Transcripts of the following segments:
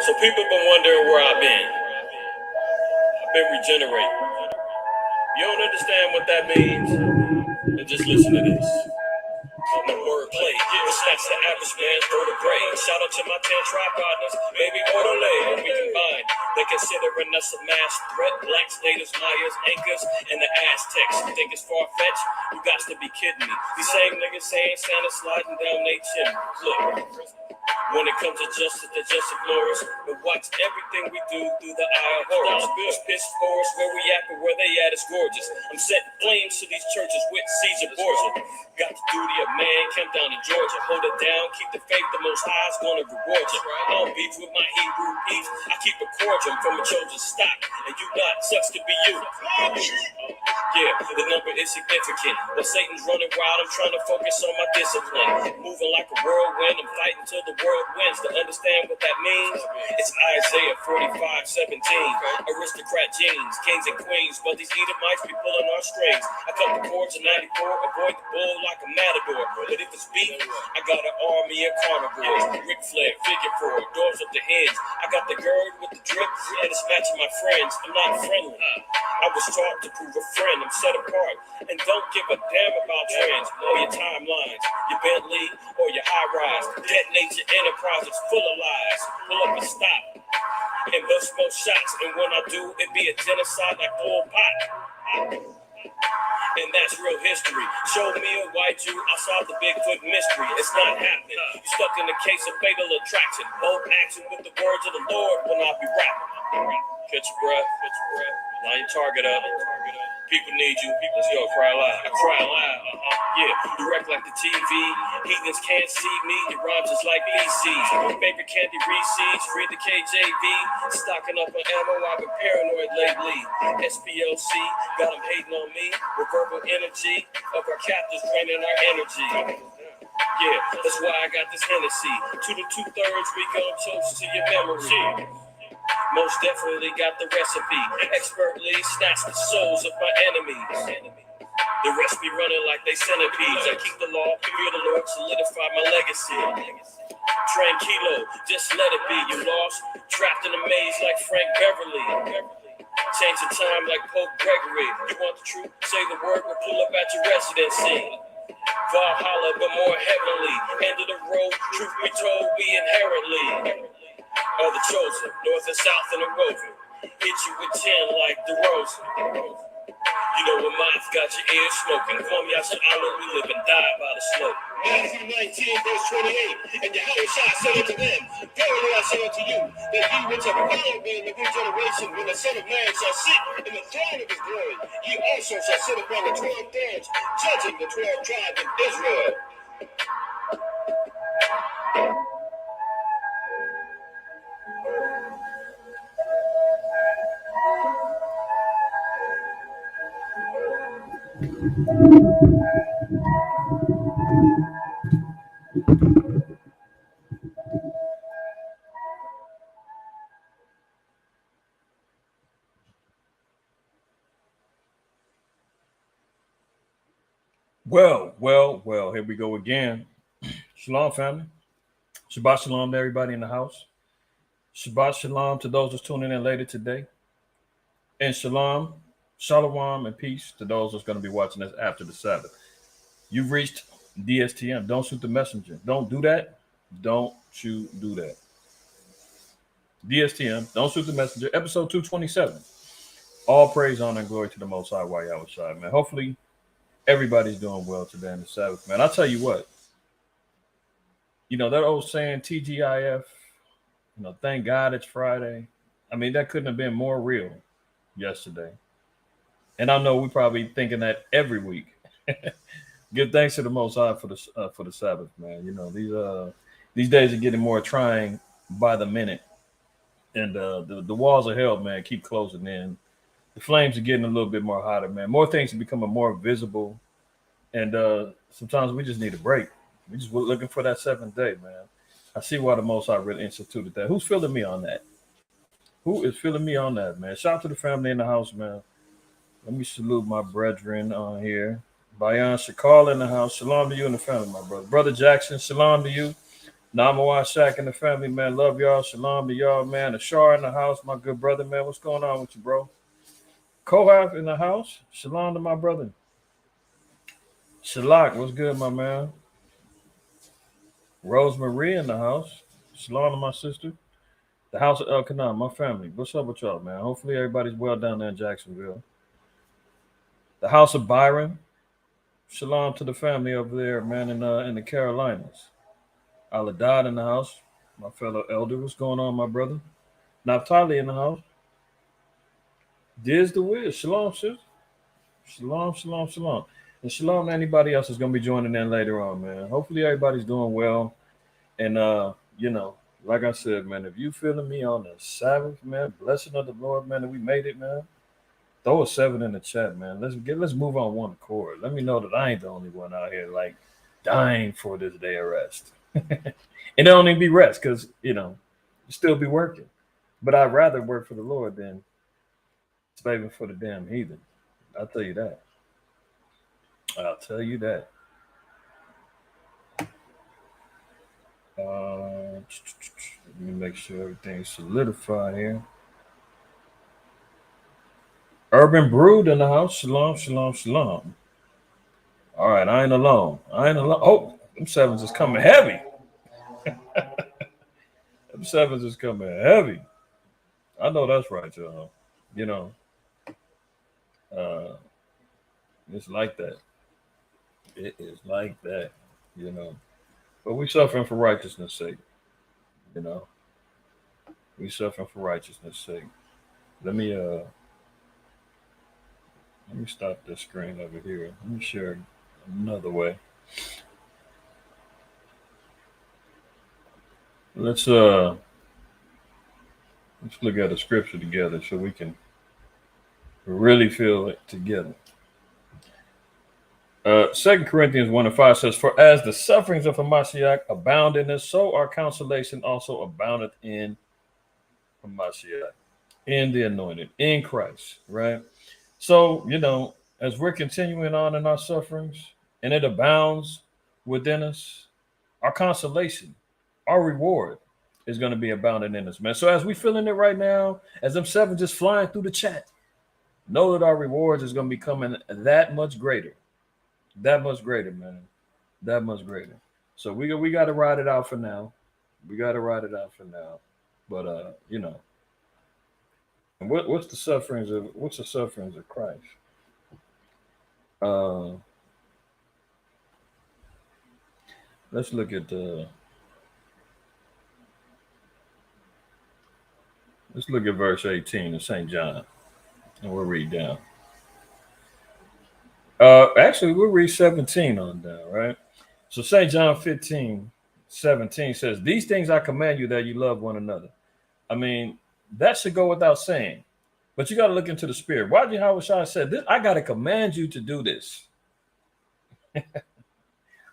So people have been wondering where I've been. I've been regenerating. You don't understand what that means? Then just listen to this. The wordplay, that's the average man's vertebrae. Shout out to my 10 tribe partners, baby Bordelay. When we combine, they considering us a mass threat. Blacks, natives, Mayas, Incas, and the Aztecs. You think it's far-fetched? You got to be kidding me. These same niggas saying Santa sliding down they chin. Look. When it comes to justice, they just ignore us. But watch everything we do through the eye of horrors. It's piss for us, where we at, but where they at is gorgeous. I'm setting flames to these churches with Caesar Borgia. Got the duty of man, camp down in Georgia. Hold it down, keep the faith, the Most High is gonna reward you. I don't beef with my Hebrew peeps. I keep a cordial from a chosen stock, and you not, sucks to be you. Yeah, the number is significant. When Satan's running wild, I'm trying to focus on my discipline. Moving like a whirlwind, I'm fighting till the world wins. To understand what that means, it's Isaiah 45:17. Aristocrat genes, kings and queens, but these Edomites be pulling our strings. I cut the cords in 94, avoid the bull like a matador. But if it's beef, I got an army of carnivores. Ric Flair, figure four, doors up the heads. I got the gird with the drip, and it's matching my friends. I'm not friendly. I was taught to prove a friend. I'm set apart and don't give a damn about trends or your timelines, your Bentley or your high rise. Detonate your enterprise, it's full of lies. Pull up and stop and bust more shots. And when I do, it be a genocide like Pol Pot. And that's real history. Show me a white Jew, I solve the Bigfoot mystery. It's not happening. You stuck in the case of fatal attraction. Both action with the words of the Lord when I be rapping. Catch your breath. Line your target up. People need you. Let's go. Cry loud. Cry loud. Yeah. You wreck like the TV. Heathens can't see me. Your rhymes is like BC's. Favorite candy Reese's. Free the KJV. Stocking up on ammo. I've been paranoid lately. SPLC. Got them hating on me. With verbal energy. Of our captors draining our energy. Yeah. That's why I got this Hennessy. 2 to 2/3. We gon' toast to your memory. Most definitely got the recipe. Expertly snatch the souls of my enemies. The rest be running like they centipedes. I keep the law, fear the Lord, solidify my legacy. Tranquilo, just let it be. You lost, trapped in a maze like Frank Beverly. Change the time like Pope Gregory. You want the truth? Say the word, we'll pull up at your residency. Valhalla, but more heavenly. End of the road, truth be told, we inherently are the chosen, north and south and the woven. Hit you with 10 like the Rosen. You know when mouth got your ears smoking. Come Yasha Allah, we live and die by the smoke. Matthew 19, verse 28. And Yahushua said unto them, verily I say unto you, that ye which have followed me in the new generation, when the Son of Man shall sit in the throne of his glory, ye also shall sit upon the 12 thrones, judging the 12 tribes of Israel. Well, here we go again. Shalom, family. Shabbat shalom to everybody in the house. Shabbat shalom to those that's tuning in later today. And shalom, and peace to those that's going to be watching this after the Sabbath. You've reached DSTM. Don't shoot the messenger. Don't do that. Don't you do that. DSTM, don't shoot the messenger. Episode 227. All praise, honor, and glory to the Most High, Yahweh, man. Hopefully, everybody's doing well today on the Sabbath, man. I'll tell you what. You know, that old saying, TGIF, thank God it's Friday. I mean, that couldn't have been more real yesterday. And I know we're probably thinking that every week. Give thanks to the Most High for the Sabbath, man. You know, these days are getting more trying by the minute. And the walls of hell, man, keep closing in. The flames are getting a little bit more hotter, man. More things are becoming more visible. And sometimes we just need a break. We just looking for that seventh day, man. I see why the Most High really instituted that. Who's feeling me on that? Who is feeling me on that, man? Shout out to the family in the house, man. Let me salute my brethren on here. Bayan Shakal in the house. Shalom to you and the family, my brother. Brother Jackson, shalom to you. Namawa Shaq and the family, man. Love y'all. Shalom to y'all, man. Ashar in the house, my good brother, man. What's going on with you, bro? Kohath in the house. Shalom to my brother. Shalak, what's good, my man? Rosemarie in the house. Shalom to my sister. The house of Elkanah, my family. What's up with y'all, man? Hopefully everybody's well down there in Jacksonville. The house of Byron. Shalom to the family over there, man, in the Carolinas. Aladad in the house. My fellow elder. What's going on, my brother? Naphtali in the house. Diz the Wiz. Shalom, sis. Shalom, shalom, shalom. And shalom to anybody else that's going to be joining in later on, man. Hopefully everybody's doing well. And, like I said, man, if you feeling me on the Sabbath, man, blessing of the Lord, man, and we made it, man, throw a 7 in the chat, man. Let's move on one accord. Let me know that I ain't the only one out here, like, dying for this day of rest. And it don't even be rest because, you still be working. But I'd rather work for the Lord than slaving for the damn heathen. I'll tell you that. Let me make sure everything's solidified here. Urban Brood in the house. Shalom, shalom, shalom. All right, I ain't alone. Oh, them 7s is coming heavy. Them 7s is coming heavy. I know that's right, y'all. It's like that. It is like that, But we suffering for righteousness' sake, We suffering for righteousness' sake. Let me stop this screen over here. Let me share another way. Let's look at the scripture together so we can really feel it together. 2 Corinthians 1:5 says, "For as the sufferings of Hamashiach abound in us, so our consolation also aboundeth in Hamashiach, in the anointed, in Christ," right? So, as we're continuing on in our sufferings and it abounds within us, our consolation, our reward is going to be abounding in us, man. So as we feeling it right now, as them 7 just flying through the chat, know that our rewards is going to be coming that much greater. That much greater, man. That much greater. So we got to ride it out for now. But and what's the sufferings of Christ? Let's look at verse 18 of St. John, and we'll read down. Actually, we'll read 17 on down, right? So St. John 15:17 says, "These things I command you, that you love one another." I mean, that should go without saying, but you got to look into the spirit. Why did Yahushua said this? I got to command you to do this.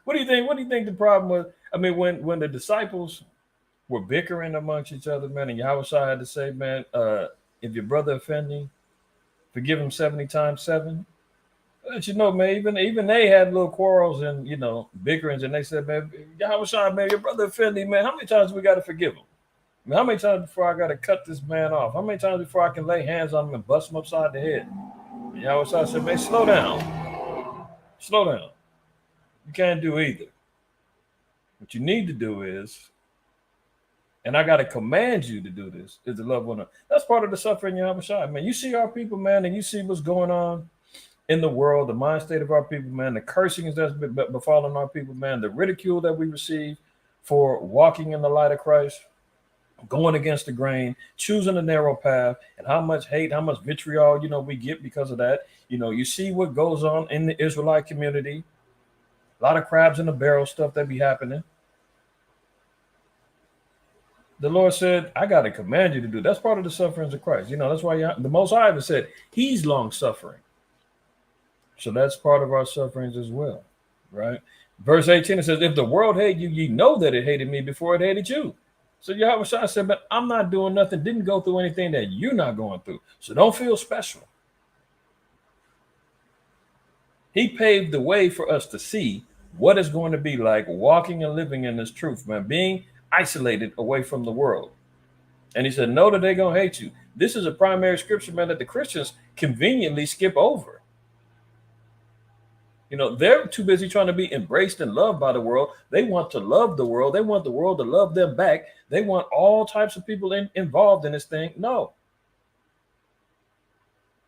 What do you think? What do you think the problem was? I mean, when the disciples were bickering amongst each other, man, and Yahushua had to say, man, if your brother offend you, forgive him 70 times 7. But man, even they had little quarrels and bickerings, and they said, man, Yahushua, man, your brother offended me, man. How many times we got to forgive him? I mean, how many times before I got to cut this man off? How many times before I can lay hands on him and bust him upside the head? And Yahushua said, man, slow down. You can't do either. What you need to do is, and I got to command you to do this, is to love one another. That's part of the suffering, Yahushua. Man, you see our people, man, and you see what's going on in the world, the mind state of our people, man, the cursings that's befalling our people, man, the ridicule that we receive for walking in the light of Christ, going against the grain, choosing a narrow path, and how much hate, how much vitriol, we get because of that. You see what goes on in the Israelite community, a lot of crabs in the barrel stuff that be happening. The Lord said, I got to command you to do. That's part of the sufferings of Christ. That's why the Most High even said he's long suffering. So that's part of our sufferings as well, right? Verse 18, it says, if the world hate you, ye know that it hated me before it hated you. So Yahushua said, but I'm not doing nothing, didn't go through anything that you're not going through. So don't feel special. He paved the way for us to see what it's going to be like walking and living in this truth, man. Being isolated away from the world. And he said, know that they're going to hate you. This is a primary scripture, man, that the Christians conveniently skip over. You know, they're too busy trying to be embraced and loved by the world. They want to love the world. They want the world to love them back. They want all types of people involved in this thing. No.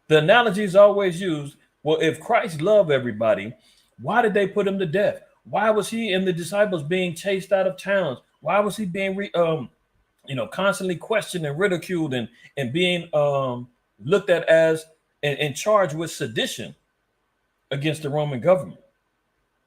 The analogy is always used. Well, if Christ loved everybody, why did they put him to death? Why was he and the disciples being chased out of towns? Why was he being constantly questioned and ridiculed and being looked at as and charged with sedition against the Roman government?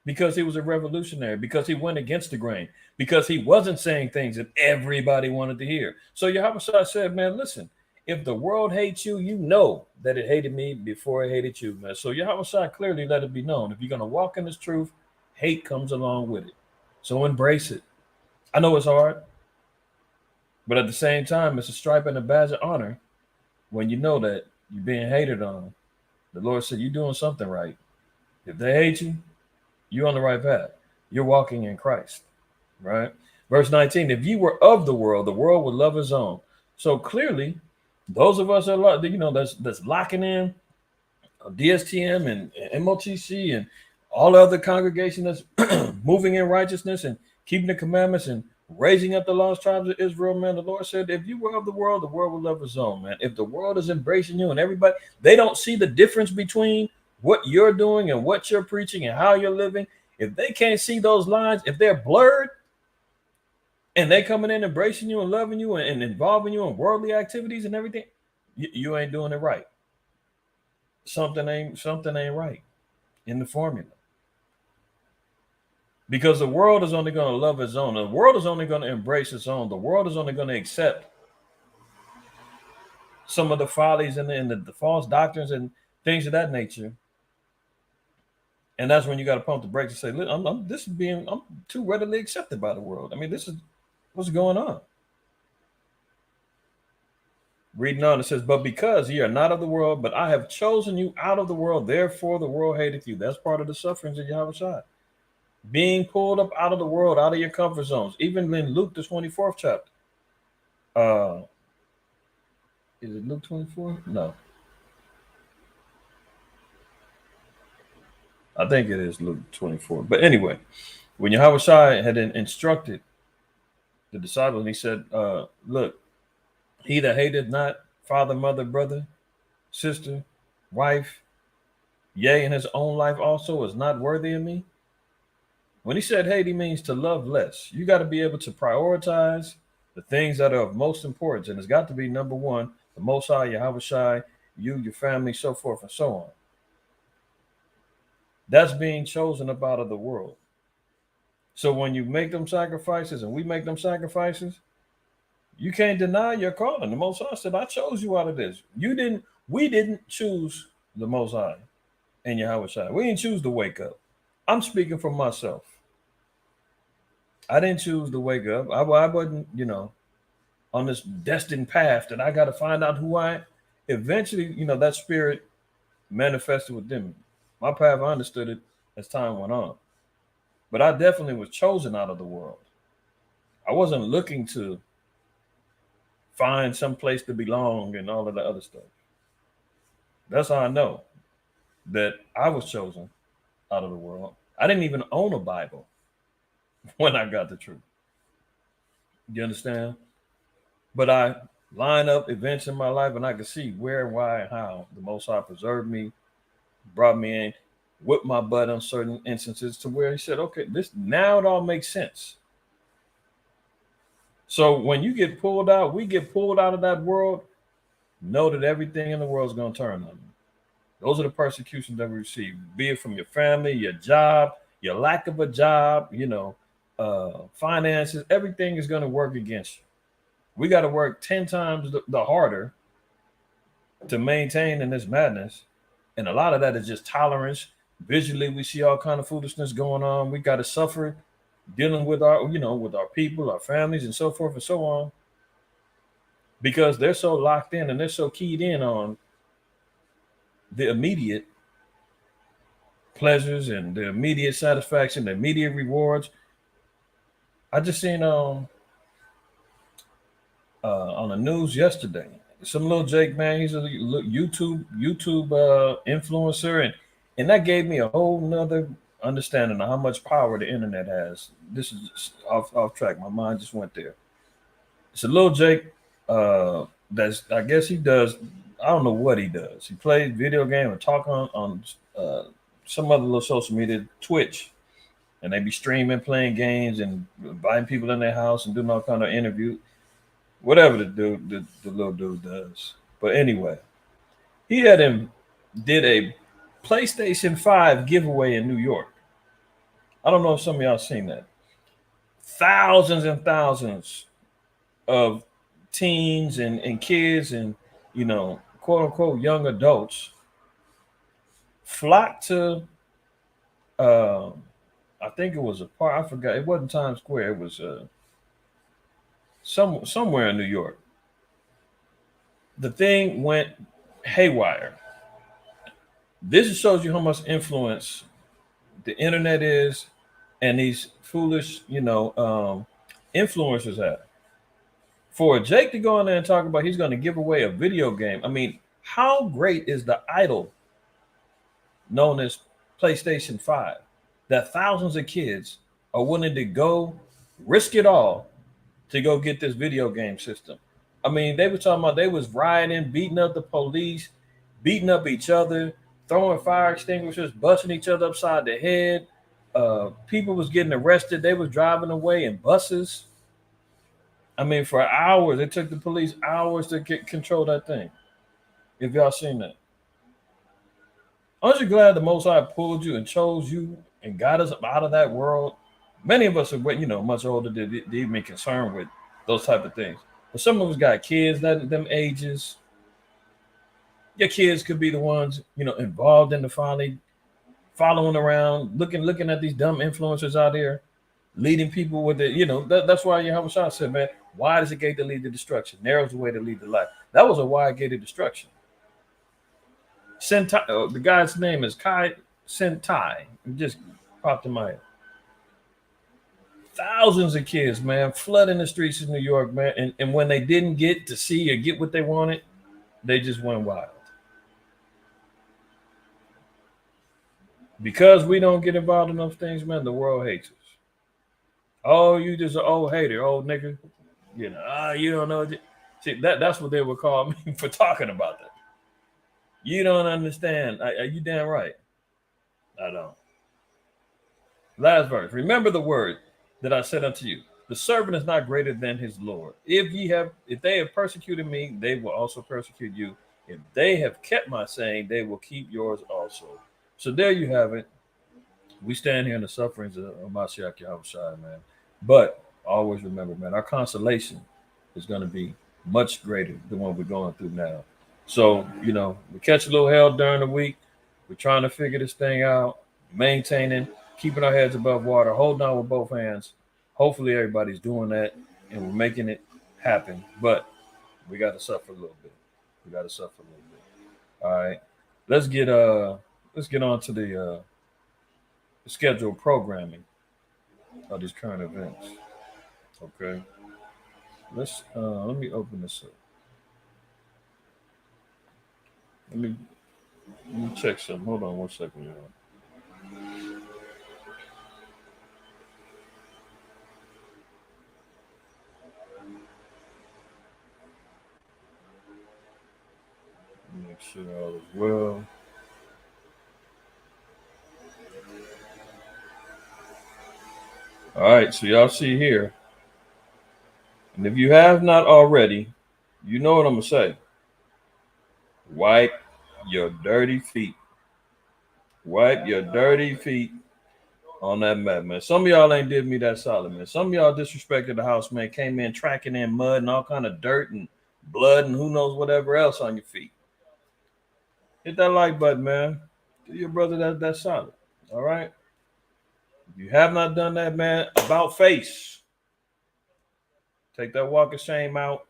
Because he was a revolutionary, because he went against the grain, because he wasn't saying things that everybody wanted to hear. So Yahushua said, man, listen, if the world hates you, you know that it hated me before it hated you, man. So Yahushua clearly let it be known. If you're going to walk in this truth, hate comes along with it. So embrace it. I know it's hard, but at the same time, it's a stripe and a badge of honor when you know that you're being hated on. The Lord said, you're doing something right. If they hate you, you're on the right path. You're walking in Christ, right? Verse 19, if you were of the world would love his own. So clearly, those of us that's locking in DSTM and MOTC and all the other congregations that's moving in righteousness and keeping the commandments and raising up the lost tribes of Israel, man, the Lord said, if you were of the world will love his own, man. If the world is embracing you and everybody, they don't see the difference between what you're doing and what you're preaching and how you're living. If they can't see those lines, if they're blurred and they coming in embracing you and loving you and involving you in worldly activities and everything, you ain't doing it right. Something ain't right in the formula. Because the world is only going to love its own. The world is only going to embrace its own. The world is only going to accept some of the follies and the false doctrines and things of that nature. And that's when you got to pump the brakes and say, look, I'm too readily accepted by the world. I mean, this is what's going on. Reading on, it says, but because ye are not of the world, but I have chosen you out of the world, therefore the world hateth you. That's part of the sufferings of Yahushua. Being pulled up out of the world, out of your comfort zones. Even in Luke, the 24th chapter. Is it Luke 24? No. I think it is Luke 24. But anyway, when Yahushua had instructed the disciples, he said, look, he that hateth not father, mother, brother, sister, wife, yea, in his own life also is not worthy of me. When he said hate, he means to love less. You got to be able to prioritize the things that are of most importance. And it's got to be number one, the Most High, Yahushua, you, your family, so forth and so on. That's being chosen up out of the world. So when you make them sacrifices and we make them sacrifices, you can't deny your calling. The Most High said, I chose you out of this. We didn't choose the Most High and Yahushua. We didn't choose to wake up. I'm speaking for myself. I didn't choose to wake up. I wasn't, on this destined path that I got to find out who I am. Eventually, that spirit manifested within me. My path, I understood it as time went on. But I definitely was chosen out of the world. I wasn't looking to find some place to belong and all of the other stuff. That's how I know that I was chosen out of the world. I didn't even own a Bible when I got the truth. You understand? But I line up events in my life and I could see where, why, and how the Most High preserved me, brought me in, whipped my butt on certain instances to where he said, okay, now it all makes sense. So when you get pulled out, we get pulled out of that world, know that everything in the world is going to turn on you. Those are the persecutions that we receive, be it from your family, your job, your lack of a job, finances, everything is going to work against you. We got to work 10 times the harder to maintain in this madness. And a lot of that is just tolerance. Visually, we see all kind of foolishness going on. We got to suffer dealing with with our people, our families, and so forth and so on. Because they're so locked in and they're so keyed in on the immediate pleasures and the immediate satisfaction, the immediate rewards. I just seen on the news yesterday. Some little Jake, man, he's a YouTube influencer, and that gave me a whole nother understanding of how much power the internet has. This is just off track. My mind just went there. It's a little Jake. That's I guess he does. I don't know what he does. He plays video game and talk on some other little social media, Twitch, and they be streaming, playing games, and inviting people in their house and doing all kind of interview, whatever the little dude does. But anyway, he did a PlayStation 5 giveaway in New York. I don't know if some of y'all seen that. Thousands and thousands of teens and kids and quote unquote young adults flocked to uh, I think it was a park. I forgot. It wasn't Times Square. It was somewhere in New York. The thing went haywire. This shows you how much influence the internet is, and these foolish, influencers have. For Jake to go in there and talk about he's going to give away a video game. I mean, how great is the idol known as PlayStation 5 that thousands of kids are willing to go risk it all to go get this video game system? I mean, they were talking about they was rioting, beating up the police, beating up each other, throwing fire extinguishers, busting each other upside the head. People was getting arrested. They was driving away in buses. I mean, for hours, it took the police hours to control that thing. If y'all seen that. Aren't you glad the Most High pulled you and chose you and got us out of that world? Many of us are, much older to even be concerned with those type of things. But some of us got kids them ages. Your kids could be the ones, involved in the folly, following around, looking at these dumb influencers out here, leading people with it. That's why Yahweh said, man, wide is the gate that lead to destruction. Narrow is the way to lead to life. That was a wide gate of destruction. Sentai, the guy's name is Kai Sentai. It just popped in my head. Thousands of kids, man, flooding the streets of New York, man. And when they didn't get to see or get what they wanted, they just went wild. Because we don't get involved in those things, man, the world hates us. Oh, you just an old hater, old nigga. You don't know. See, that's what they would call me for talking about that. You don't understand. Are you damn right? I don't. Last verse. Remember the word that I said unto you. The servant is not greater than his Lord. If they have persecuted me, they will also persecute you. If they have kept my saying, they will keep yours also. So there you have it. We stand here in the sufferings of Mashiach Yahweh, man. But always remember, man, our consolation is going to be much greater than what we're going through now. So, we catch a little hell during the week. We're trying to figure this thing out, maintaining, keeping our heads above water, holding on with both hands. Hopefully everybody's doing that and we're making it happen. But we got to suffer a little bit. All right. Let's get on to the scheduled programming of these current events. Okay. Let me open this up. Let me check some. Hold on 1 second, y'all. Make sure all is well. All right, so y'all see here. And if you have not already, you know what I'm going to say. Wipe your dirty feet. Wipe your dirty feet on that mat, man. Some of y'all ain't did me that solid, man. Some of y'all disrespected the house, man. Came in tracking in mud and all kind of dirt and blood and who knows whatever else on your feet. Hit that like button, man. Do your brother that's solid. All right. If you have not done that, man, about face. Take that walk of shame out.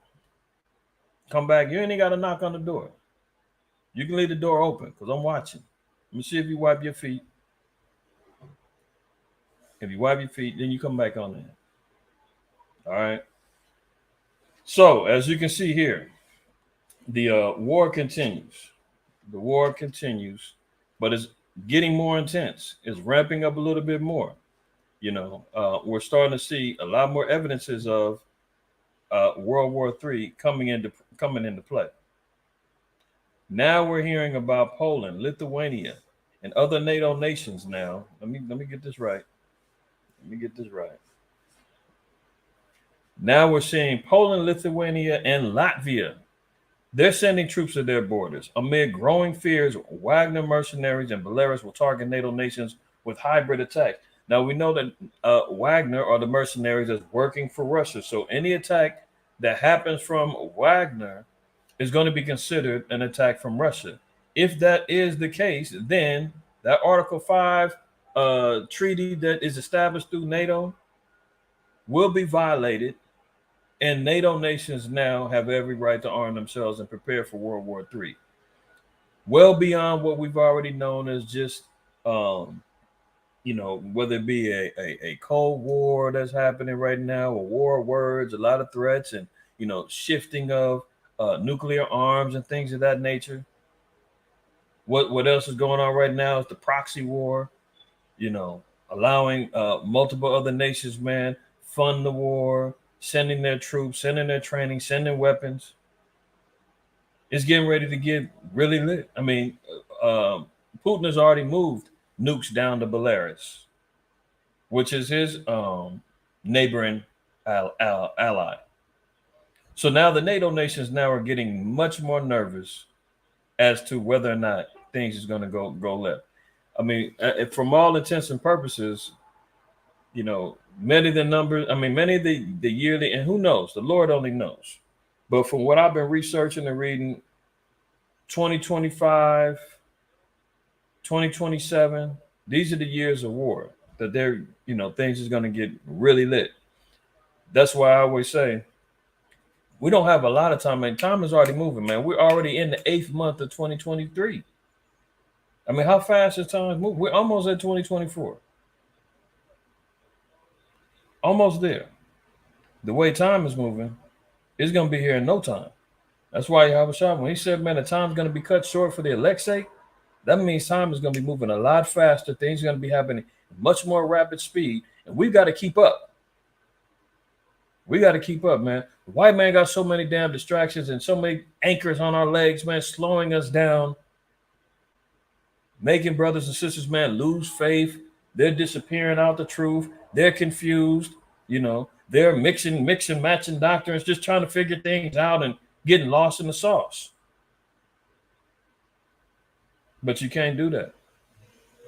Come back. You ain't got to knock on the door. You can leave the door open because I'm watching. Let me see if you wipe your feet. If you wipe your feet, then you come back on in. All right. So, as you can see here, the war continues. The war continues, but it's getting more intense. It's ramping up a little bit more. We're starting to see a lot more evidences of World War III coming into play. Now we're hearing about Poland, Lithuania, and other NATO nations. Now, let me get this right. Let me get this right. Now we're seeing Poland, Lithuania, and Latvia. They're sending troops to their borders. Amid growing fears, Wagner mercenaries and Belarus will target NATO nations with hybrid attacks. Now, we know that Wagner are the mercenaries that's working for Russia. So any attack that happens from Wagner is going to be considered an attack from Russia. If that is the case, then that Article 5 treaty that is established through NATO will be violated. And NATO nations now have every right to arm themselves and prepare for World War III. Well beyond what we've already known as just, whether it be a Cold War that's happening right now, a war of words, a lot of threats, and, shifting of nuclear arms and things of that nature. What else is going on right now is the proxy war, allowing multiple other nations, man, fund the war, sending their troops, sending their training, sending weapons. It's getting ready to get really lit. I mean, Putin has already moved nukes down to Belarus, which is his neighboring ally. So now the NATO nations now are getting much more nervous as to whether or not things is going to go left. I mean, from all intents and purposes, many of the yearly, and who knows, the Lord only knows. But from what I've been researching and reading, 2025, 2027, these are the years of war that things is going to get really lit. That's why I always say, we don't have a lot of time, man. Time is already moving, man. We're already in the 8th month of 2023. I mean, how fast is time moving? We're almost at 2024. Almost there. The way time is moving, it's going to be here in no time. That's why IQAhmath, when he said, man, the time's going to be cut short for the elect's sake, that means time is going to be moving a lot faster. Things are going to be happening at much more rapid speed, and we've got to keep up. We got to keep up, man. The white man got so many damn distractions and so many anchors on our legs, man, slowing us down, making brothers and sisters, man, lose faith. They're disappearing out the truth. They're confused. They're mixing, matching doctrines, just trying to figure things out and getting lost in the sauce. But you can't do that.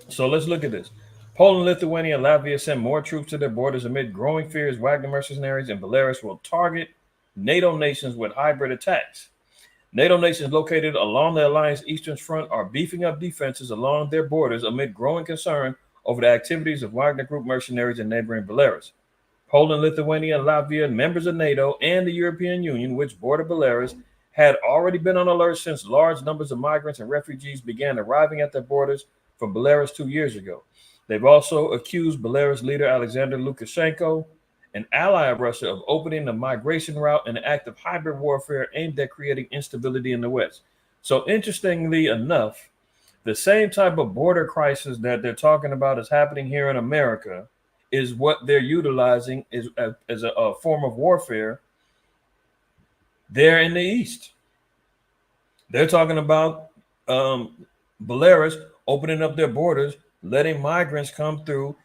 So let's look at this. Poland, Lithuania, and Latvia send more troops to their borders amid growing fears Wagner mercenaries and Belarus will target NATO nations with hybrid attacks. NATO nations located along the alliance eastern front are beefing up defenses along their borders amid growing concern over the activities of Wagner Group mercenaries in neighboring Belarus. Poland, Lithuania, and Latvia, members of NATO and the European Union, which border Belarus, had already been on alert since large numbers of migrants and refugees began arriving at their borders from Belarus 2 years ago. They've also accused Belarus leader Alexander Lukashenko, an ally of Russia, of opening the migration route in an act of hybrid warfare aimed at creating instability in the West. So interestingly enough, the same type of border crisis that they're talking about is happening here in America is what they're utilizing as a form of warfare there in the East. They're talking about Belarus opening up their borders, letting migrants come through.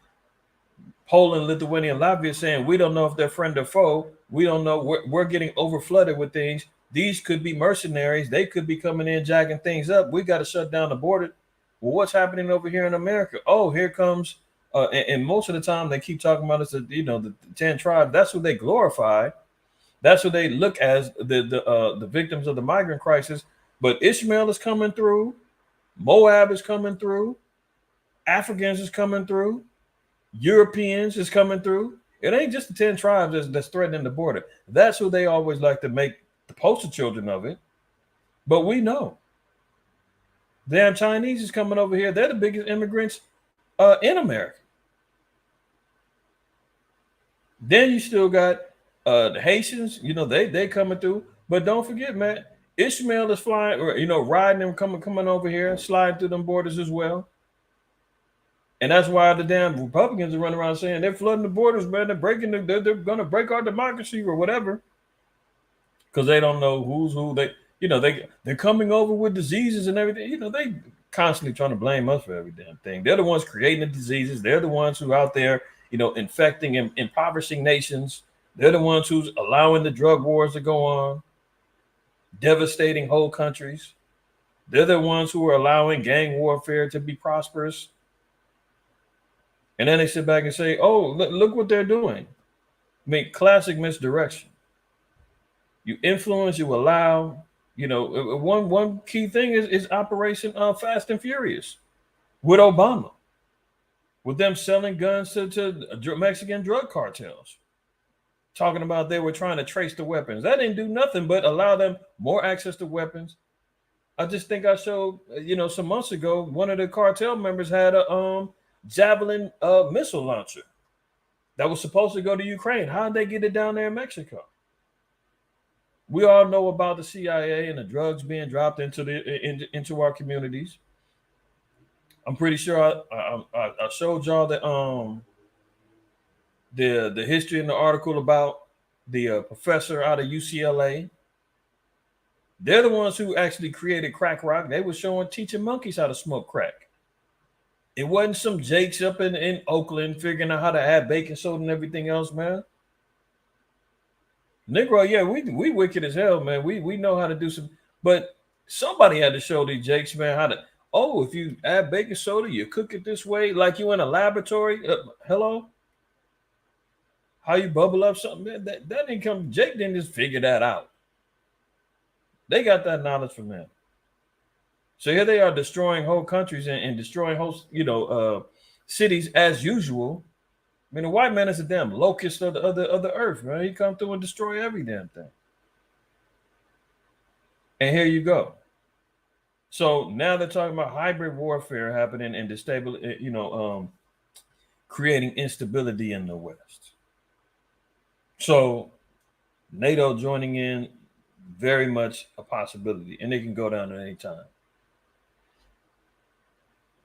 Poland, Lithuania, and Latvia saying, we don't know if they're friend or foe. We don't know. We're getting overflooded with things. These could be mercenaries. They could be coming in, jacking things up. We got to shut down the border. Well, what's happening over here in America? Oh, here comes, and most of the time they keep talking about the 10 tribes. That's what they glorify. That's what they look as the victims of the migrant crisis. But Ishmael is coming through. Moab is coming through. Africans is coming through. Europeans is coming through. It ain't just the 10 tribes that's threatening the border. That's who they always like to make the poster children of it. But we know. Damn Chinese is coming over here. They're the biggest immigrants in America. Then you still got The Haitians, they coming through. But don't forget, man, Ishmael is flying, or riding and coming over here, sliding through them borders as well. And that's why the damn Republicans are running around saying they're flooding the borders, man. They're going to break our democracy or whatever, because they don't know who's who. They're coming over with diseases and everything. They constantly trying to blame us for every damn thing. They're the ones creating the diseases. They're the ones who out there, infecting and impoverishing nations. They're the ones who's allowing the drug wars to go on, devastating whole countries. They're the ones who are allowing gang warfare to be prosperous. And then they sit back and say, oh, look what they're doing. I mean, classic misdirection. You influence, you allow, one key thing is Operation Fast and Furious with Obama, with them selling guns to Mexican drug cartels, talking about they were trying to trace the weapons. That didn't do nothing but allow them more access to weapons. I just think I showed, some months ago, one of the cartel members had a Javelin missile launcher that was supposed to go to Ukraine. How did they get it down there in Mexico? We all know about the CIA and the drugs being dropped into our communities. I'm pretty sure I showed y'all the history in the article about the professor out of UCLA. They're the ones who actually created crack rock. They were teaching monkeys how to smoke crack. It wasn't some jakes up in Oakland figuring out how to add baking soda and everything else, man. Negro, yeah, we wicked as hell, man. We know how to do some, but somebody had to show these jakes, man, how to. Oh, if you add baking soda, you cook it this way, like you in a laboratory. Hello, how you bubble up something? Man, that didn't come. Jake didn't just figure that out. They got that knowledge from them. So here they are destroying whole countries and destroying whole, cities as usual. I mean, the white man is a damn locust of the earth, man. He come through and destroy every damn thing. And here you go. So now they're talking about hybrid warfare happening and creating instability in the West. So NATO joining in, very much a possibility, and it can go down at any time.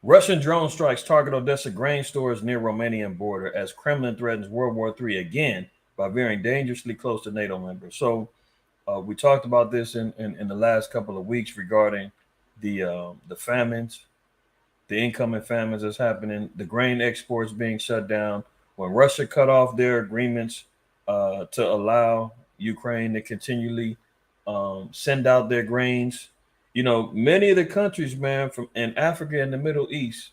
Russian drone strikes target Odessa grain stores near Romanian border as Kremlin threatens World War III again by veering dangerously close to NATO members. So we talked about this in the last couple of weeks regarding the famines, the incoming famines that's happening, the grain exports being shut down. When Russia cut off their agreements to allow Ukraine to continually send out their grains. Many of the countries, man, in Africa and the Middle East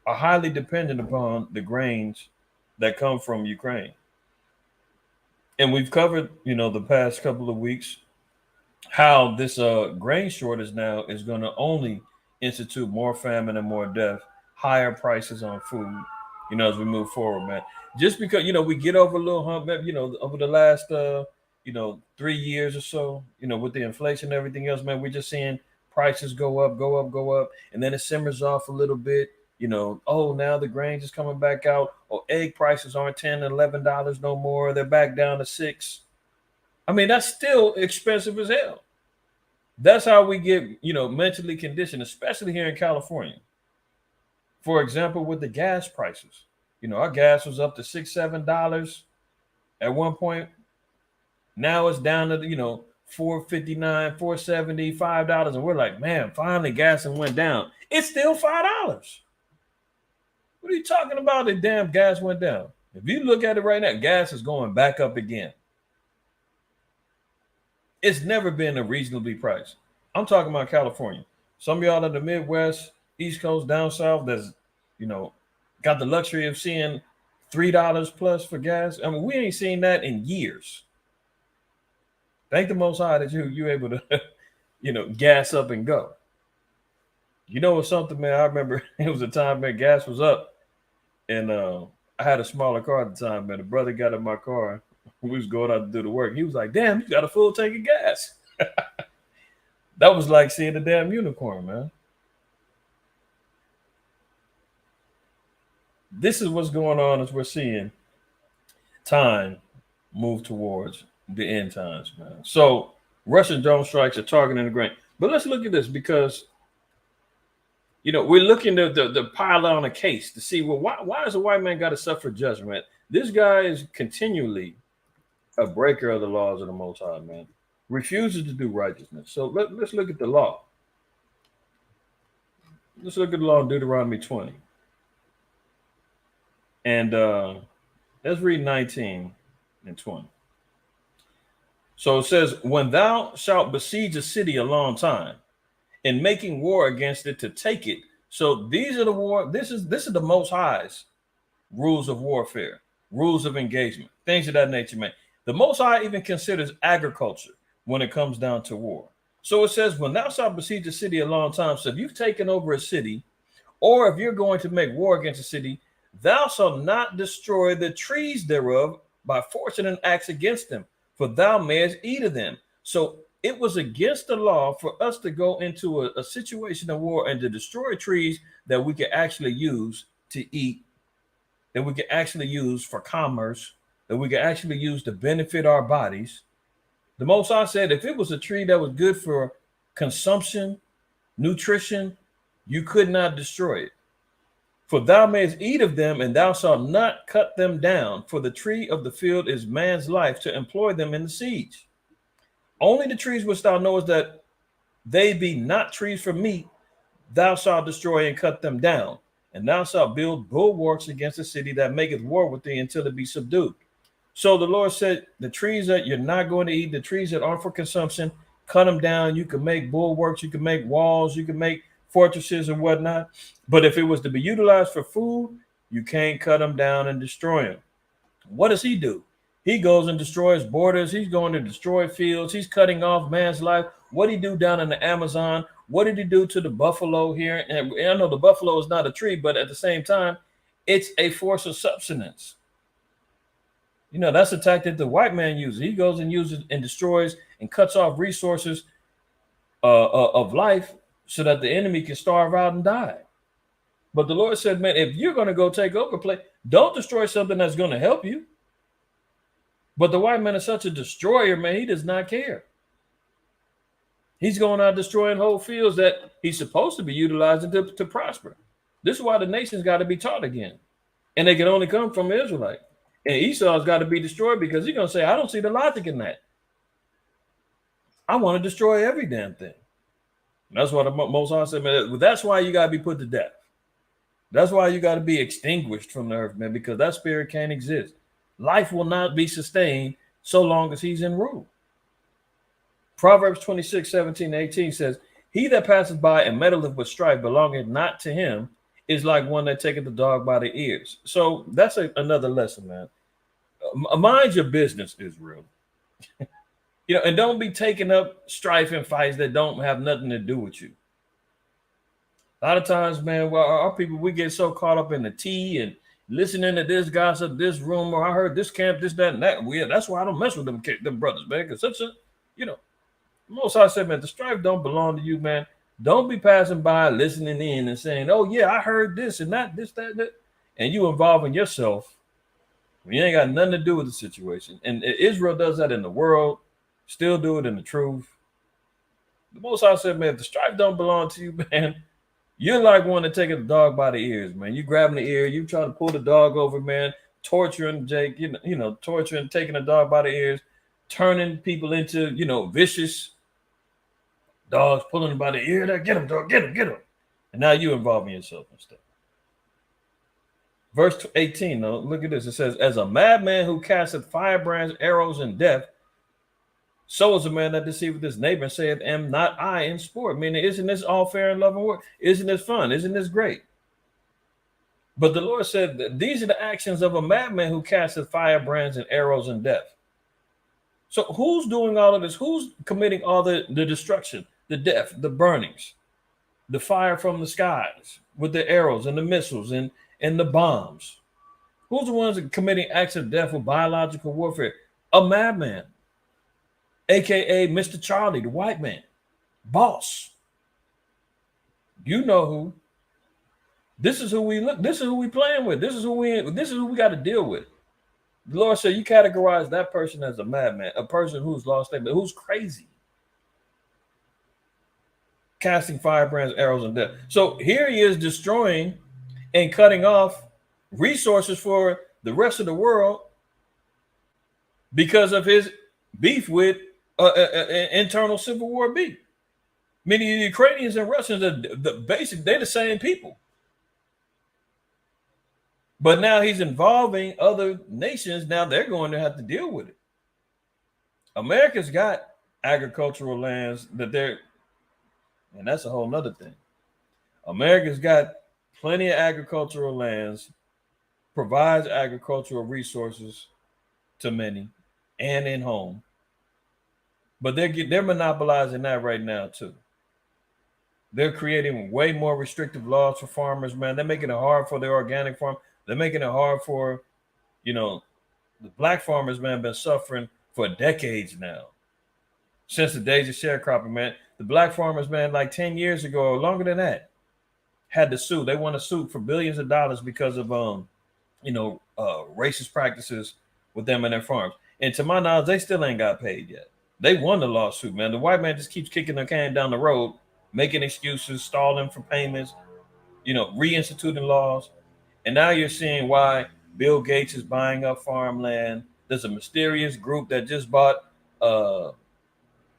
are highly dependent upon the grains that come from Ukraine. And we've covered, the past couple of weeks, how this grain shortage now is going to only institute more famine and more death, higher prices on food, as we move forward, man. Just because, we get over a little hump, over the last, 3 years or so, with the inflation and everything else, man, we're just seeing prices go up, and then it simmers off a little bit. Oh, now the grains is coming back out. Or egg prices aren't $10 and $11 no more. They're back down to $6. I mean, that's still expensive as hell. That's how we get, mentally conditioned, especially here in California. For example, with the gas prices, our gas was up to $6, $7 at one point. Now it's down to, $4.59, $4.70, $5. And we're like, man, finally gas went down. It's still $5. What are you talking about? The damn gas went down. If you look at it right now, gas is going back up again. It's never been a reasonably priced. I'm talking about California. Some of y'all in the Midwest, East Coast, down south, that's, got the luxury of seeing $3 plus for gas. I mean, we ain't seen that in years. Thank the Most High that you're able to, gas up and go. What's something, man? I remember it was a time, man, gas was up. And I had a smaller car at the time, man. The brother got in my car. We was going out to do the work. He was like, damn, you got a full tank of gas. That was like seeing a damn unicorn, man. This is what's going on as we're seeing time move towards the end times, man. So Russian drone strikes are targeting the grain. But let's look at this because, we're looking to pile on a case to see, well, why does a white man got to suffer judgment? This guy is continually a breaker of the laws of the Most High, man. Refuses to do righteousness. So let's look at the law. Let's look at the law in Deuteronomy 20. And let's read 19 and 20. So it says, when thou shalt besiege a city a long time, in making war against it to take it. So these are the war. This is the Most High's rules of warfare, rules of engagement, things of that nature, man. The Most High even considers agriculture when it comes down to war. So it says, when thou shalt besiege a city a long time. So if you've taken over a city, or if you're going to make war against a city, thou shalt not destroy the trees thereof by forcing an axe against them, for thou mayest eat of them. So it was against the law for us to go into a situation of war and to destroy trees that we could actually use to eat, that we could actually use for commerce, that we could actually use to benefit our bodies. The Most High said if it was a tree that was good for consumption, nutrition, you could not destroy it. For thou mayest eat of them, and thou shalt not cut them down. For the tree of the field is man's life to employ them in the siege. Only the trees which thou knowest that they be not trees for meat, thou shalt destroy and cut them down. And thou shalt build bulwarks against the city that maketh war with thee until it be subdued. So the Lord said, the trees that you're not going to eat, the trees that aren't for consumption, cut them down. You can make bulwarks, you can make walls, you can make fortresses and whatnot. But if it was to be utilized for food, you can't cut them down and destroy them. What does he do? He goes and destroys borders. He's going to destroy fields. He's cutting off man's life. What did he do down in the Amazon? What did he do to the buffalo here? And I know the buffalo is not a tree, but at the same time, it's a force of subsistence. That's a tactic the white man uses. He goes and uses and destroys and cuts off resources of life so that the enemy can starve out and die. But the Lord said, man, if you're going to go take over place, don't destroy something that's going to help you. But the white man is such a destroyer, man, he does not care. He's going out destroying whole fields that he's supposed to be utilizing to prosper. This is why the nations got to be taught again. And they can only come from the Israelite. And Esau's got to be destroyed because he's going to say, I don't see the logic in that. I want to destroy every damn thing. And that's why the Most High said, man, that's why you got to be put to death. That's why you got to be extinguished from the earth, man, because that spirit can't exist. Life will not be sustained so long as he's in rule. Proverbs 26:17-18 says, he that passeth by and meddleth with strife belongeth not to him, is like one that taketh the dog by the ears. So that's another lesson, man. Mind your business, Israel. And don't be taking up strife and fights that don't have nothing to do with you. A lot of times, man, our people, we get so caught up in the tea and listening to this gossip, this rumor. I heard this camp, this, that, and that. Weird. That's why I don't mess with them brothers, man. Because Most High said, man, the strife don't belong to you, man. Don't be passing by, listening in and saying, oh, yeah, I heard this and that, this, that, that. And you involving yourself. You ain't got nothing to do with the situation. And Israel does that in the world. Still do it in the truth. The Most High said, man, if the strife don't belong to you, man, you're like one that taking the dog by the ears, man. You grabbing the ear, you trying to pull the dog over, man, torturing Jake, torturing, taking the dog by the ears, turning people into, vicious dogs, pulling them by the ear. Get him, dog, get him. And now you involving yourself in stuff. Verse 18, though, look at this. It says, as a madman who casteth firebrands, arrows, and death, so is a man that deceiveth his neighbor and saith, am not I in sport? Meaning, isn't this all fair and love and work? Isn't this fun? Isn't this great? But the Lord said that these are the actions of a madman who casteth firebrands and arrows and death. So who's doing all of this? Who's committing all the destruction, the death, the burnings, the fire from the skies with the arrows and the missiles and the bombs? Who's the ones committing acts of death with biological warfare? A madman. AKA Mr. Charlie, the white man, boss. You know who. This is who we look. This is who we playing with. This is who we got to deal with. The Lord said, you categorize that person as a madman, a person who's lost their, who's crazy, casting firebrands, arrows, and death. So here he is destroying and cutting off resources for the rest of the world because of his beef with internal civil war beef. Meaning the Ukrainians and Russians are they're the same people. But now he's involving other nations. Now they're going to have to deal with it. America's got agricultural lands that they're, and that's a whole nother thing. America's got plenty of agricultural lands, provides agricultural resources to many and in home. But they're monopolizing that right now too. They're creating way more restrictive laws for farmers, man. They're making it hard for the organic farm. They're making it hard for, the black farmers, man, been suffering for decades now. Since the days of sharecropping, man. The black farmers, man, like 10 years ago or longer than that, had to sue. They won a suit for billions of dollars because of, racist practices with them and their farms. And to my knowledge, they still ain't got paid yet. They won the lawsuit, man. The white man just keeps kicking the can down the road, making excuses, stalling for payments, reinstituting laws. And now you're seeing why Bill Gates is buying up farmland. There's a mysterious group that just bought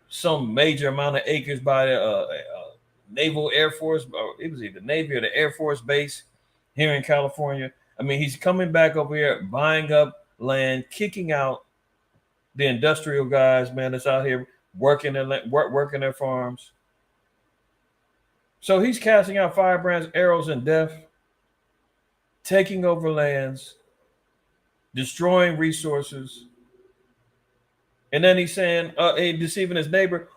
some major amount of acres by the Naval Air Force. It was either Navy or the Air Force base here in California. I mean, he's coming back over here, buying up land, kicking out the industrial guys, man, that's out here working their farms. So he's casting out firebrands, arrows, and death, taking over lands, destroying resources. And then he's saying, deceiving his neighbor,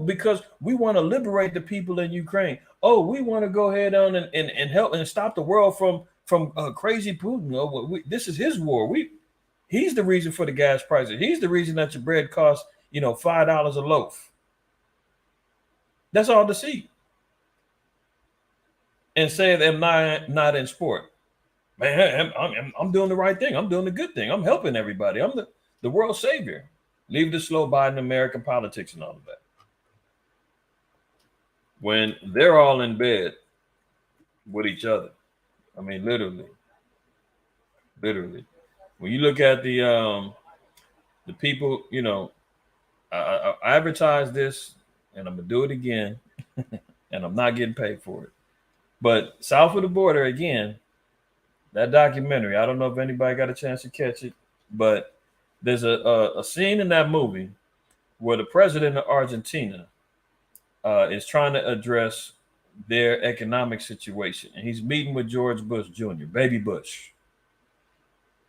because we want to liberate the people in Ukraine. We want to go ahead on and help and stop the world from crazy Putin. This is his war. He's the reason for the gas prices. He's the reason that your bread costs, $5 a loaf. That's all deceit. And say that I'm not in sport. Man, I'm doing the right thing. I'm doing the good thing. I'm helping everybody. I'm the world's savior. Leave the slow Biden American politics and all of that. When they're all in bed with each other. I mean, literally. When you look at the people, I advertise this and I'm gonna do it again, and I'm not getting paid for it. But south of the border, again, that documentary, I don't know if anybody got a chance to catch it, but there's a scene in that movie where the president of Argentina is trying to address their economic situation. And he's meeting with George Bush Jr., baby Bush.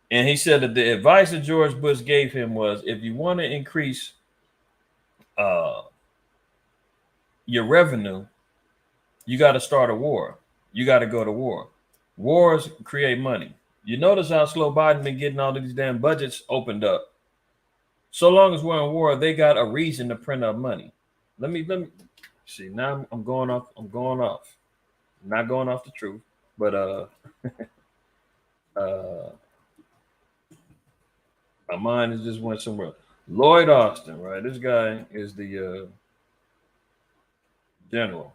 And he said that the advice that George Bush gave him was, if you want to increase your revenue, you got to start a war. You got to go to war. Wars create money. You notice how slow Biden been getting all of these damn budgets opened up. So long as we're in war, they got a reason to print up money. Let me see. Now I'm going off. I'm not going off the truth, but my mind has just went somewhere. Lloyd Austin, right? This guy is the general,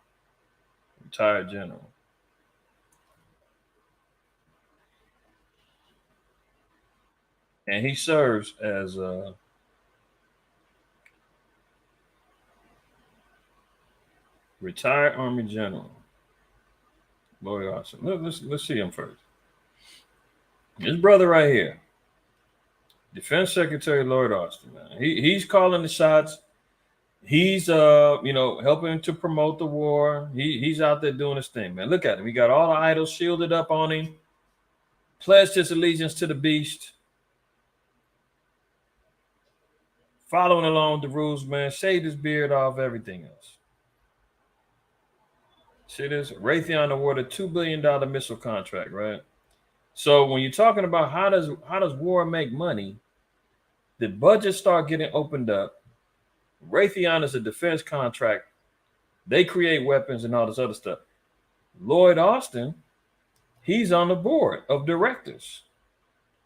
retired general. And he serves as a retired Army general. Lloyd Austin. Let's see him first. His brother right here, Defense Secretary Lloyd Austin. Man. He's calling the shots. He's helping to promote the war. He's out there doing his thing, man. Look at him. He got all the idols shielded up on him. Pledged his allegiance to the beast. Following along the rules, man. Shaved his beard off, everything else. See this? Raytheon awarded $2 billion missile contract, right? So when you're talking about how does war make money, the budgets start getting opened up. Raytheon is a defense contract. They create weapons and all this other stuff. Lloyd Austin, he's on the board of directors.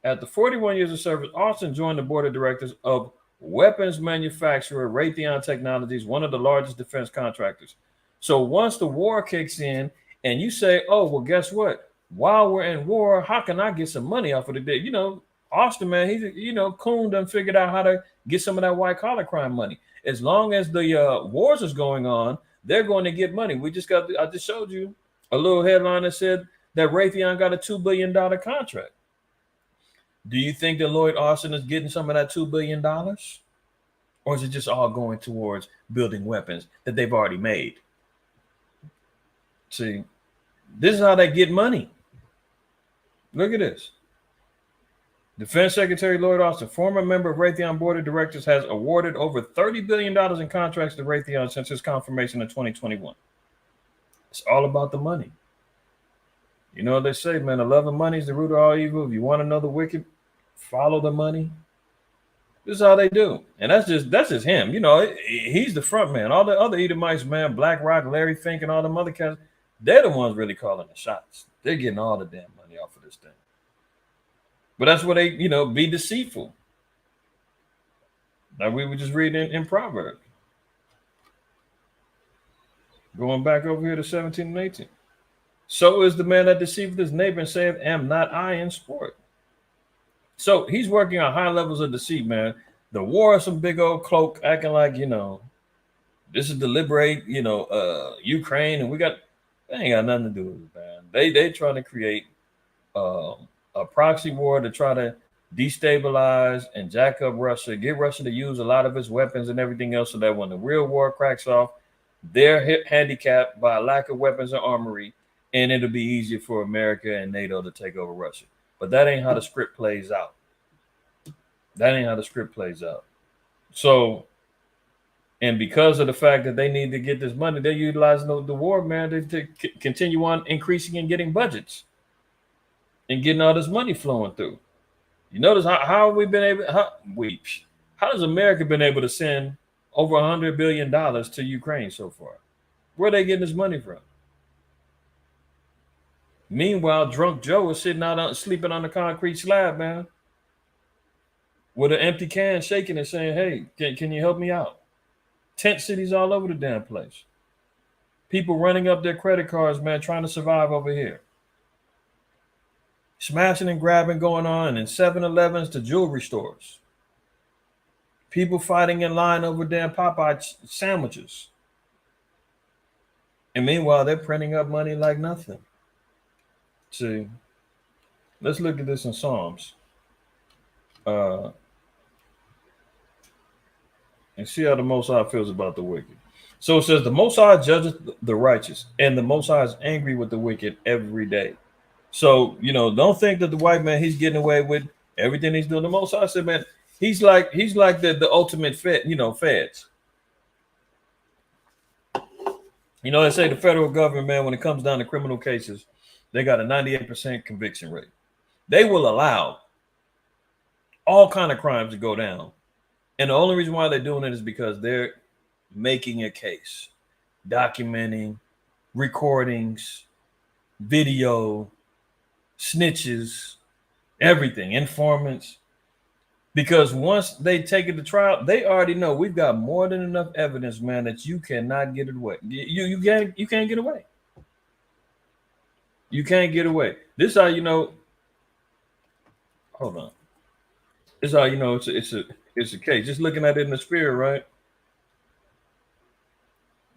After 41 years of service, Austin joined the board of directors of weapons manufacturer Raytheon Technologies, one of the largest defense contractors. So once the war kicks in and you say, oh, well, guess what? While we're in war, how can I get some money off of the day? You know, Austin, man, he's, you know, Coon done figured out how to get some of that white collar crime money. As long as the wars is going on, they're going to get money. I just showed you a little headline that said that Raytheon got a $2 billion contract. Do you think that Lloyd Austin is getting some of that $2 billion? Or is it just all going towards building weapons that they've already made? See, this is how they get money. Look at this. Defense Secretary Lloyd Austin, former member of Raytheon Board of Directors, has awarded over $30 billion in contracts to Raytheon since his confirmation in 2021. It's all about the money. You know what they say, man, the love of money is the root of all evil. If you want to know the wicked, follow the money. This is how they do. And that's just him. You know, he's the front man. All the other Edomites, man, Black Rock, Larry Fink, and all them other cats, they're the ones really calling the shots. They're getting all the damn money off of this thing. But that's where they, you know, be deceitful. Like we were just reading in Proverbs. Going back over here to 17 and 18. So is the man that deceiveth his neighbor and saith, am not I in sport? So he's working on high levels of deceit, man. The war is some big old cloak acting like, you know, this is to liberate, you know, Ukraine. And they ain't got nothing to do with it, man. They trying to create a proxy war to try to destabilize and jack up Russia, get Russia to use a lot of its weapons and everything else so that when the real war cracks off, they're handicapped by a lack of weapons and armory, and it'll be easier for America and NATO to take over Russia. But that ain't how the script plays out. So, and because of the fact that they need to get this money, they're utilizing the war, man, to continue on increasing and getting budgets and getting all this money flowing through. You notice how have we been able? How has America been able to send over $100 billion to Ukraine so far? Where are they getting this money from? Meanwhile, drunk Joe is sitting out sleeping on the concrete slab, man, with an empty can, shaking and saying, hey, can you help me out? Tent cities all over the damn place. People running up their credit cards, man, trying to survive over here. Smashing and grabbing going on in 7-Elevens to jewelry stores. People fighting in line over damn Popeye sandwiches. And meanwhile, they're printing up money like nothing. See, let's look at this in Psalms. And see how the Most High feels about the wicked. So it says, the Most High judges the righteous, and the Most High is angry with the wicked every day. So, you know, don't think that the white man, he's getting away with everything he's doing. The Most High said, man, he's like the ultimate feds. You know, they say the federal government, man, when it comes down to criminal cases, they got a 98% conviction rate. They will allow all kind of crimes to go down. And the only reason why they're doing it is because they're making a case, documenting, recordings, video, snitches, everything, informants. Because once they take it to trial, they already know we've got more than enough evidence, man, that you cannot get away. You can't get away. You can't get away. This is how you know. Hold on. This is how you know it's a case. Just looking at it in the spirit, right?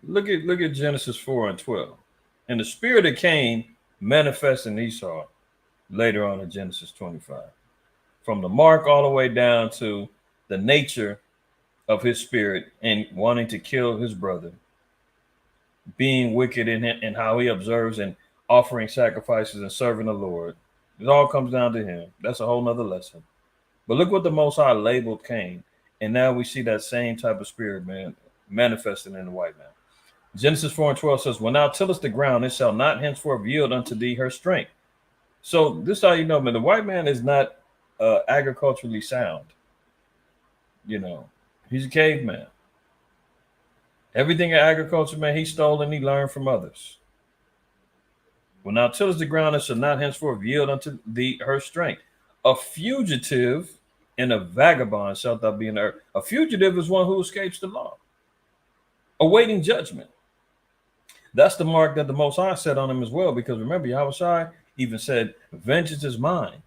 Look at Genesis 4:12. And the spirit of Cain manifests in Esau later on in Genesis 25. From the mark all the way down to the nature of his spirit and wanting to kill his brother, being wicked in him and how he observes and offering sacrifices and serving the Lord. It all comes down to him. That's a whole nother lesson. But look what the Most High labeled Cain. And now we see that same type of spirit, man, manifesting in the white man. Genesis 4:12 says, when thou tillest the ground, it shall not henceforth yield unto thee her strength. So this is how you know, man, the white man is not agriculturally sound. You know, he's a caveman. Everything in agriculture, man, he stole and he learned from others. When thou tillest the ground, it shall not henceforth yield unto thee her strength. A fugitive and a vagabond shalt thou be in the earth. A fugitive is one who escapes the law, awaiting judgment. That's the mark that the Most High set on him as well, because remember, Yahushua even said, vengeance is mine.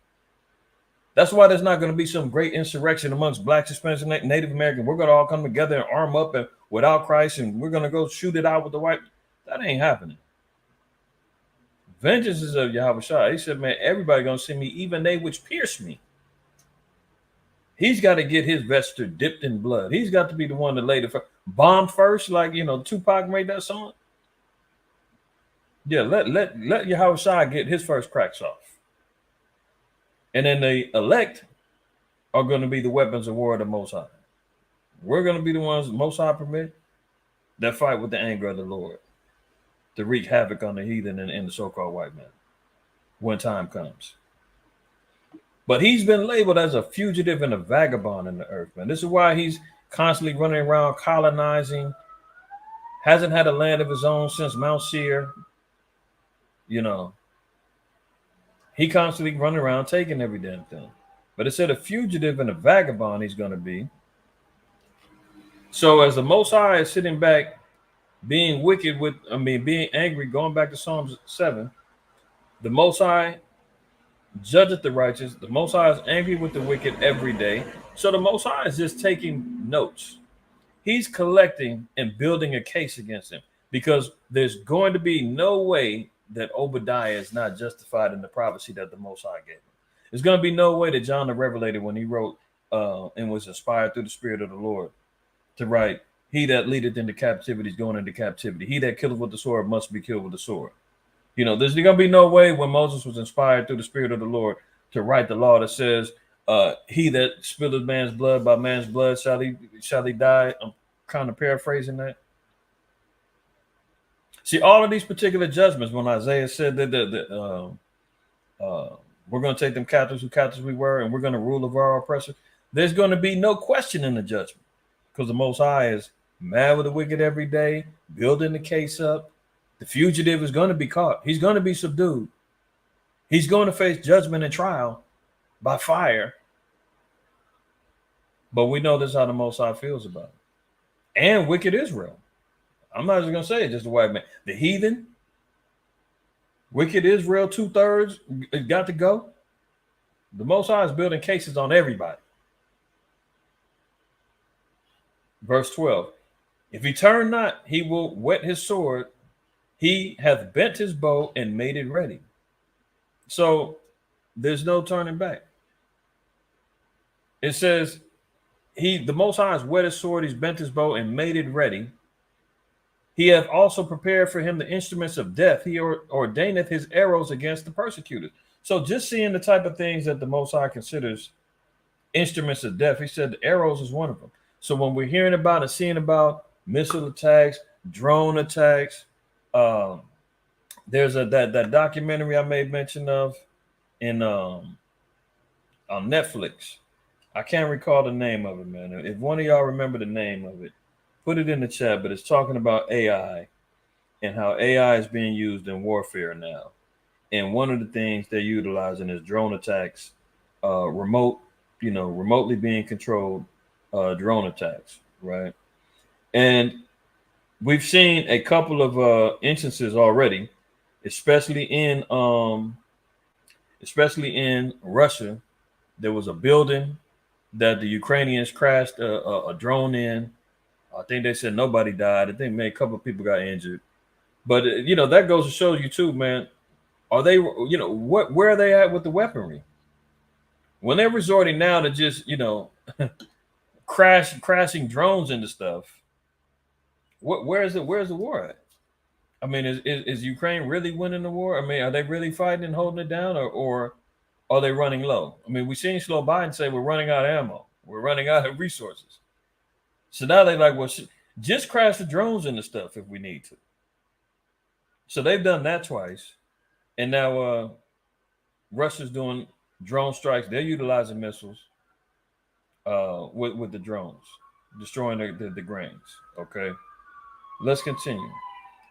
That's why there's not going to be some great insurrection amongst blacks, Hispanics, and Native Americans. We're going to all come together and arm up and without Christ, and we're going to go shoot it out with the white. That ain't happening. Vengeance is of Yahushua. He said, man, everybody going to see me, even they which pierce me. He's got to get his vesture dipped in blood. He's got to be the one to lay the bomb first, like, Tupac made that song. Yeah, let Yahushua get his first cracks off. And then the elect are going to be the weapons of war of the Most High. We're going to be the ones the Most High permit that fight with the anger of the Lord to wreak havoc on the heathen and the so-called white man when time comes. But he's been labeled as a fugitive and a vagabond in the earth, man. This is why he's constantly running around colonizing, hasn't had a land of his own since Mount Seir. He constantly running around taking every damn thing. But it said a fugitive and a vagabond he's going to be. So as the Most High is sitting back, being wicked being angry, going back to Psalms 7, the Most High judgeth the righteous. The Most High is angry with the wicked every day. So the Most High is just taking notes. He's collecting and building a case against him, because there's going to be no way that Obadiah is not justified in the prophecy that the Most High gave him. There's going to be no way that John the Revelator, when he wrote and was inspired through the Spirit of the Lord to write, he that leadeth into captivity is going into captivity. He that killeth with the sword must be killed with the sword. There's going to be no way when Moses was inspired through the Spirit of the Lord to write the law that says, he that spilleth man's blood, by man's blood shall he die. I'm kind of paraphrasing that. See, all of these particular judgments, when Isaiah said that we're going to take them captives who captives we were, and we're going to rule over our oppressors, there's going to be no question in the judgment, because the Most High is mad with the wicked every day, building the case up. The fugitive is going to be caught. He's going to be subdued. He's going to face judgment and trial by fire. But we know this is how the Most High feels about it. And wicked Israel. I'm not just going to say it, just the white man. The heathen, wicked Israel, 2/3 got to go. The Most High is building cases on everybody. Verse 12. If he turn not, he will whet his sword. He hath bent his bow and made it ready. So there's no turning back. It says, the Most High has whet his sword, he's bent his bow and made it ready. He hath also prepared for him the instruments of death. He ordaineth his arrows against the persecutors. So just seeing the type of things that the Most High considers instruments of death, he said the arrows is one of them. So when we're hearing about and seeing about missile attacks, drone attacks, there's that documentary I made mention of on Netflix. I can't recall the name of it, man. If one of y'all remember the name of it, put it in the chat. But it's talking about AI and how AI is being used in warfare now. And one of the things they're utilizing is drone attacks, remotely being controlled drone attacks, right? And we've seen a couple of instances already, especially in Russia. There was a building that the Ukrainians crashed a drone in. I think they said nobody died. I think maybe a couple of people got injured. But that goes to show you too, man. Are they, where are they at with the weaponry? When they're resorting now to just, crashing drones into stuff. Where's the war at? I mean, is Ukraine really winning the war? I mean, are they really fighting and holding it down, or are they running low? I mean, we've seen Joe Biden say we're running out of ammo. We're running out of resources. So now they're like, well, just crash the drones into stuff if we need to. So they've done that twice. And now Russia's doing drone strikes. They're utilizing missiles with the drones, destroying the grains. Okay, let's continue.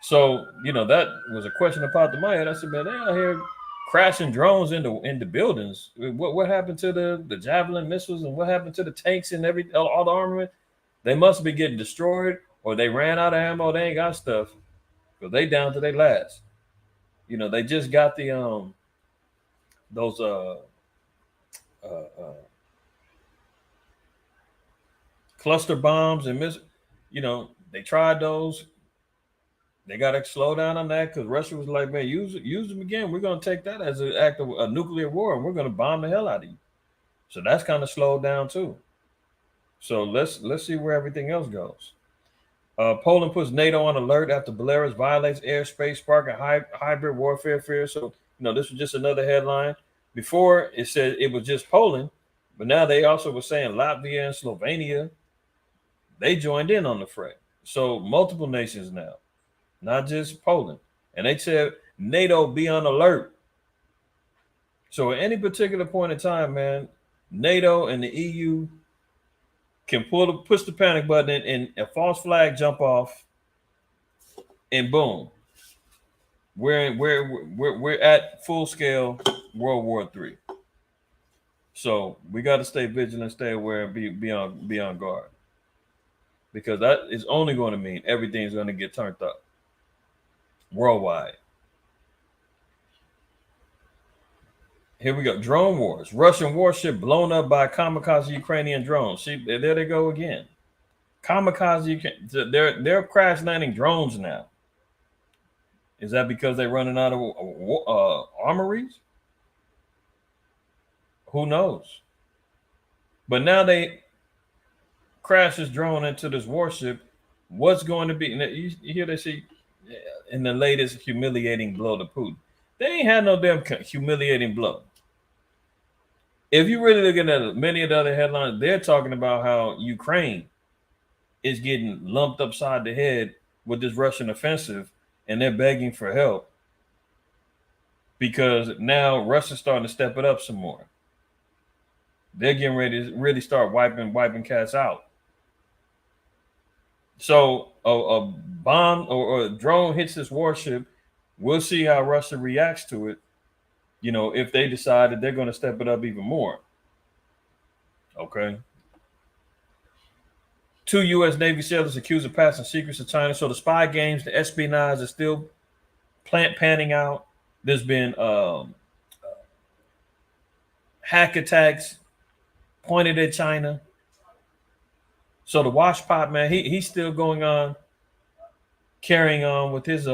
So, that was a question that popped in my head. I said, man, they out here crashing drones into buildings. What happened to the Javelin missiles, and what happened to the tanks and all the armament? They must be getting destroyed, or they ran out of ammo. They ain't got stuff, because they down to their last. They just got the those cluster bombs and they tried those. They got to slow down on that, because Russia was like, man, use them again. We're going to take that as an act of a nuclear war, and we're going to bomb the hell out of you. So that's kind of slowed down too. So let's see where everything else goes. Poland puts NATO on alert after Belarus violates airspace, sparking hybrid warfare fear. So this was just another headline. Before it said it was just Poland, but now they also were saying Latvia and Slovenia, they joined in on the fray. So multiple nations now, not just Poland. And they said NATO be on alert. So at any particular point in time, man, NATO and the EU can push the panic button and a false flag jump off, and boom, we're at full scale World War III. So we got to stay vigilant, stay aware, and be on guard, because that is only going to mean everything's going to get turned up worldwide. Here we go. Drone wars. Russian warship blown up by kamikaze Ukrainian drones. See, there they go again. Kamikaze. They're crash landing drones now. Is that because they're running out of armories? Who knows? But now they crash this drone into this warship. What's going to be? You hear they see in the latest humiliating blow to Putin. They ain't had no damn humiliating blow. If you really look at many of the other headlines, they're talking about how Ukraine is getting lumped upside the head with this Russian offensive, and they're begging for help because now Russia's starting to step it up some more. They're getting ready to really start wiping cats out. So a bomb or a drone hits this warship. We'll see how Russia reacts to it. If they decide that they're going to step it up even more. Okay. 2 U.S. Navy sailors accused of passing secrets to China. So the spy games, the espionage is still panning out. There's been hack attacks pointed at China. So the washpot, man, he's still going on, carrying on with his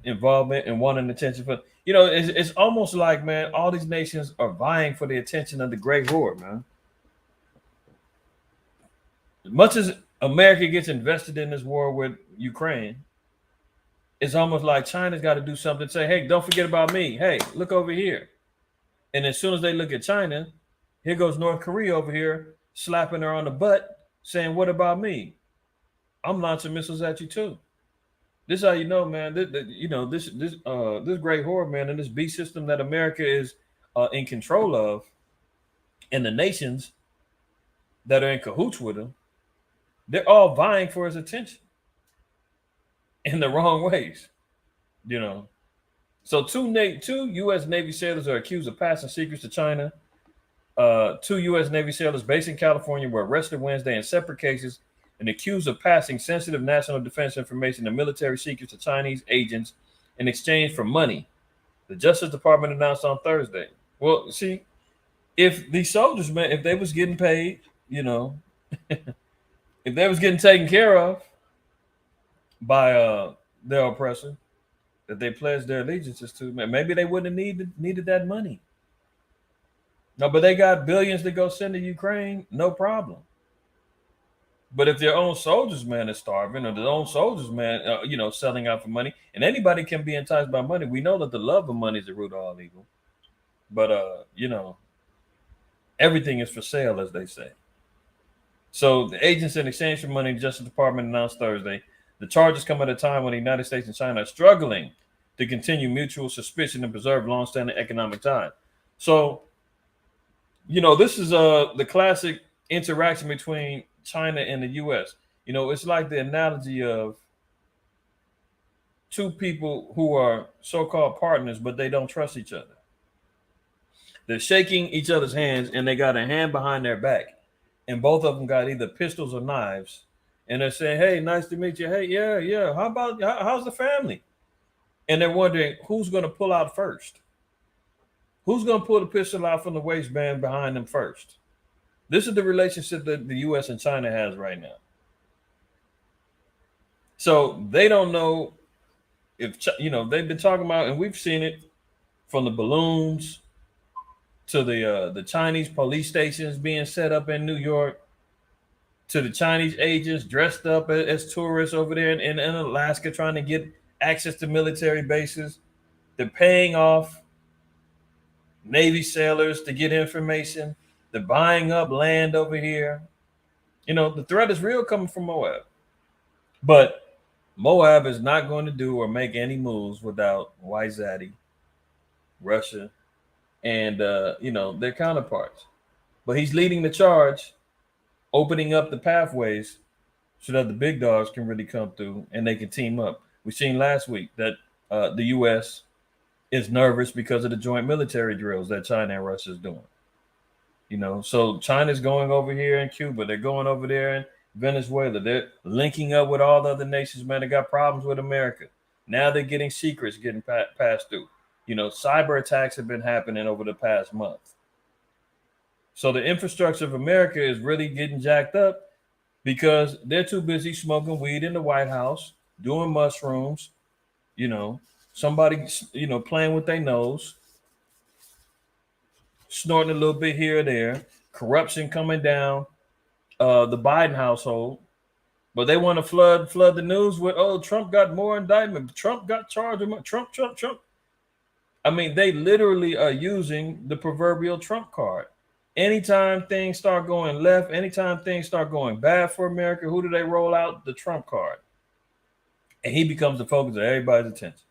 involvement and wanting attention for. It's almost like, man, all these nations are vying for the attention of the Great Horde, man. As much as America gets invested in this war with Ukraine, it's almost like China's got to do something. Say, hey, don't forget about me. Hey, look over here. And as soon as they look at China, here goes North Korea over here, slapping her on the butt, saying, what about me? I'm launching missiles at you too. This is how you know, man. This Great Horde, man, and this beast system that America is in control of, and the nations that are in cahoots with him, they're all vying for his attention in the wrong ways. So two U.S. Navy sailors are accused of passing secrets to China. 2 U.S. Navy sailors based in California were arrested Wednesday in separate cases and accused of passing sensitive national defense information and military secrets to Chinese agents in exchange for money, the Justice Department announced on Thursday. Well, see, if these soldiers, man, if they was getting paid, if they was getting taken care of by their oppressor that they pledged their allegiances to, man, maybe they wouldn't have needed that money. No, but they got billions to go send to Ukraine, no problem. But if their own soldiers, man, is starving, or their own soldiers, man, selling out for money, and anybody can be enticed by money. We know that the love of money is the root of all evil. But, everything is for sale, as they say. So the agents in exchange for money, the Justice Department announced Thursday, the charges come at a time when the United States and China are struggling to continue mutual suspicion and preserve longstanding economic ties. So, this is the classic interaction between China and the U.S. It's like the analogy of two people who are so-called partners, but they don't trust each other. They're shaking each other's hands, and they got a hand behind their back, and both of them got either pistols or knives, and they're saying, "Hey, nice to meet you. Hey, yeah. How's the family?" And they're wondering who's going to pull out first. Who's going to pull the pistol out from the waistband behind them first? This is the relationship that the U.S. and China has right now. So they don't know if, they've been talking about, and we've seen it from the balloons to the Chinese police stations being set up in New York, to the Chinese agents dressed up as tourists over there in Alaska trying to get access to military bases. They're paying off Navy sailors to get information. They're buying up land over here. The threat is real coming from Moab. But Moab is not going to do or make any moves without White Zaddy, Russia, and their counterparts. But he's leading the charge, opening up the pathways so that the big dogs can really come through and they can team up. We seen last week that the U.S. is nervous because of the joint military drills that China and Russia is doing. So China's going over here in Cuba. They're going over there in Venezuela. They're linking up with all the other nations, man. They got problems with America. Now they're getting secrets getting passed through. Cyber attacks have been happening over the past month. So the infrastructure of America is really getting jacked up because they're too busy smoking weed in the White House, doing mushrooms, somebody, playing with their nose, snorting a little bit here or there, corruption coming down the Biden household. But they want to flood the news with, Trump got more indictment. Trump got charged with more. Trump. I mean, they literally are using the proverbial Trump card. Anytime things start going left, anytime things start going bad for America, who do they roll out? The Trump card. And he becomes the focus of everybody's attention.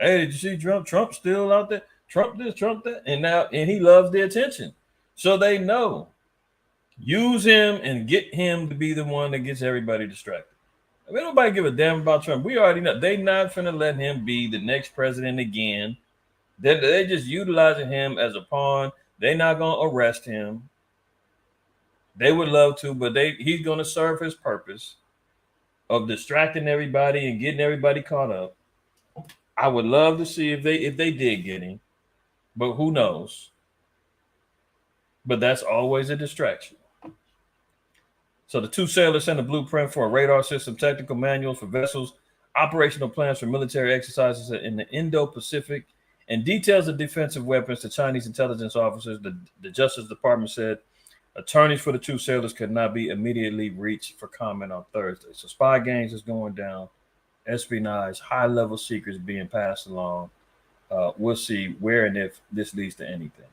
Hey, did you see Trump? Trump's still out there. Trump this, Trump that. And he loves the attention. So they know. Use him and get him to be the one that gets everybody distracted. I mean, nobody give a damn about Trump. We already know. They not finna let him be the next president again. They're just utilizing him as a pawn. They're not going to arrest him. They would love to, but he's going to serve his purpose of distracting everybody and getting everybody caught up. I would love to see if they did get him, but who knows? But that's always a distraction. So the two sailors sent a blueprint for a radar system, technical manuals for vessels, operational plans for military exercises in the Indo-Pacific, and details of defensive weapons to Chinese intelligence officers. The Justice Department said attorneys for the two sailors could not be immediately reached for comment on Thursday. So spy gangs is going down, espionage, high-level secrets being passed along. We'll see where and if this leads to anything.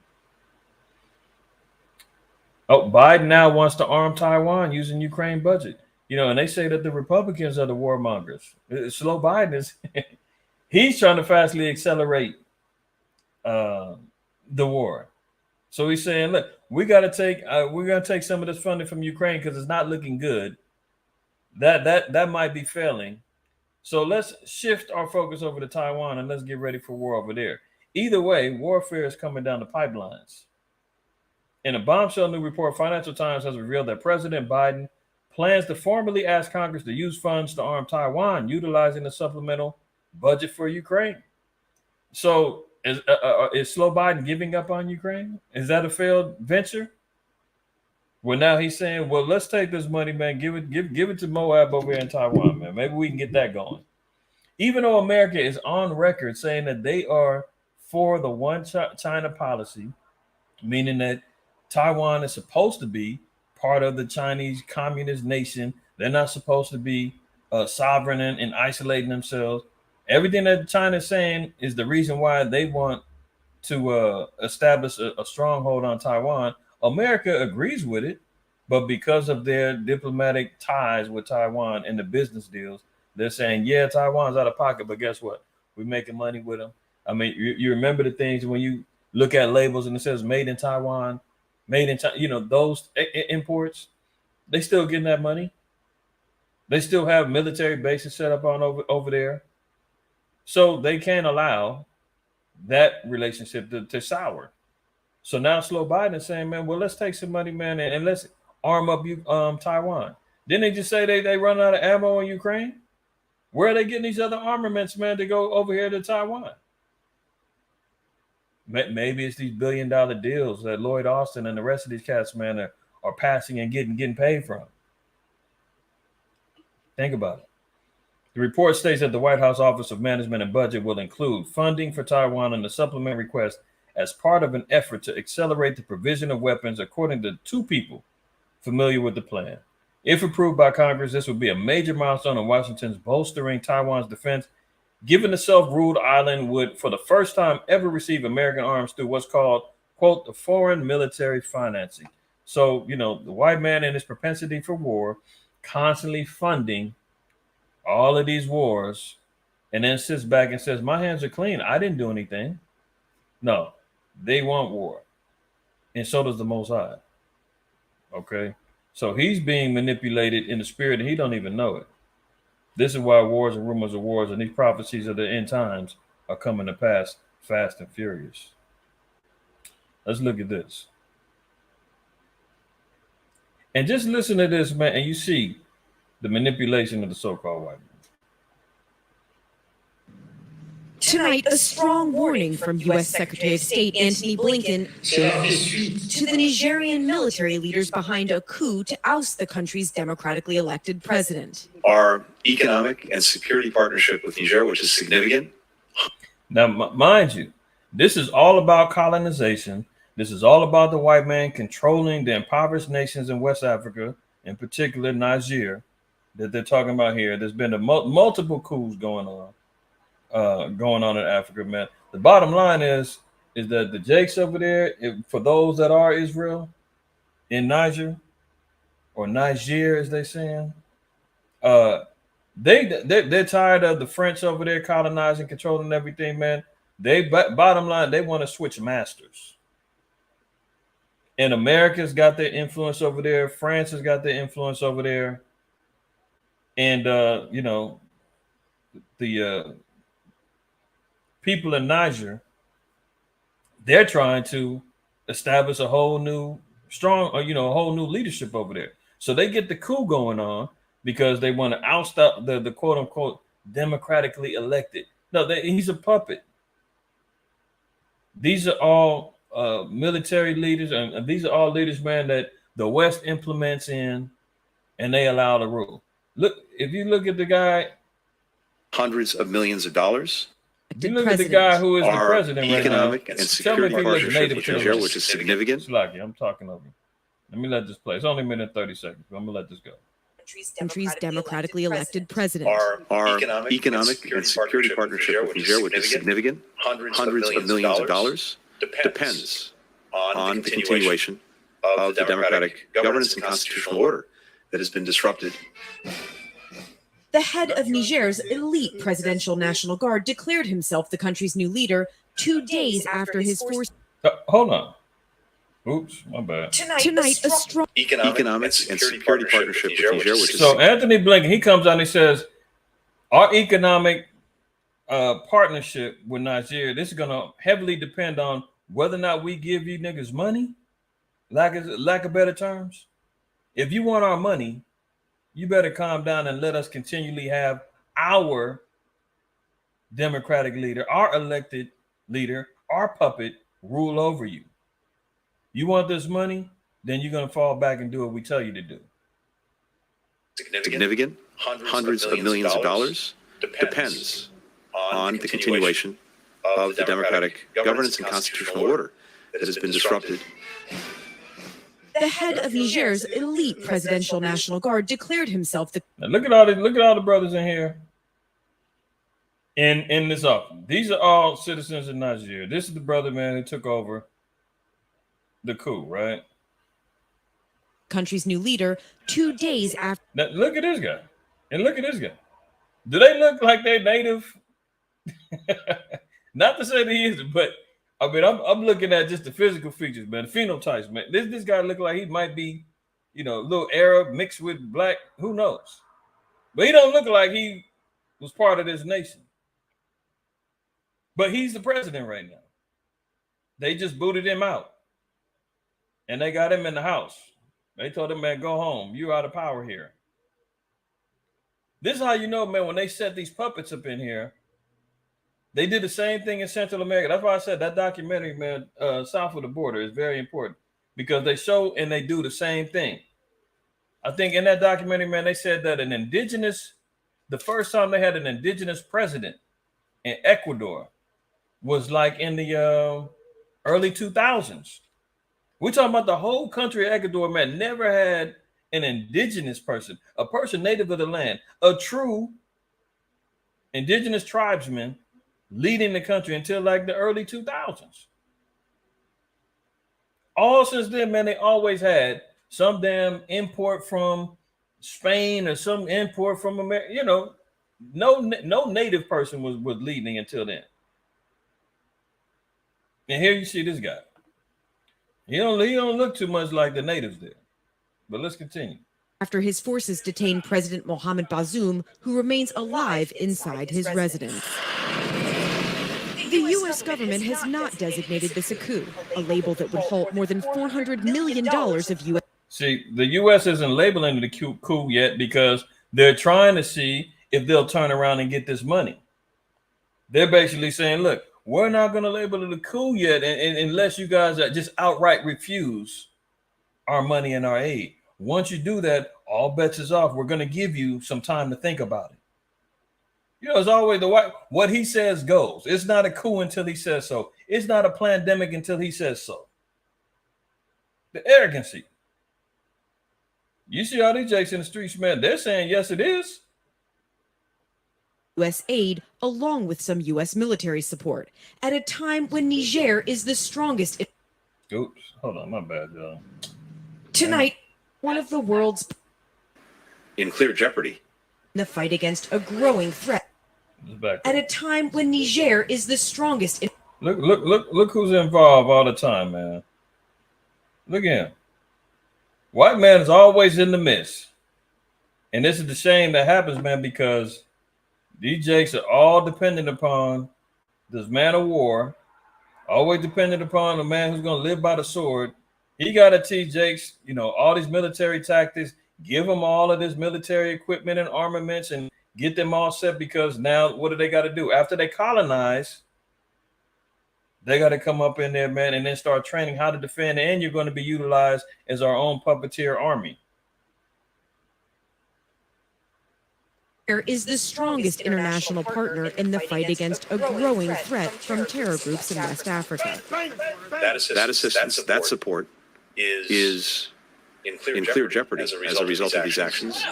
Biden now wants to arm Taiwan using Ukraine budget. And they say that the Republicans are the warmongers. Slow Biden is he's trying to fastly accelerate the war. So he's saying, look, we're gonna take some of this funding from Ukraine because it's not looking good. That might be failing. So let's shift our focus over to Taiwan and let's get ready for war over there. Either way, warfare is coming down the pipelines. In a bombshell new report, Financial Times has revealed that President Biden plans to formally ask Congress to use funds to arm Taiwan, utilizing the supplemental budget for Ukraine. So is Slow Biden giving up on Ukraine? Is that a failed venture? Well, now he's saying, well, let's take this money, man, give it to Moab over here in Taiwan, man. Maybe we can get that going. Even though America is on record saying that they are for the one China policy, meaning that Taiwan is supposed to be part of the Chinese communist nation. They're not supposed to be sovereign and isolating themselves. Everything that China is saying is the reason why they want to establish a stronghold on Taiwan. America agrees with it, but because of their diplomatic ties with Taiwan and the business deals, they're saying, yeah, Taiwan's out of pocket, but guess what? We're making money with them. I mean, you remember the things when you look at labels and it says made in Taiwan, made in China, those imports, they still getting that money. They still have military bases set up on over there. So they can't allow that relationship to sour. So now slow Biden is saying, man, well, let's take some money, man, and let's arm up Taiwan. Didn't they just say they run out of ammo in Ukraine? Where are they getting these other armaments, man, to go over here to Taiwan? Maybe it's these billion-dollar deals that Lloyd Austin and the rest of these cats, man, are passing and getting paid from. Think about it. The report states that the White House Office of Management and Budget will include funding for Taiwan in the supplement request as part of an effort to accelerate the provision of weapons, according to two people familiar with the plan. If approved by Congress, this would be a major milestone in Washington's bolstering Taiwan's defense, given the self-ruled island would, for the first time ever, receive American arms through what's called, quote, the foreign military financing. So, the white man and his propensity for war, constantly funding all of these wars, and then sits back and says, my hands are clean. I didn't do anything. No, they want war. And so does the Most High. Okay? So he's being manipulated in the spirit, and he don't even know it. This is why wars and rumors of wars and these prophecies of the end times are coming to pass fast and furious. Let's look at this. And just listen to this, man, and you see the manipulation of the so-called white man. Tonight, a strong warning from U.S. Secretary of State Antony Blinken to the Nigerian military leaders behind a coup to oust the country's democratically elected president. Our economic and security partnership with Niger, which is significant. Now, mind you, this is all about colonization. This is all about the white man controlling the impoverished nations in West Africa, in particular Niger, that they're talking about here. There's been multiple coups going on in Africa, man. The bottom line is that the Jakes over there, for those that are Israel in Niger, as they saying, they're tired of the French over there colonizing, controlling everything, man. Bottom line, they want to switch masters. And America's got their influence over there. France has got their influence over there. And, the people in Niger, they're trying to establish a whole new leadership over there. So they get the coup going on because they want to oust out the quote unquote democratically elected. No, he's a puppet. These are all military leaders, and these are all leaders, man, that the West implements in, and they allow to rule. Look, if you look at the guy, hundreds of millions of dollars. You look at the guy who is the Our president right now. economic and security partnership with Niger, which is significant. Sluggy, I'm talking over. Let me let this play. It's only a minute and 30 seconds, but I'm gonna let this go. Country's democratically elected president. Our economic and security partnership with Niger, which is significant, hundreds of millions of dollars, depends on the continuation of the democratic governance and constitutional order that has been disrupted. The head of Niger's elite presidential National Guard declared himself the country's new leader 2 days after his force. Hold on. Oops, my bad. Tonight, a strong economic and security partnership with Niger, which is so Anthony Blinken, he comes out and he says, our economic partnership with Nigeria, this is going to heavily depend on whether or not we give you niggas money, lack of better terms. If you want our money, you better calm down and let us continually have our democratic leader, our elected leader, our puppet rule over you. You want this money, then you're going to fall back and do what we tell you to do. Significant, hundreds of millions of dollars, depends on the continuation of the democratic governance and constitutional order that has been disrupted. The head of Niger's elite presidential National Guard declared himself the. Now look at all the brothers in here. In this office, these are all citizens of Nigeria. This is the brother, man, who took over the coup, right? Country's new leader 2 days after. Now, look at this guy, and look at this guy. Do they look like they're native? Not to say that he isn't, but I mean, I'm looking at just the physical features, man, the phenotypes, man. This guy look like he might be, a little Arab mixed with black. Who knows? But he don't look like he was part of this nation. But he's the president right now. They just booted him out. and they got him in the house. They told him, man, go home. You're out of power here. This is how you know, man, when they set these puppets up in here, they did the same thing in Central America. That's why I said that documentary, man, South of the Border is very important because they show and they do the same thing. I think in that documentary, man, they said that the first time they had an indigenous president in Ecuador was like in the early 2000s. We're talking about the whole country of Ecuador, man, never had an indigenous person, a person native of the land, a true indigenous tribesman leading the country until like the early 2000s. All since then, man, they always had some damn import from Spain or some import from America. You know, no native person was leading until then. And here you see this guy. He don't look too much like the natives there. But let's continue. After his forces detain President Mohamed Bazoum, who remains alive inside his residence. The U.S. government has not designated this a coup, a label that would halt more than $400 million of U.S. See, the U.S. isn't labeling it a coup yet because they're trying to see if they'll turn around and get this money. They're basically saying, look, we're not going to label it a coup yet unless you guys just outright refuse our money and our aid. Once you do that, all bets is off. We're going to give you some time to think about it. You know, it's always what he says goes. It's not a coup until he says so. It's not a pandemic until he says so. The arrogancy. You see all these jakes in the streets, man, they're saying, yes, it is. U.S. aid, along with some U.S. military support, at a time when Niger is the strongest. Oops, hold on, my bad, y'all. Tonight, one of the world's in clear jeopardy. The fight against a growing threat. At a time when Niger is the strongest. Look who's involved all the time, man. Look at him. White man is always in the midst. And this is the shame that happens, man, because these jakes are all dependent upon this man of war, always dependent upon a man who's going to live by the sword. He got to teach jakes, you know, all these military tactics, give them all of this military equipment and armaments and get them all set, because now what do they got to do? After they colonize, they got to come up in there, man, and then start training how to defend, and you're going to be utilized as our own puppeteer army. Is the strongest international partner in the fight against a growing threat from terror groups in West Africa. That support is in clear jeopardy as a result of these actions.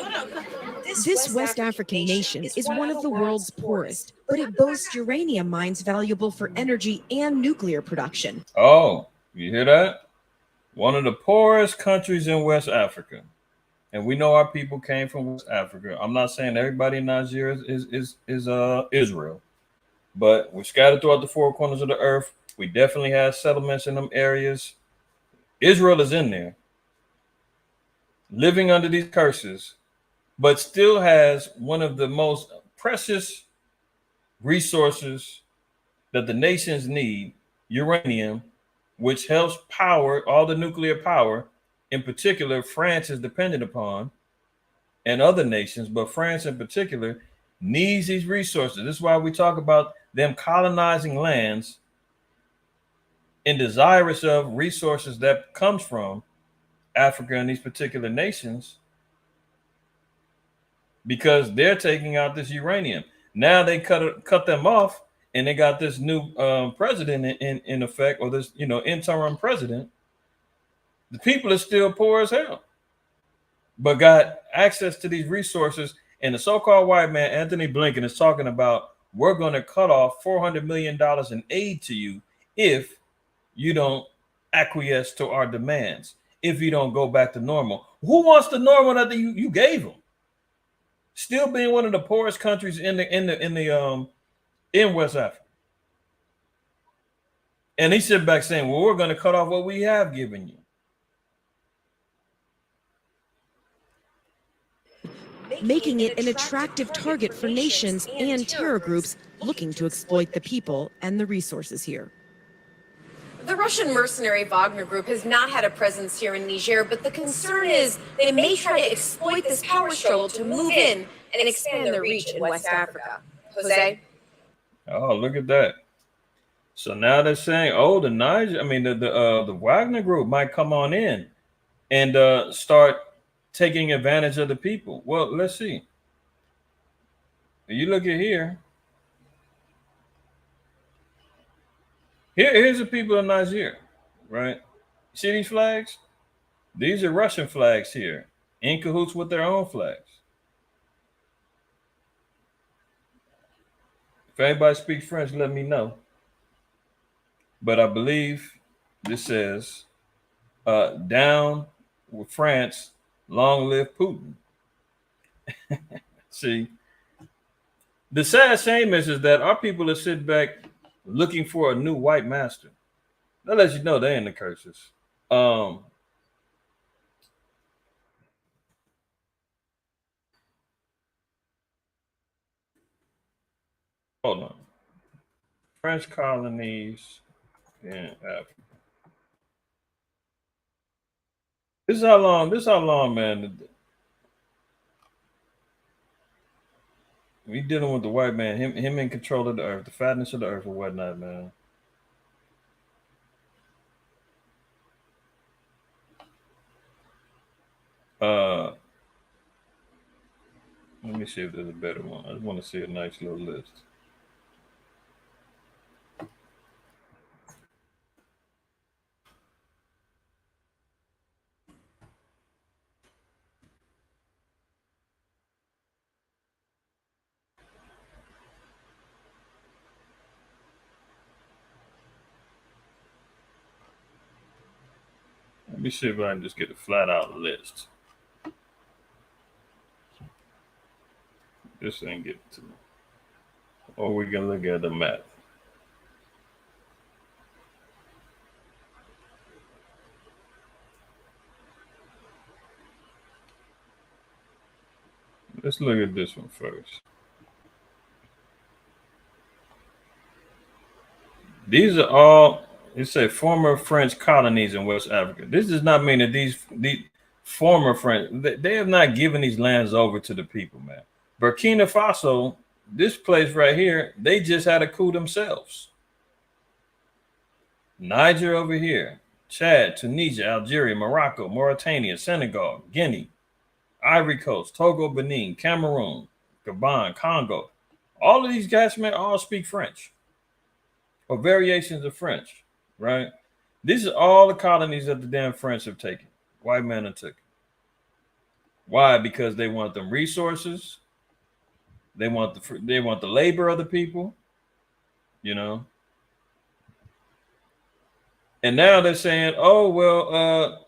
This West African nation is one of the world's poorest, but it boasts uranium mines valuable for energy and nuclear production. Oh, you hear that? One of the poorest countries in West Africa. And we know our people came from West Africa. I'm not saying everybody in Nigeria is Israel, but we're scattered throughout the four corners of the earth. We definitely have settlements in them areas. Israel is in there, living under these curses, but still has one of the most precious resources that the nations need, uranium, which helps power all the nuclear power. In particular, France is dependent upon, and other nations, but France in particular needs these resources. This is why we talk about them colonizing lands and desirous of resources that comes from Africa and these particular nations, because they're taking out this uranium. Now they cut them off, and they got this new president in effect, or this interim president. The people are still poor as hell, but got access to these resources. And the so-called white man, Anthony Blinken, is talking about, we're going to cut off $400 million in aid to you if you don't acquiesce to our demands, if you don't go back to normal. Who wants the normal that you gave them? Still being one of the poorest countries in West Africa. And he sit back saying, well, we're going to cut off what we have given you. Making it an attractive target for nations and terror groups looking to exploit the people and the resources here. The Russian mercenary Wagner Group has not had a presence here in Niger, but the concern is they may try to exploit this power struggle to move in and expand their reach in West Africa. Jose? Oh, look at that. So now they're saying, oh, the Wagner Group might come on in and start taking advantage of the people. Well, let's see. You look at here. Here's the people of Niger, right? See these flags? These are Russian flags here, in cahoots with their own flags. If anybody speaks French, let me know. But I believe this says, down with France, long live Putin. See, the sad shame is that our people are sitting back looking for a new white master. That lets you know they're in the curses. Hold on. French colonies in Africa. This is how long, man. We dealing with the white man, him in control of the earth, the fatness of the earth or whatnot, man. Let me see if there's a better one. I just want to see a nice little list. Let me see if I can just get a flat out list. This ain't getting to me. Or we can look at the map. Let's look at this one first. These are all, it said former French colonies in West Africa. This does not mean that these former French, they have not given these lands over to the people, man. Burkina Faso, this place right here, they just had a coup themselves. Niger over here, Chad, Tunisia, Algeria, Morocco, Mauritania, Senegal, Guinea, Ivory Coast, Togo, Benin, Cameroon, Gabon, Congo. All of these guys, man, all speak French or variations of French, right? These are all the colonies that the damn French have taken. White men have taken. Why? Because they want them resources. They want the labor of the people, you know. And now they're saying, oh well,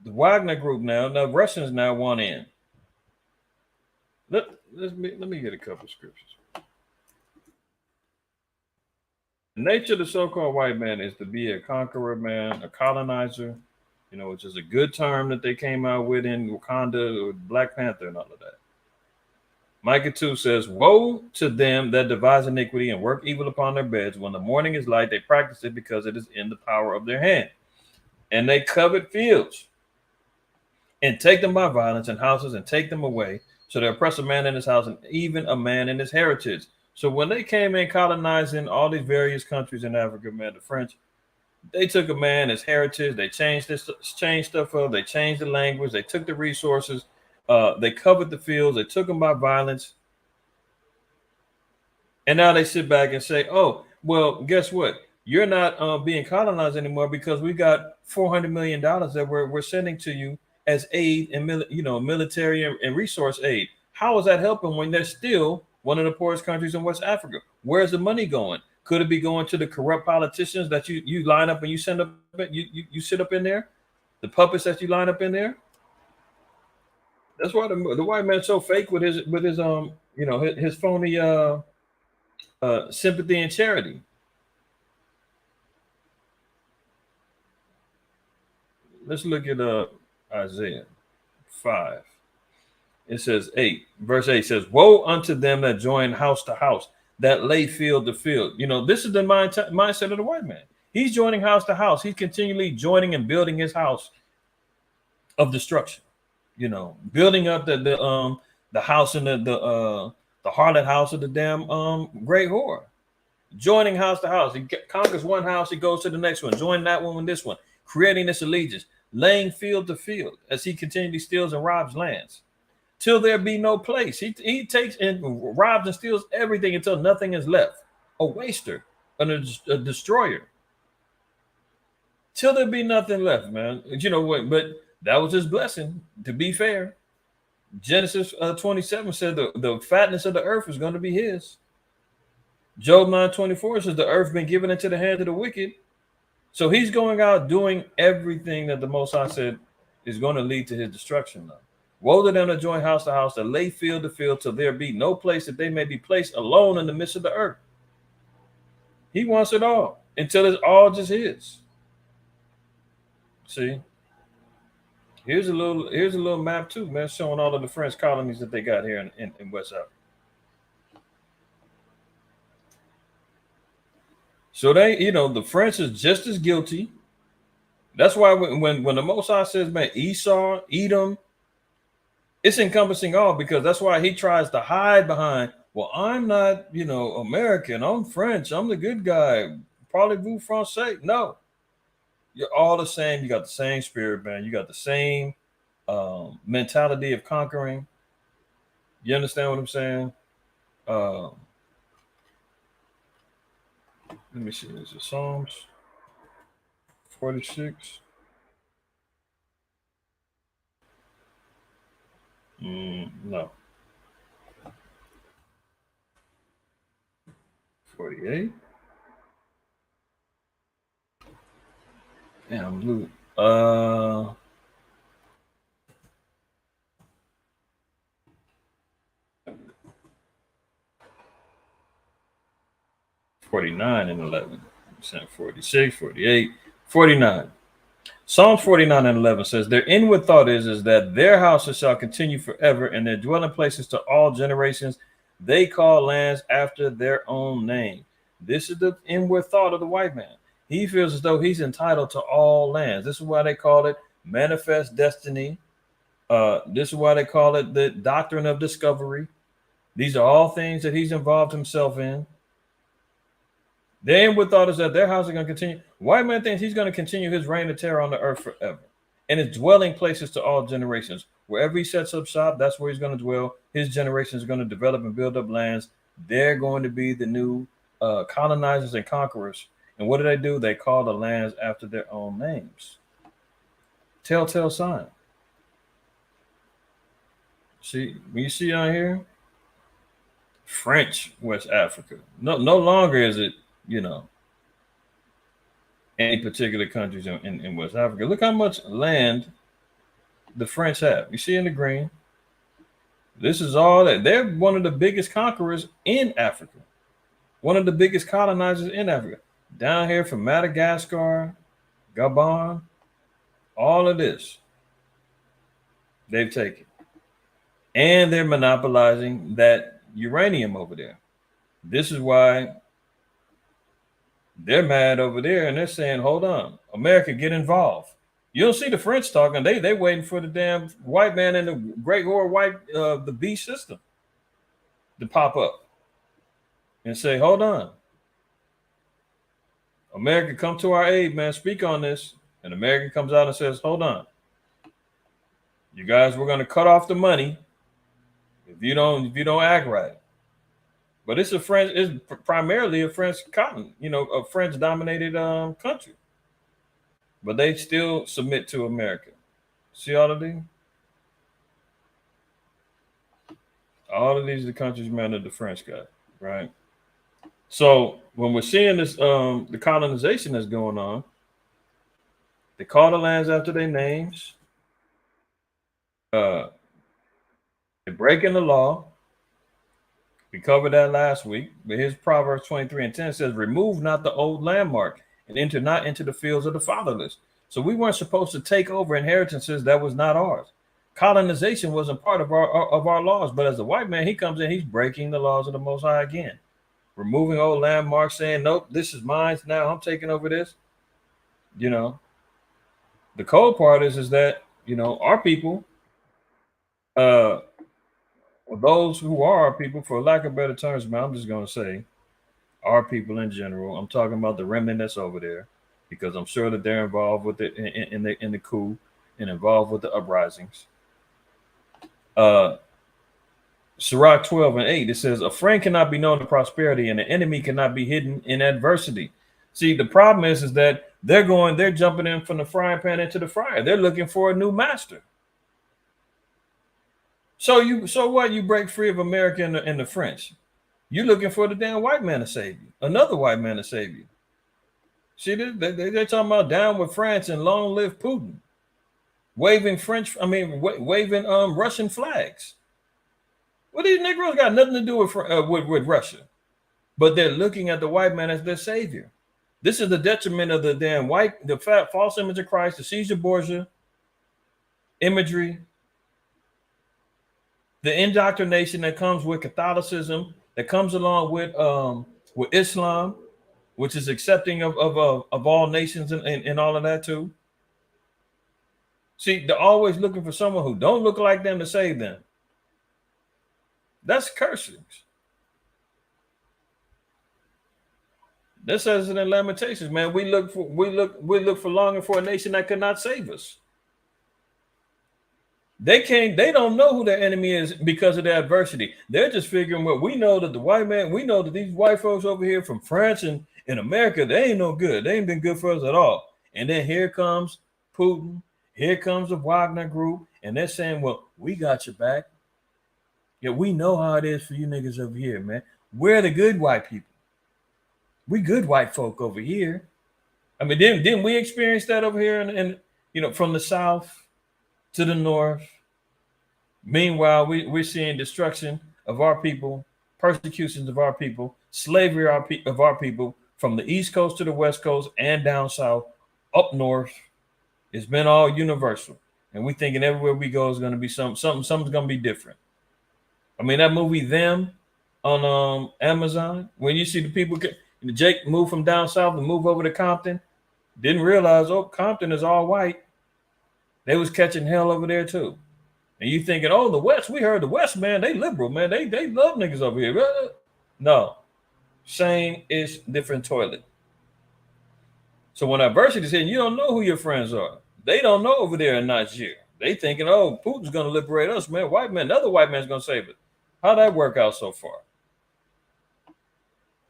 the Wagner Group now, the Russians now want in. Let me get a couple of scriptures. The nature of the so-called white man is to be a conqueror, man, a colonizer, you know, which is a good term that they came out with in Wakanda or Black Panther and all of that. Micah 2 says, woe to them that devise iniquity and work evil upon their beds. When the morning is light, they practice it because it is in the power of their hand. And they covet fields and take them by violence and houses and take them away. So they oppress a man in his house and even a man in his heritage. So when they came in colonizing all these various countries in Africa, man, the French, they took a man, his heritage, they changed stuff up, they changed the language, they took the resources, they covered the fields, they took them by violence. And now they sit back and say, oh, well, guess what? You're not being colonized anymore because we got $400 million that we're sending to you as aid and military and resource aid. How is that helping when they're still one of the poorest countries in West Africa? Where's the money going? Could it be going to the corrupt politicians that you line up and you send up, you sit up in there, the puppets that you line up in there? That's why the white man's so fake with his his phony sympathy and charity. Let's look at Isaiah 5. It says 8, verse 8 says, woe unto them that join house to house, that lay field to field. You know, this is the mindset of the white man. He's joining house to house. He's continually joining and building his house of destruction. You know, building up the house in the harlot house of the damn great whore. Joining house to house. He conquers one house, he goes to the next one, join that one with this one, creating this allegiance, laying field to field as he continually steals and robs lands till there be no place. He takes and robs and steals everything until nothing is left. A waster, a destroyer. Till there be nothing left, man. You know what? But that was his blessing, to be fair. Genesis 27 said the fatness of the earth is going to be his. Job 9:24 says the earth been given into the hand of the wicked. So he's going out doing everything that the Most High said is going to lead to his destruction. Now, woe to them that join house to house, that lay field to field, till there be no place that they may be placed alone in the midst of the earth. He wants it all until it's all just his. See, here's a little map too, man, showing all of the French colonies that they got here in West Africa. So they, you know, the French is just as guilty. That's why when the Most High says, man, Esau, Edom, it's encompassing all, because that's why he tries to hide behind, well, I'm not, you know, American, I'm French, I'm the good guy, parlez-vous français? No, you're all the same. You got the same spirit, man. You got the same mentality of conquering. You understand what I'm saying? Let me see. Is it Psalms 46? No. 48? Damn, Luke. 49 and 11. 46, 48, 49. Psalms 49 and 11 says, their inward thought is that their houses shall continue forever, and their dwelling places to all generations. They call lands after their own name. This is the inward thought of the white man. He feels as though he's entitled to all lands. This is why they call it manifest destiny. This is why they call it the doctrine of discovery. These are all things that he's involved himself in. Their inward thought is that their house is going to continue. White man thinks he's going to continue his reign of terror on the earth forever. And his dwelling places to all generations. Wherever he sets up shop, that's where he's going to dwell. His generations are going to develop and build up lands. They're going to be the new colonizers and conquerors. And what do? They call the lands after their own names. Telltale sign. See, when you see on here, French West Africa. No longer is it, you know, any particular countries in West Africa. Look how much land the French have. You see in the green. This is all that. They're one of the biggest conquerors in Africa. One of the biggest colonizers in Africa. Down here from Madagascar, Gabon, all of this they've taken. And they're monopolizing that uranium over there. This is why they're mad over there, and they're saying, hold on, America, get involved. You don't see the French talking. They waiting for the damn white man and the great whore white, the beast system to pop up and say, hold on. America, come to our aid, man. Speak on this. And America comes out and says, hold on. You guys, we're going to cut off the money if you don't act right. But it's primarily a French cotton, you know, a French dominated country. But they still submit to America. See all of these? All of these are the countries, man, that the French got, right? So when we're seeing this, the colonization that's going on, they call the lands after their names. They're breaking the law. We covered that last week. But here's Proverbs 23 and 10 says, remove not the old landmark and enter not into the fields of the fatherless. So we weren't supposed to take over inheritances that was not ours. Colonization wasn't part of our laws. But as a white man, he comes in, he's breaking the laws of the Most High again. removing old landmarks, saying, nope, this is mine now. I'm taking over this. You know, the cold part is that, you know, our people, those who are our people, for lack of better terms, man, I'm just going to say our people in general. I'm talking about the remnant that's over there, because I'm sure that they're involved with it in the coup and involved with the uprisings. Sirach 12:8, it says, a friend cannot be known in prosperity and an enemy cannot be hidden in adversity. See, the problem is that they're jumping in from the frying pan into the fryer. They're looking for a new master. So what? You break free of America and the French. You're looking for the damn white man to save you, another white man to save you. See, they're talking about down with France and long live Putin, waving waving Russian flags. Well, these Negroes got nothing to do with Russia, but they're looking at the white man as their savior. This is the detriment of the damn false image of Christ, the Caesar Borgia imagery, the indoctrination that comes with Catholicism, that comes along with Islam, which is accepting of all nations and all of that too. See, they're always looking for someone who don't look like them to save them. That's cursings. That says it in Lamentations, man. We look for longing for a nation that could not save us. They don't know who their enemy is because of their adversity. They're just figuring, well, we know that we know that these white folks over here from France and in America, they ain't no good. They ain't been good for us at all. And then here comes Putin, here comes the Wagner group, and they're saying, well, we got your back. Yeah, we know how it is for you niggas over here, man. We're the good white people. We good white folk over here. I mean, didn't we experience that over here and from the South to the North? Meanwhile, we're seeing destruction of our people, persecutions of our people, slavery of our people from the East Coast to the West Coast and down South, up North. It's been all universal. And we thinking everywhere we go is going to be something's going to be different. I mean, that movie Them on Amazon, when you see the people, Jake moved from down south and move over to Compton, didn't realize, Compton is all white. They was catching hell over there too. And you thinking, the West, we heard the West, man, they liberal, man. They love niggas over here. No, same is different toilet. So when adversity is hitting, you don't know who your friends are. They don't know over there in Niger. They thinking, Putin's going to liberate us, man. Another white man's going to save it. How'd that work out so far?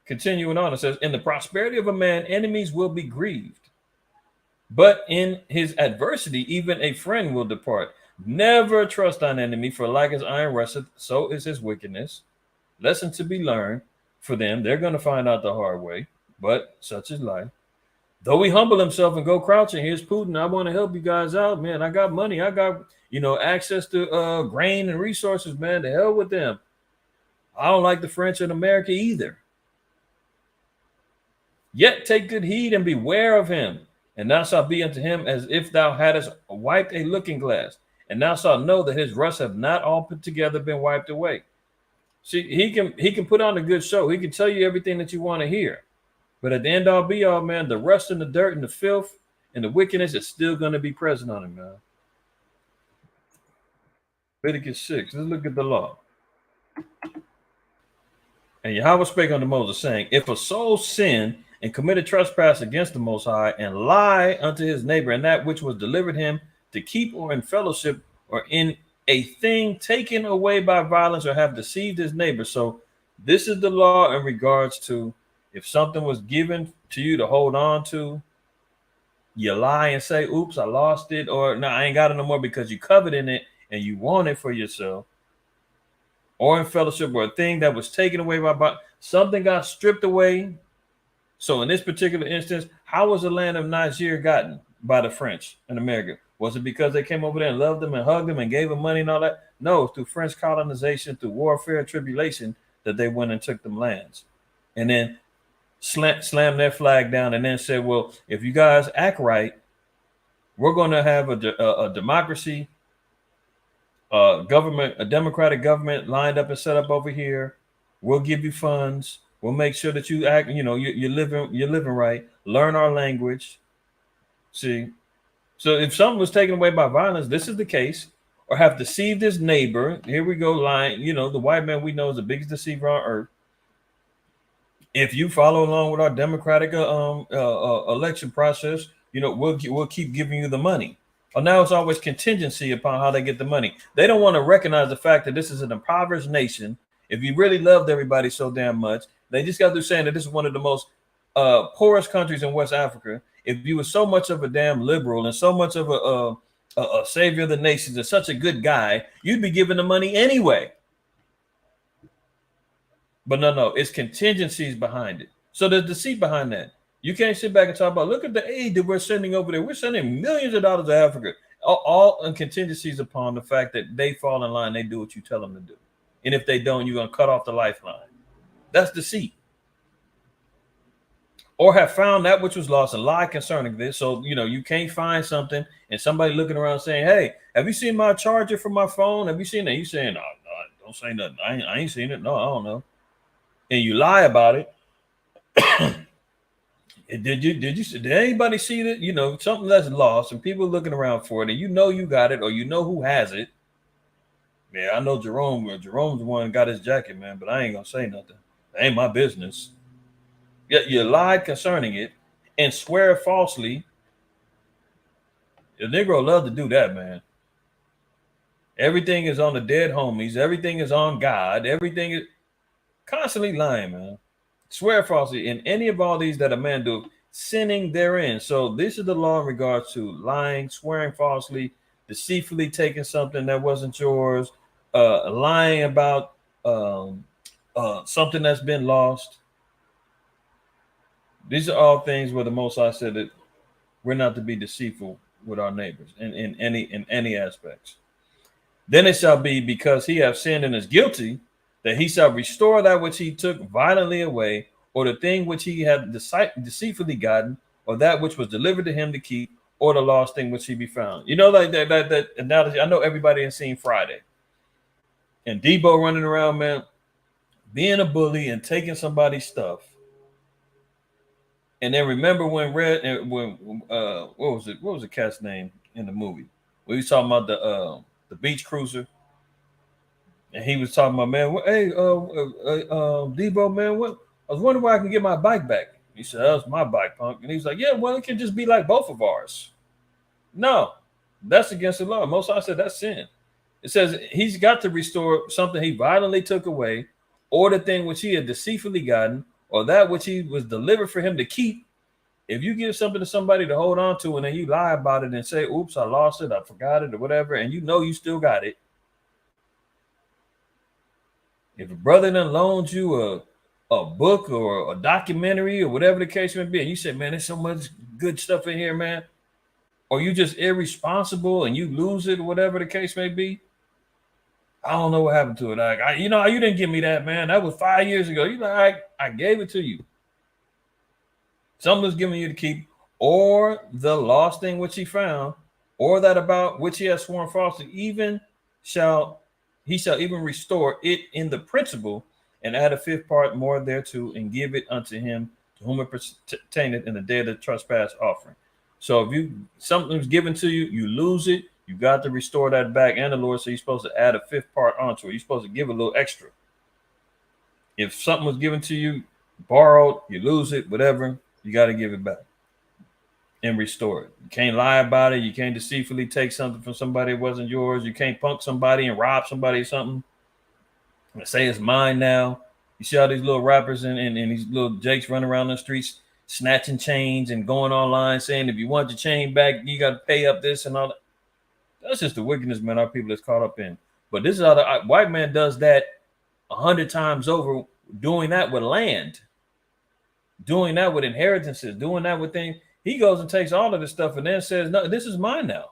Continuing on, it says, in the prosperity of a man, enemies will be grieved. But in his adversity, even a friend will depart. Never trust thine enemy, for like as iron rusteth, so is his wickedness. Lesson to be learned for them. They're going to find out the hard way, but such is life. Though he humble himself and go crouching, here's Putin. I want to help you guys out, man. I got money. I got, access to grain and resources, man. The hell with them. I don't like the French in America either. Yet take good heed and beware of him. And thou shalt be unto him as if thou hadst wiped a looking glass. And thou shalt know that his rusts have not all put together been wiped away. See, he can put on a good show. He can tell you everything that you want to hear. But at the end all be all, man, the rust and the dirt and the filth and the wickedness is still going to be present on him, man. Leviticus 6. Let's look at the law. And Yahweh spake unto Moses, saying, if a soul sin and commit a trespass against the Most High, and lie unto his neighbor, and that which was delivered him to keep or in fellowship, or in a thing taken away by violence, or have deceived his neighbor. So this is the law in regards to if something was given to you to hold on to, you lie and say, oops, I lost it, or no, I ain't got it no more, because you covered in it and you want it for yourself, or in fellowship, or a thing that was taken away by something got stripped away. So in this particular instance, how was the land of Niger gotten by the French in America? Was it because they came over there and loved them and hugged them and gave them money and all that? No, through French colonization, through warfare and tribulation, that they went and took them lands. And then slammed their flag down and then said, well, if you guys act right, we're going to have a democracy, government, a democratic government lined up and set up over here. We'll give you funds. We'll make sure that you act, you're living right. Learn our language. See, so if something was taken away by violence, this is the case, or have deceived his neighbor. Here we go, lying. The white man we know is the biggest deceiver on earth. If you follow along with our democratic election process, we'll keep giving you the money. Well, now it's always contingency upon how they get the money. They don't want to recognize the fact that this is an impoverished nation. If you really loved everybody so damn much, they just got through saying that this is one of the most poorest countries in West Africa. If you were so much of a damn liberal and so much of a savior of the nations and such a good guy, you'd be giving the money anyway. But no, it's contingencies behind it. So there's deceit behind that. You can't sit back and talk about, look at the aid that we're sending over there. We're sending millions of dollars to Africa, all in contingencies upon the fact that they fall in line, they do what you tell them to do. And if they don't, you're going to cut off the lifeline. That's deceit. Or have found that which was lost and lie concerning this. So, you can't find something and somebody looking around saying, hey, have you seen my charger for my phone? Have you seen that? You saying, no, don't say nothing. I ain't seen it. No, I don't know. And you lie about it. Did anybody see that? Something that's lost and people looking around for it, and you got it, or who has it. Yeah, I know Jerome. Jerome's the one who got his jacket, man, but I ain't gonna say nothing. It ain't my business. Yet you lied concerning it and swear falsely. The Negro love to do that, man. Everything is on the dead homies. Everything is on God. Everything is constantly lying, man. Swear falsely in any of all these that a man do, sinning therein. So this is the law in regards to lying, swearing falsely, deceitfully taking something that wasn't yours, lying about something that's been lost. These are all things where the Most High said that we're not to be deceitful with our neighbors in any aspects. Then it shall be, because he hath sinned and is guilty, that he shall restore that which he took violently away, or the thing which he had deceitfully gotten, or that which was delivered to him to keep, or the lost thing which he be found. Like that. And now I know everybody has seen Friday, and Debo running around, man, being a bully and taking somebody's stuff. And then remember when what was it? What was the cat's name in the movie? We was talking about the beach cruiser. And he was talking about, man, hey, Debo, man, what? I was wondering where I can get my bike back. He said, that's my bike, punk. And he's like, yeah, well, it can just be like both of ours. No, that's against the law. Most I said that's sin. It says he's got to restore something he violently took away, or the thing which he had deceitfully gotten, or that which he was delivered for him to keep. If you give something to somebody to hold on to and then you lie about it and say, oops, I lost it, I forgot it, or whatever, and you still got it. If a brother then loans you a book or a documentary or whatever the case may be, and you say, man, there's so much good stuff in here, man, or you just irresponsible and you lose it or whatever the case may be, I don't know what happened to it. Like, you didn't give me that, man. That was 5 years ago. I gave it to you. Something was given you to keep, or the lost thing which he found, or that about which he has sworn falsely, he shall even restore it in the principal, and add a fifth part more thereto, and give it unto him to whom it pertaineth in the day of the trespass offering. So if something's given to you, you lose it, you got to restore that back. And the Lord said you're supposed to add a fifth part onto it. You're supposed to give a little extra. If something was given to you, borrowed, you lose it, whatever, you got to give it back and restore it. You can't lie about it. You can't deceitfully take something from somebody that wasn't yours. You can't punk somebody and rob somebody or something and say it's mine now. You see all these little rappers and these little jakes running around the streets snatching chains and going online saying if you want your chain back, you got to pay up this and all that. That's just the wickedness, man, our people is caught up in. But this is how the white man does that 100 times over, doing that with land, doing that with inheritances, doing that with things. He goes and takes all of this stuff and then says, no, this is mine now.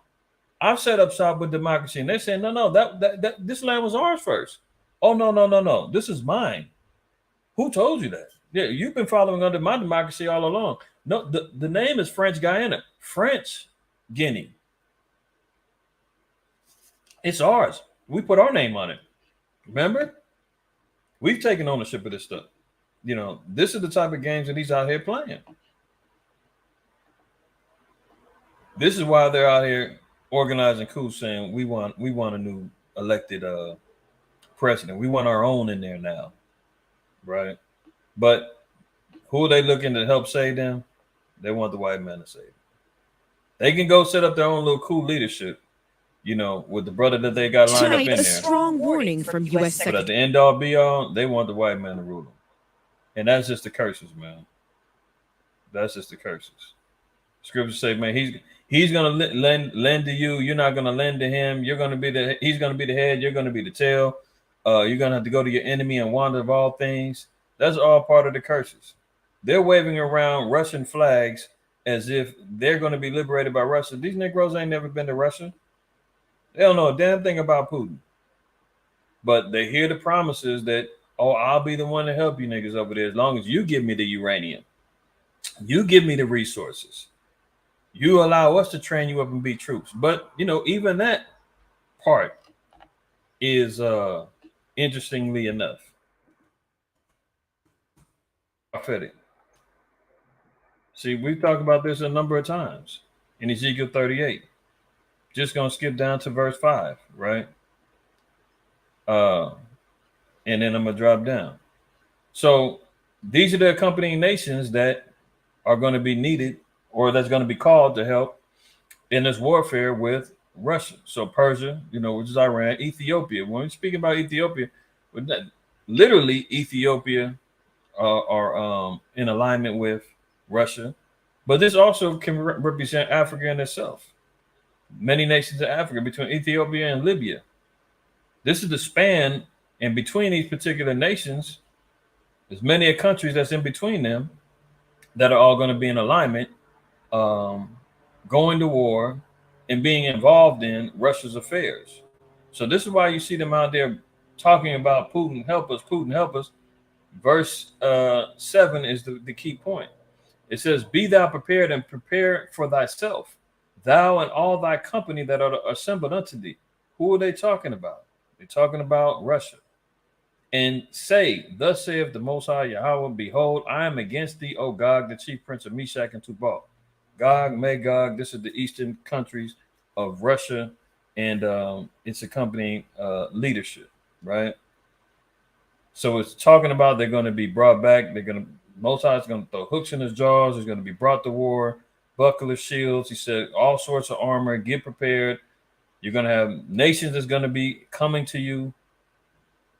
I've set up shop with democracy. And they say, no, that this land was ours first. Oh, no. This is mine. Who told you that? Yeah, you've been following under my democracy all along. No, the name is French Guiana, French Guinea. It's ours. We put our name on it. Remember? We've taken ownership of this stuff. You know, this is the type of games that he's out here playing. This is why they're out here organizing coups, saying we want a new elected president. We want our own in there now, right? But who are they looking to help save them? They want the white man to save them. They can go set up their own little coup leadership, you know, with the brother that they got lined Tonight, up in a there. strong warning from U.S. But at Secretary. the end all be all, they want the white man to rule them. And that's just the curses, man. That's just the curses. Scriptures say, man, he's gonna lend to you. You're not gonna lend to him. He's gonna be the head. You're gonna be the tail. You're gonna have to go to your enemy and wander of all things. That's all part of the curses. They're waving around Russian flags as if they're going to be liberated by Russia. These Negroes ain't never been to Russia. They don't know a damn thing about Putin. But they hear the promises that, oh, I'll be the one to help you niggas over there as long as you give me the uranium. You give me the resources. You allow us to train you up and be troops. But, you know, even that part is interestingly enough prophetic. See, we've talked about this a number of times in Ezekiel 38. Just going to skip down to verse 5, right? And then I'm going to drop down. So these are the accompanying nations that are going to be needed or that's going to be called to help in this warfare with Russia. So Persia, you know, which is Iran, Ethiopia. When we're speaking about Ethiopia, literally Ethiopia are in alignment with Russia, but this also can represent Africa in itself. Many nations of Africa between Ethiopia and Libya. This is the span in between these particular nations. There's many countries that's in between them that are all going to be in alignment, going to war and being involved in Russia's affairs. So this is why you see them out there talking about Putin, help us, Putin, help us. Verse 7 is the key point. It says, be thou prepared and prepare for thyself, thou and all thy company that are assembled unto thee. Who are they talking about? They're talking about Russia. And say, thus saith the Most High Yahweh, behold, I am against thee, O Gog, the chief prince of Meshach and Tubal. Gog, Magog, this is the eastern countries of Russia and its accompanying leadership, right? So it's talking about they're going to be brought back. Most High is going to throw hooks in his jaws. It's going to be brought to war, buckler shields. He said all sorts of armor. Get prepared. You're going to have nations that's going to be coming to you.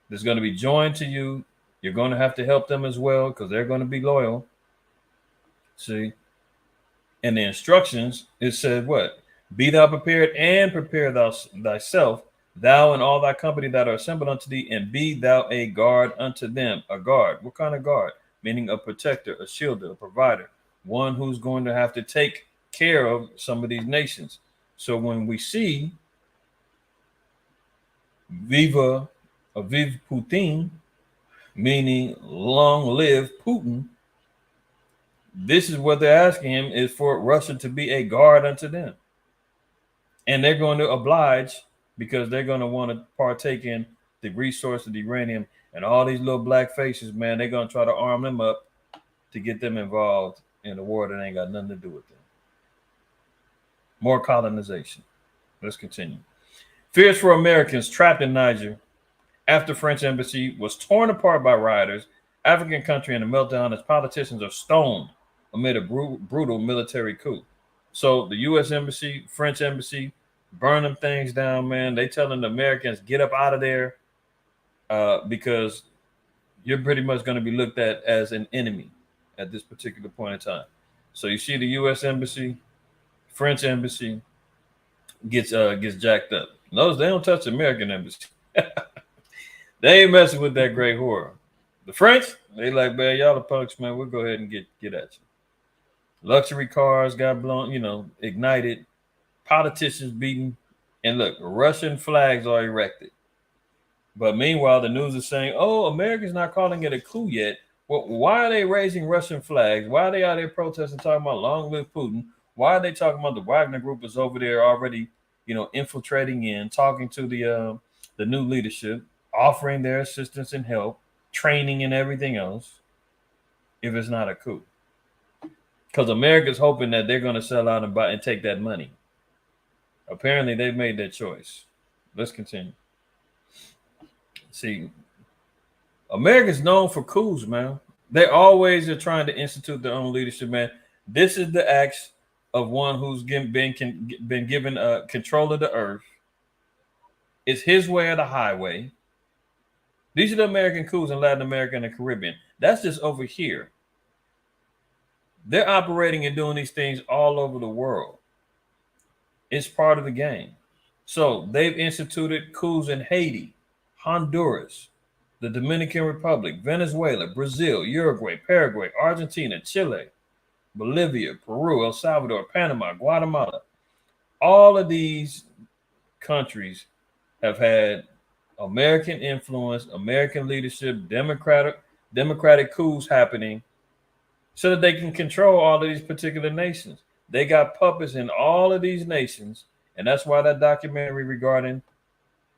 That's going to be joined to you. You're going to have to help them as well because they're going to be loyal. See? And the instructions, it said what? Be thou prepared and prepare thyself, thou and all thy company that are assembled unto thee, and be thou a guard unto them. A guard. What kind of guard? Meaning a protector, a shielder, a provider, one who's going to have to take care of some of these nations. So when we see Vive Putin, meaning long live Putin, this is what they're asking him is for Russia to be a guard unto them. And they're going to oblige because they're going to want to partake in the resource of the uranium and all these little black faces, man. They're going to try to arm them up to get them involved in a war that ain't got nothing to do with them. More colonization. Let's continue. Fears for Americans trapped in Niger after French embassy was torn apart by rioters, African country in a meltdown as politicians are stoned amid a brutal military coup. So the U.S. embassy, French embassy, burn them things down, man. They telling the Americans, get up out of there because you're pretty much going to be looked at as an enemy at this particular point in time. So you see the U.S. embassy, French embassy gets jacked up. Notice they don't touch the American embassy. They ain't messing with that great horror. The French, they like, man, y'all the punks, man. We'll go ahead and get at you. Luxury cars got blown, ignited. Politicians beaten. And look, Russian flags are erected. But meanwhile, the news is saying, oh, America's not calling it a coup yet. Well, why are they raising Russian flags? Why are they out there protesting, talking about long live Putin? Why are they talking about the Wagner group is over there already, infiltrating in, talking to the new leadership, offering their assistance and help, training and everything else? if it's not a coup. Because America's hoping that they're going to sell out and buy and take that money. Apparently, they've made that choice. Let's continue. See, America's known for coups, man. They always are trying to institute their own leadership, man. This is the acts of one who's been given control of the earth. It's his way or the highway. These are the American coups in Latin America and the Caribbean. That's just over here. They're operating and doing these things all over the world. It's part of the game. So they've instituted coups in Haiti, Honduras, the Dominican Republic, Venezuela, Brazil, Uruguay, Paraguay, Argentina, Chile, Bolivia, Peru, El Salvador, Panama, Guatemala. All of these countries have had American influence, American leadership, democratic coups happening so that they can control all of these particular nations. They got puppets in all of these nations, and that's why that documentary regarding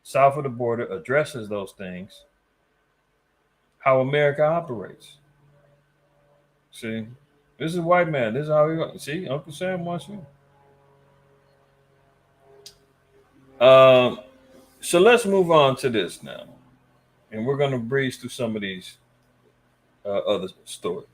south of the border addresses those things, how America operates. See, this is white man. This is how we go. See, Uncle Sam wants you. So let's move on to this now. And we're going to breeze through some of these other stories.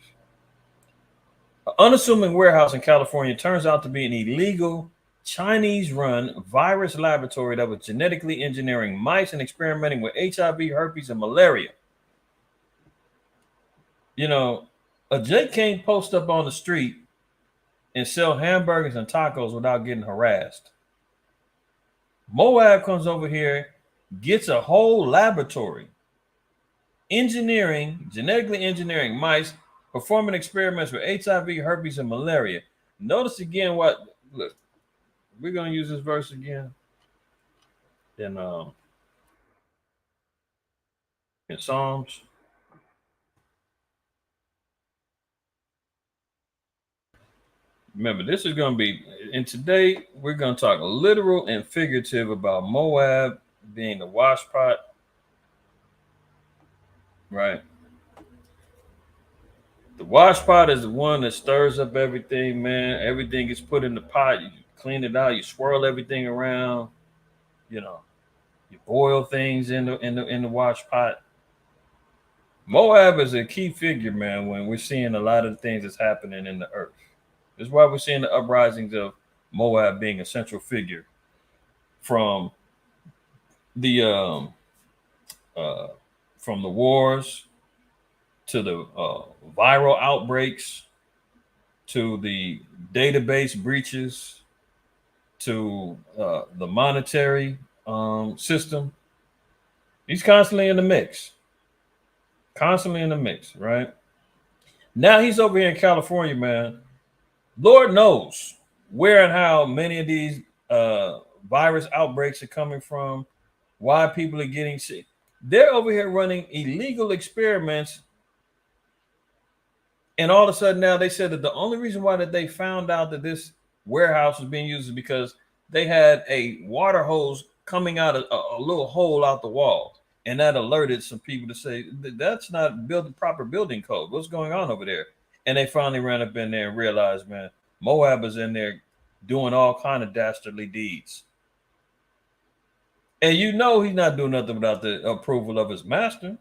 An unassuming warehouse in California turns out to be an illegal Chinese-run virus laboratory that was genetically engineering mice and experimenting with HIV, herpes, and malaria. You know, a Jake can't post up on the street and sell hamburgers and tacos without getting harassed. Moab comes over here, gets a whole laboratory, genetically engineering mice, performing experiments with HIV, herpes, and malaria. Notice again what, look, we're going to use this verse again in Psalms. Remember, this is going to be, and today we're going to talk literal and figurative about Moab being the washpot, right? The washpot is the one that stirs up everything, man. Everything gets put in the pot. You clean it out. You swirl everything around. You know, you boil things in the washpot. Moab is a key figure, man, when we're seeing a lot of the things that's happening in the earth. This is why we're seeing the uprisings of Moab being a central figure, from the wars to the viral outbreaks to the database breaches to the monetary system. He's constantly in the mix. Right? Now he's over here in California, man. Lord knows where and how many of these virus outbreaks are coming from, why people are getting sick. They're over here running illegal experiments. And all of a sudden now they said that the only reason why that they found out that this warehouse was being used is because they had a water hose coming out of a little hole out the wall. And that alerted some people to say, that's not proper building code. What's going on over there? And they finally ran up in there and realized, man, Moab is in there doing all kind of dastardly deeds. And you know he's not doing nothing without the approval of his master,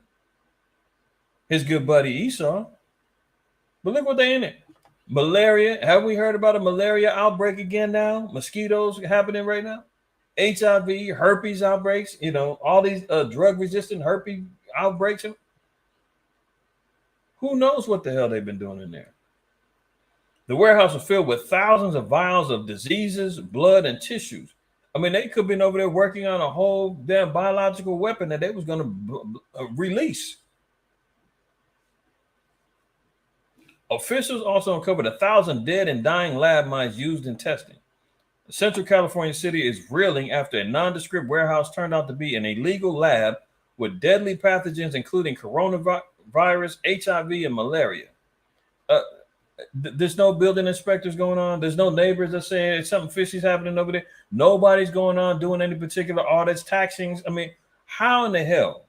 his good buddy Esau. But look what they in it. Malaria. Have we heard about a malaria outbreak again now? Mosquitoes happening right now. HIV, herpes outbreaks. You know, all these drug-resistant herpes outbreaks. Who knows what the hell they've been doing in there? The warehouse was filled with thousands of vials of diseases, blood, and tissues. I mean, they could have been over there working on a whole damn biological weapon that they was going to release. Officials also uncovered 1,000 dead and dying lab mice used in testing. The Central California city is reeling after a nondescript warehouse turned out to be an illegal lab with deadly pathogens, including coronavirus, HIV, and malaria. There's no building inspectors going on. There's no neighbors that saying something fishy's happening over there. Nobody's going on doing any particular audits, taxings. I mean, how in the hell?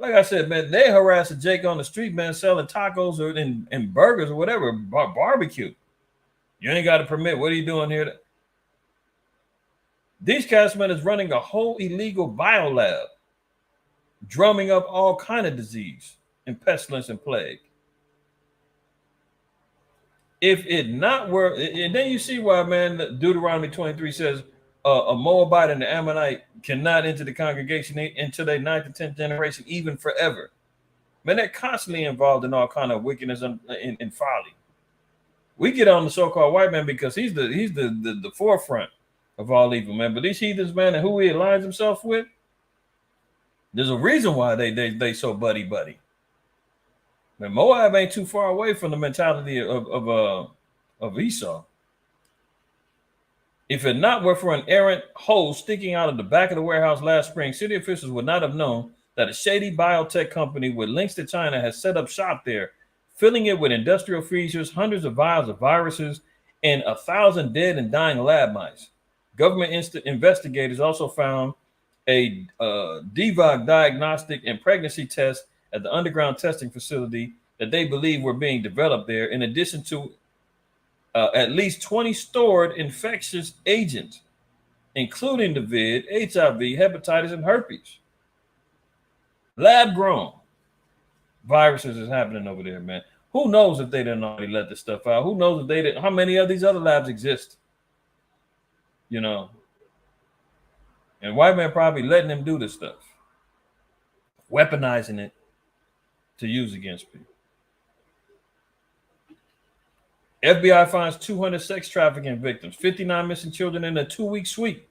Like I said, man, they harass a Jake on the street, man, selling tacos or and burgers or whatever, barbecue. You ain't got a permit. What are you doing here? These cats, man, is running a whole illegal biolab, drumming up all kind of disease and pestilence and plague. If it not were, and then you see why, man, Deuteronomy 23 says a Moabite and an Ammonite cannot enter the congregation until their 9th and 10th generation, even forever. Man, they're constantly involved in all kind of wickedness and folly. We get on the so-called white man because he's the forefront of all evil, man. But these heathens, man, and who he aligns himself with, there's a reason why they so buddy. Man, Moab ain't too far away from the mentality of Esau. If it not were for an errant hose sticking out of the back of the warehouse last spring, city officials would not have known that a shady biotech company with links to China has set up shop there, filling it with industrial freezers, hundreds of vials of viruses, and 1,000 dead and dying lab mice. Government investigators also found a DVOG diagnostic and pregnancy test at the underground testing facility that they believe were being developed there, in addition to at least 20 stored infectious agents, including the vid, HIV, hepatitis, and herpes. Lab grown viruses is happening over there, man. Who knows if they didn't already let this stuff out? Who knows if they didn't? How many of these other labs exist? You know, and white man probably letting them do this stuff, weaponizing it to use against people. FBI finds 200 sex trafficking victims, 59 missing children in a 2-week sweep.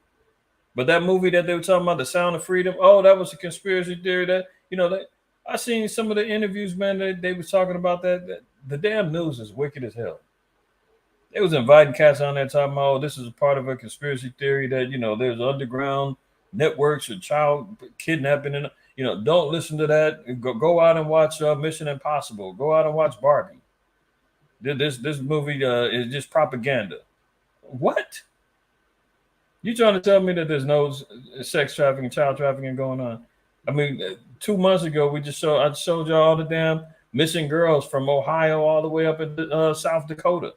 But that movie that they were talking about, The Sound of Freedom, oh, that was a conspiracy theory. That, you know, that I seen some of the interviews, man, that they was talking about that the damn news is wicked as hell. They was inviting cats on there talking about, oh, this is a part of a conspiracy theory that, you know, there's underground networks of child kidnapping. And, you know, don't listen to that. Go out and watch Mission Impossible. Go out and watch Barbie. This movie is just propaganda. What? You trying to tell me that there's no sex trafficking, child trafficking going on? I mean, 2 months ago, I showed y'all all the damn missing girls from Ohio all the way up in South Dakota.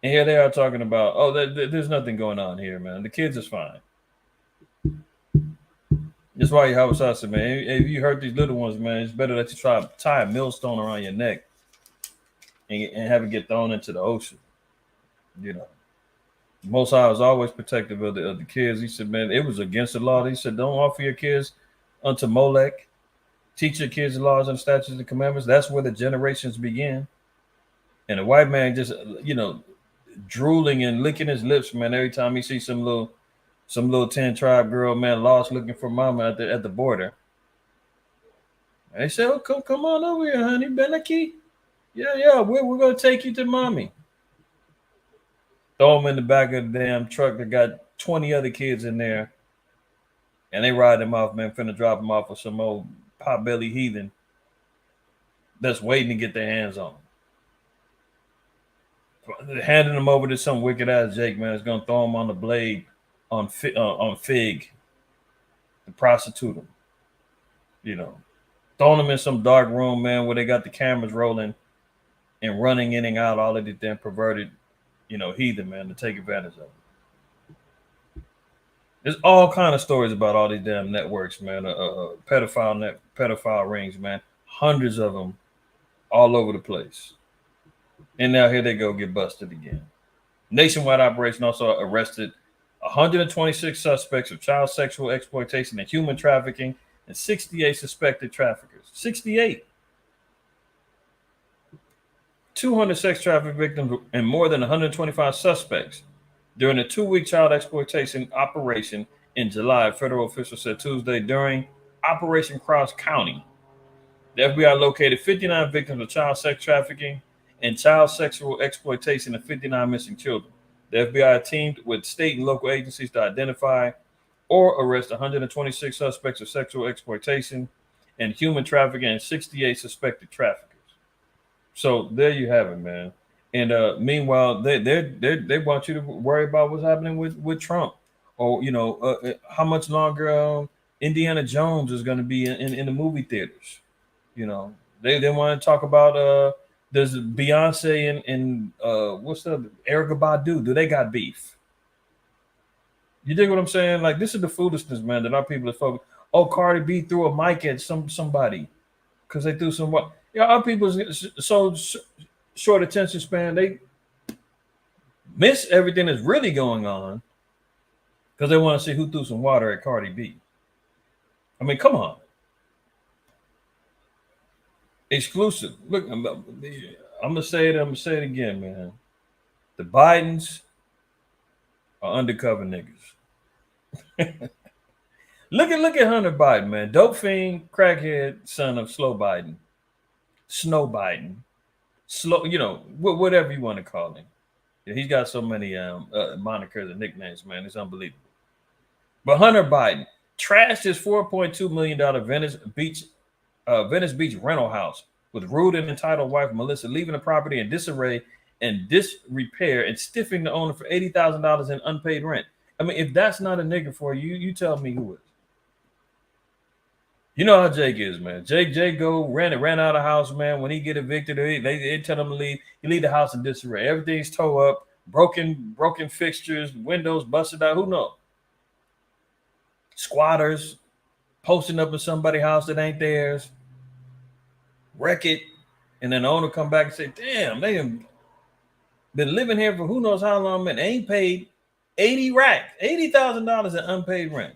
And here they are talking about, oh, there's nothing going on here, man. The kids is fine. That's why you have a said, man. If you hurt these little ones, man, it's better that you try to tie a millstone around your neck and have it get thrown into the ocean. You know, Most High was always protective of the kids. He said, man, it was against the law. He said, don't offer your kids unto Molech. Teach your kids the laws and statutes and commandments. That's where the generations begin. And the white man just, you know, drooling and licking his lips, man, every time he sees some little 10 tribe girl, man, lost looking for mama at the border. And they said, oh, come on over here, honey, Benaki. Yeah, we're gonna take you to mommy. Throw them in the back of the damn truck that got 20 other kids in there, and they ride them off, man, finna drop them off with some old potbelly heathen that's waiting to get their hands on them. Handing them over to some wicked ass Jake, man, is gonna throw them on the blade on Fig, to prostitute them. You know, throwing them in some dark room, man, where they got the cameras rolling and running in and out all of these damn perverted, you know, heathen, man, to take advantage of them. There's all kind of stories about all these damn networks, man, pedophile rings, man, hundreds of them all over the place. And now here they go, get busted again. Nationwide operation also arrested 126 suspects of child sexual exploitation and human trafficking and 68 suspected traffickers. 68. 200 sex trafficking victims and more than 125 suspects during a 2-week child exploitation operation in July, federal officials said Tuesday during Operation Cross County. The FBI located 59 victims of child sex trafficking and child sexual exploitation and 59 missing children. The FBI teamed with state and local agencies to identify or arrest 126 suspects of sexual exploitation and human trafficking and 68 suspected traffickers. So there you have it, man. And meanwhile, they want you to worry about what's happening with Trump, or you know, how much longer Indiana Jones is going to be in the movie theaters. You know, they want to talk about there's Beyonce and what's the Erykah Badu. Do they got beef? You dig what I'm saying? Like, this is the foolishness, man, that our people are focused. Oh, Cardi B threw a mic at somebody because they threw some what? Yeah, our people's so short attention span, they miss everything that's really going on because they want to see who threw some water at Cardi B. I mean, come on. Exclusive. Look, I'm gonna say it. I'm gonna say it again, man. The Bidens are undercover niggas. Look at Hunter Biden, man. Dope fiend, crackhead, son of Slow Biden, Snow Biden, slow. You know, whatever you want to call him. Yeah, he's got so many monikers and nicknames, man. It's unbelievable. But Hunter Biden trashed his $4.2 million Venice Beach rental house with rude and entitled wife Melissa, leaving the property in disarray and disrepair and stiffing the owner for $80,000 in unpaid rent. I mean, if that's not a nigga for you, you tell me who is. You know how Jake is, man. Jake ran out of house, man. When he get evicted, they tell him to leave. He leave the house in disarray. Everything's tore up, broken fixtures, windows busted out. Who knows? Squatters posting up in somebody's house that ain't theirs. Wreck it, and then the owner come back and say, "Damn, they have been living here for who knows how long, man. They ain't paid $80,000 in unpaid rent."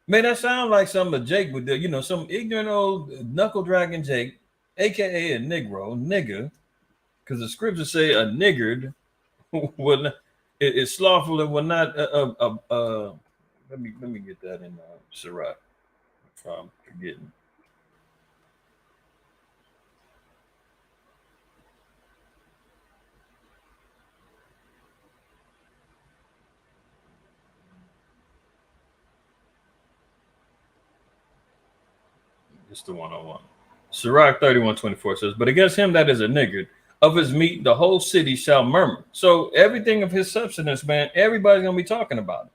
Man, that sounds like something that Jake would do. You know, some ignorant old knuckle dragging Jake, aka a nigger, because the scriptures say a niggard is slothful and will not. Let me get that in Sirach if I'm forgetting. It's the 101. Sirach 31:24 says, "But against him that is a niggard, of his meat the whole city shall murmur." So everything of his substance, man, everybody's gonna be talking about it.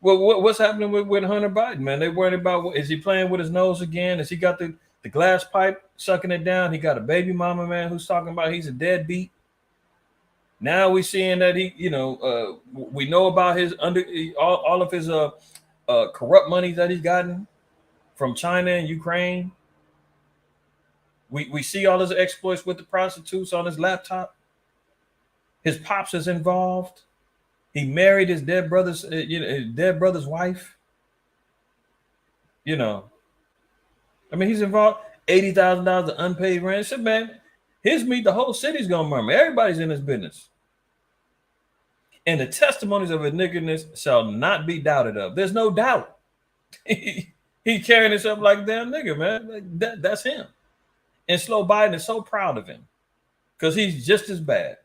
Well, what's happening with Hunter Biden, man? They worried about, is he playing with his nose again? Has he got the glass pipe sucking it down? He got a baby mama, man, who's talking about he's a deadbeat. Now we're seeing that he, we know about his all of his corrupt money that he's gotten from China and Ukraine. We see all his exploits with the prostitutes on his laptop. His pops is involved. He married his dead brother's wife. You know, I mean, he's involved. $80,000 of unpaid rent. I said, man, his meat, the whole city's gonna murmur. Everybody's in his business. And the testimonies of his niggerness shall not be doubted of. There's no doubt. He carrying himself like a damn nigga, man. Like that's him. And Slow Biden is so proud of him because he's just as bad.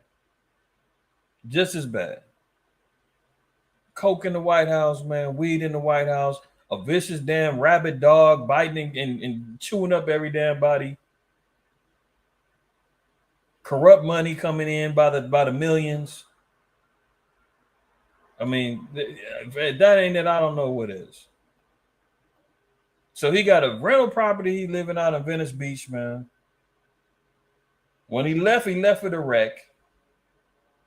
Just as bad. Coke in the White House, man. Weed in the White House. A vicious damn rabid dog biting and chewing up every damn body. Corrupt money coming in by the millions. I mean, if that ain't it, I don't know what is. So he got a rental property. He living out in Venice Beach, man. When he left with a wreck.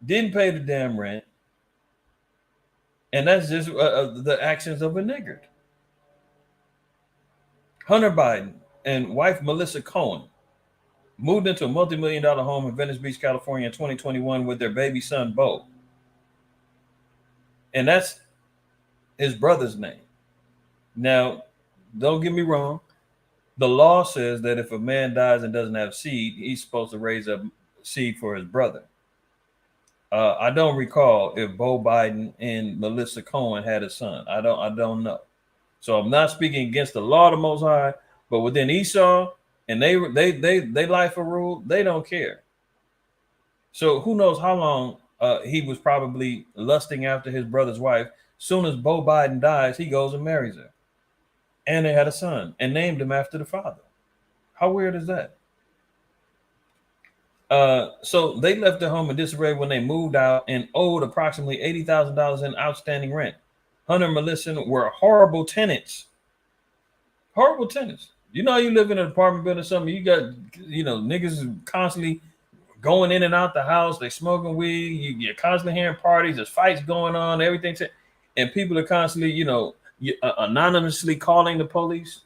Didn't pay the damn rent. And that's just the actions of a niggard. Hunter Biden and wife Melissa Cohen moved into a multi-million-dollar home in Venice Beach, California in 2021 with their baby son, Bo. And that's his brother's name. Now, don't get me wrong. The law says that if a man dies and doesn't have seed, he's supposed to raise up seed for his brother. I don't recall if Bo Biden and Melissa Cohen had a son. I don't know. So I'm not speaking against the law of the Most High, but within Esau and they life of rule, they don't care. So who knows how long he was probably lusting after his brother's wife. Soon as Bo Biden dies, he goes and marries her. And they had a son and named him after the father. How weird is that? So they left their home in disarray when they moved out and owed approximately $80,000 in outstanding rent. Hunter and Melissa were horrible tenants. Horrible tenants. You know, you live in an apartment building or something, you got, niggas constantly going in and out the house, they smoking weed, you're constantly hearing parties, there's fights going on, everything. And people are constantly, anonymously calling the police.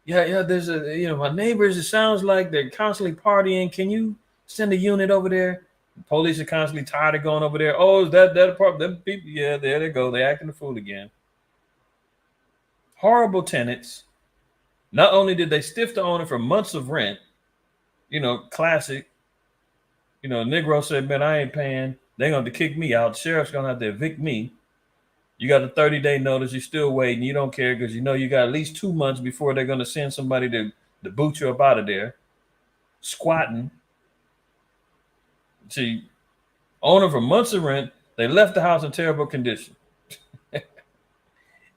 Yeah, there's my neighbors, it sounds like they're constantly partying. Can you send a unit over there? The police are constantly tired of going over there. Oh, is that apartment? Them people, yeah, there they go. They're acting a fool again. Horrible tenants. Not only did they stiff the owner for months of rent, classic. Negro said, man, I ain't paying. They're going to kick me out. The sheriff's going to have to evict me. You got a 30-day notice. You're still waiting. You don't care because you got at least 2 months before they're going to send somebody to boot you up out of there. Squatting. See, owner for months of rent. They left the house in terrible condition.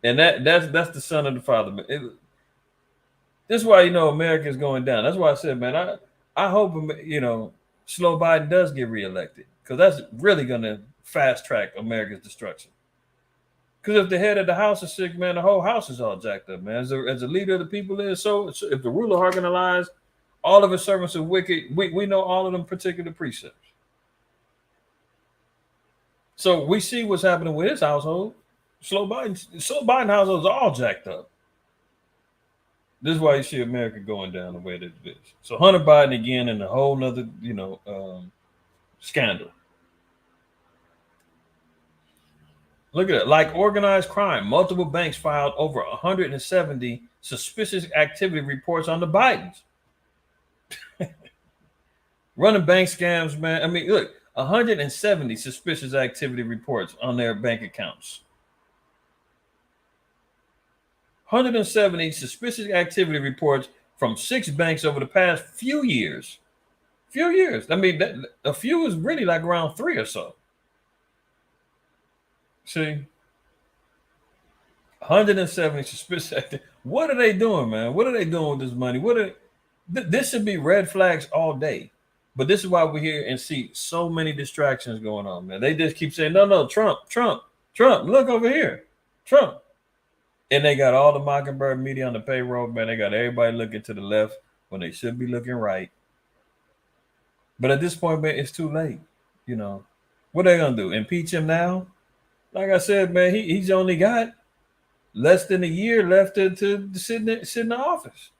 And that's the son of the father. This is why, America is going down. That's why I said, man, I hope, Slow Biden does get reelected, because that's really going to fast track America's destruction. Because if the head of the house is sick, man, the whole house is all jacked up, man. As a leader of the people is, so if the ruler hearken to lies, all of his servants are wicked. We know all of them particular precepts. So we see what's happening with his household. Slow Biden households are all jacked up. This is why you see America going down the way that it is. So Hunter Biden again in a whole nother, scandal. Look at it. Like organized crime, multiple banks filed over 170 suspicious activity reports on the Bidens. Running bank scams, man. I mean, look, 170 suspicious activity reports on their bank accounts. 170 suspicious activity reports from 6 banks over the past few years. I mean, a few is really like around 3 or so. See, 170 suspicious activity. What are they doing, man? What are they doing with this money? This should be red flags all day. But this is why we hear and see so many distractions going on, man. They just keep saying, no, Trump, look over here, Trump. And they got all the Mockingbird media on the payroll, man. They got everybody looking to the left when they should be looking right. But at this point, man, it's too late. What are they going to do? Impeach him now? Like I said, man, he's only got less than a year left to sit in the office.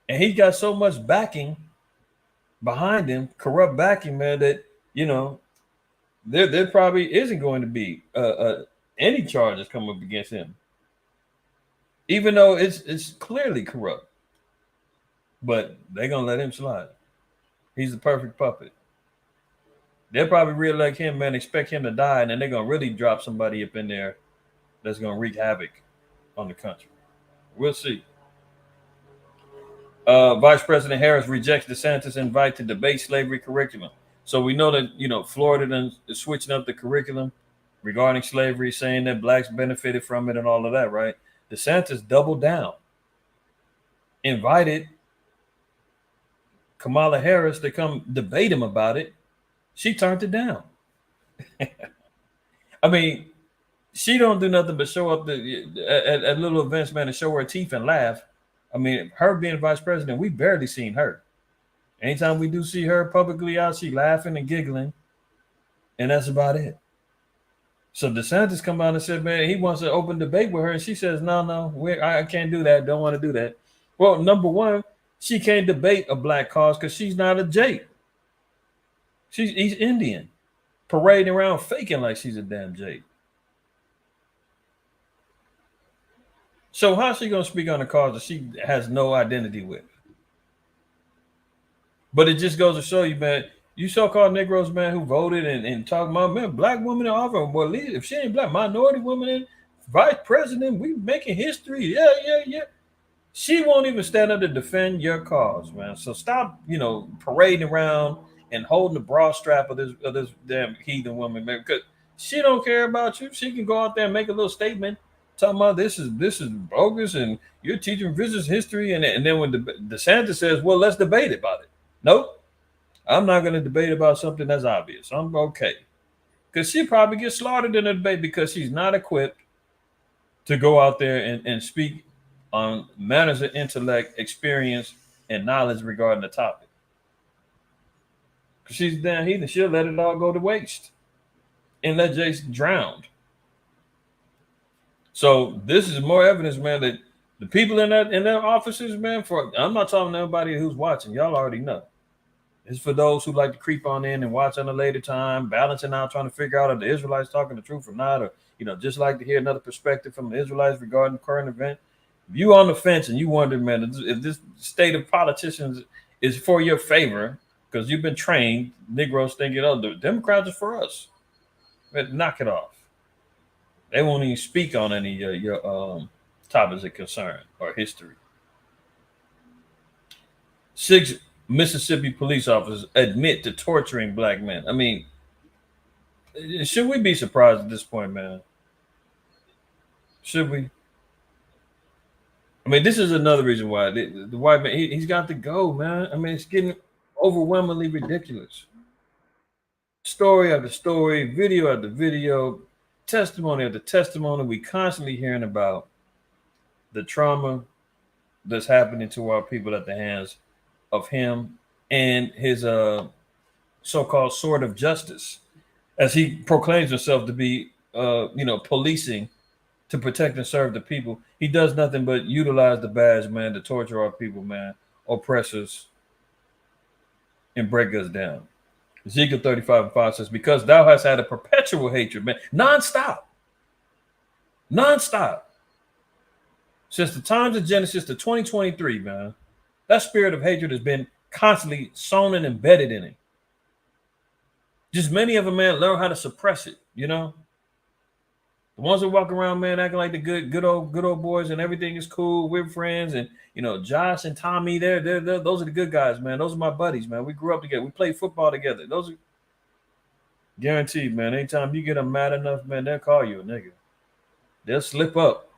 And he got so much backing behind him, corrupt backing, man, that, there probably isn't going to be any charges come up against him. Even though it's clearly corrupt. But they're going to let him slide. He's the perfect puppet. They'll probably reelect him, man, expect him to die, and then they're going to really drop somebody up in there that's going to wreak havoc on the country. We'll see. Vice President Harris rejects DeSantis' invite to debate slavery curriculum. So we know that, Florida is switching up the curriculum regarding slavery, saying that blacks benefited from it and all of that, right? DeSantis doubled down, invited Kamala Harris to come debate him about it. She turned it down. I mean, she don't do nothing but show up at little events, man, and show her teeth and laugh. I mean, her being vice president, we barely seen her. Anytime we do see her publicly out, she laughing and giggling, and that's about it. So DeSantis come out and said, man, he wants an open debate with her, and she says, no, I can't do that. Don't want to do that. Well, number one, she can't debate a black cause because she's not a Jake. She's East Indian, parading around faking like she's a damn Jake. So how's she going to speak on a cause that she has no identity with? But it just goes to show you, man, you so-called Negroes, man, who voted and talking about, man, black women in office. Well, if she ain't black, minority woman in vice president, we making history. Yeah. She won't even stand up to defend your cause, man. So stop, parading around and holding the bra strap of this damn heathen woman, man, because she don't care about you. She can go out there and make a little statement talking about this is bogus and you're teaching business history. And then when DeSantis says, well, let's debate about it. Nope. I'm not going to debate about something that's obvious. I'm okay. Because she probably gets slaughtered in a debate because she's not equipped to go out there and speak on matters of intellect, experience, and knowledge regarding the topic. Because she's damn heathen. She'll let it all go to waste and let Jason drown. So this is more evidence, man, that the people in their offices, man, I'm not talking to everybody who's watching. Y'all already know. It's for those who like to creep on in and watch on a later time, balancing out, trying to figure out if the Israelites talking the truth or not, or just like to hear another perspective from the Israelites regarding the current event. If you on the fence and you wonder, man, if this state of politicians is for your favor, because you've been trained, Negroes thinking, oh, the Democrats are for us. Man, knock it off. They won't even speak on any your topics of concern or history. 6 Mississippi police officers admit to torturing black men. I mean, should we be surprised at this point, man? Should we? I mean, this is another reason why the white man, he's got to go, man. I mean, it's getting overwhelmingly ridiculous. Story after story, video after video, testimony after testimony. We constantly hearing about the trauma that's happening to our people at the hands of him and his so-called sword of justice, as he proclaims himself to be, policing to protect and serve the people. He does nothing but utilize the badge, man, to torture our people, man, oppress us, and break us down. Ezekiel 35:5 says, because thou hast had a perpetual hatred, man, nonstop. Since the times of Genesis to 2023, man, that spirit of hatred has been constantly sown and embedded in it. Just many of them, man, learn how to suppress it, The ones that walk around, man, acting like the good old boys and everything is cool. We're friends. And, Josh and Tommy, those are the good guys, man. Those are my buddies, man. We grew up together. We played football together. Those are guaranteed, man. Anytime you get them mad enough, man, they'll call you a nigga. They'll slip up.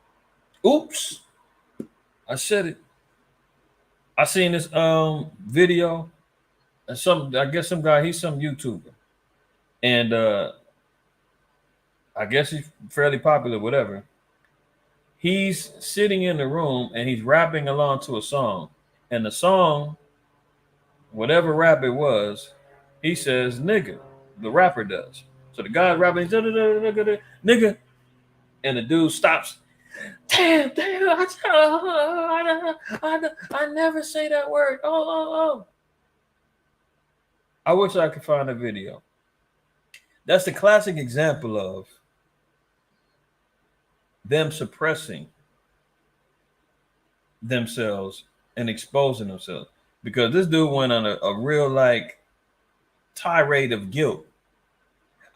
Oops. I said it. I seen this video. I guess some guy, he's some YouTuber. And I guess he's fairly popular, whatever. He's sitting in the room and he's rapping along to a song. And the song, whatever rap it was, he says nigga. The rapper does. So the guy's rapping, nigga. And the dude stops. Damn, I never say that word. Oh. I wish I could find a video. That's the classic example of them suppressing themselves and exposing themselves. Because this dude went on a real tirade of guilt.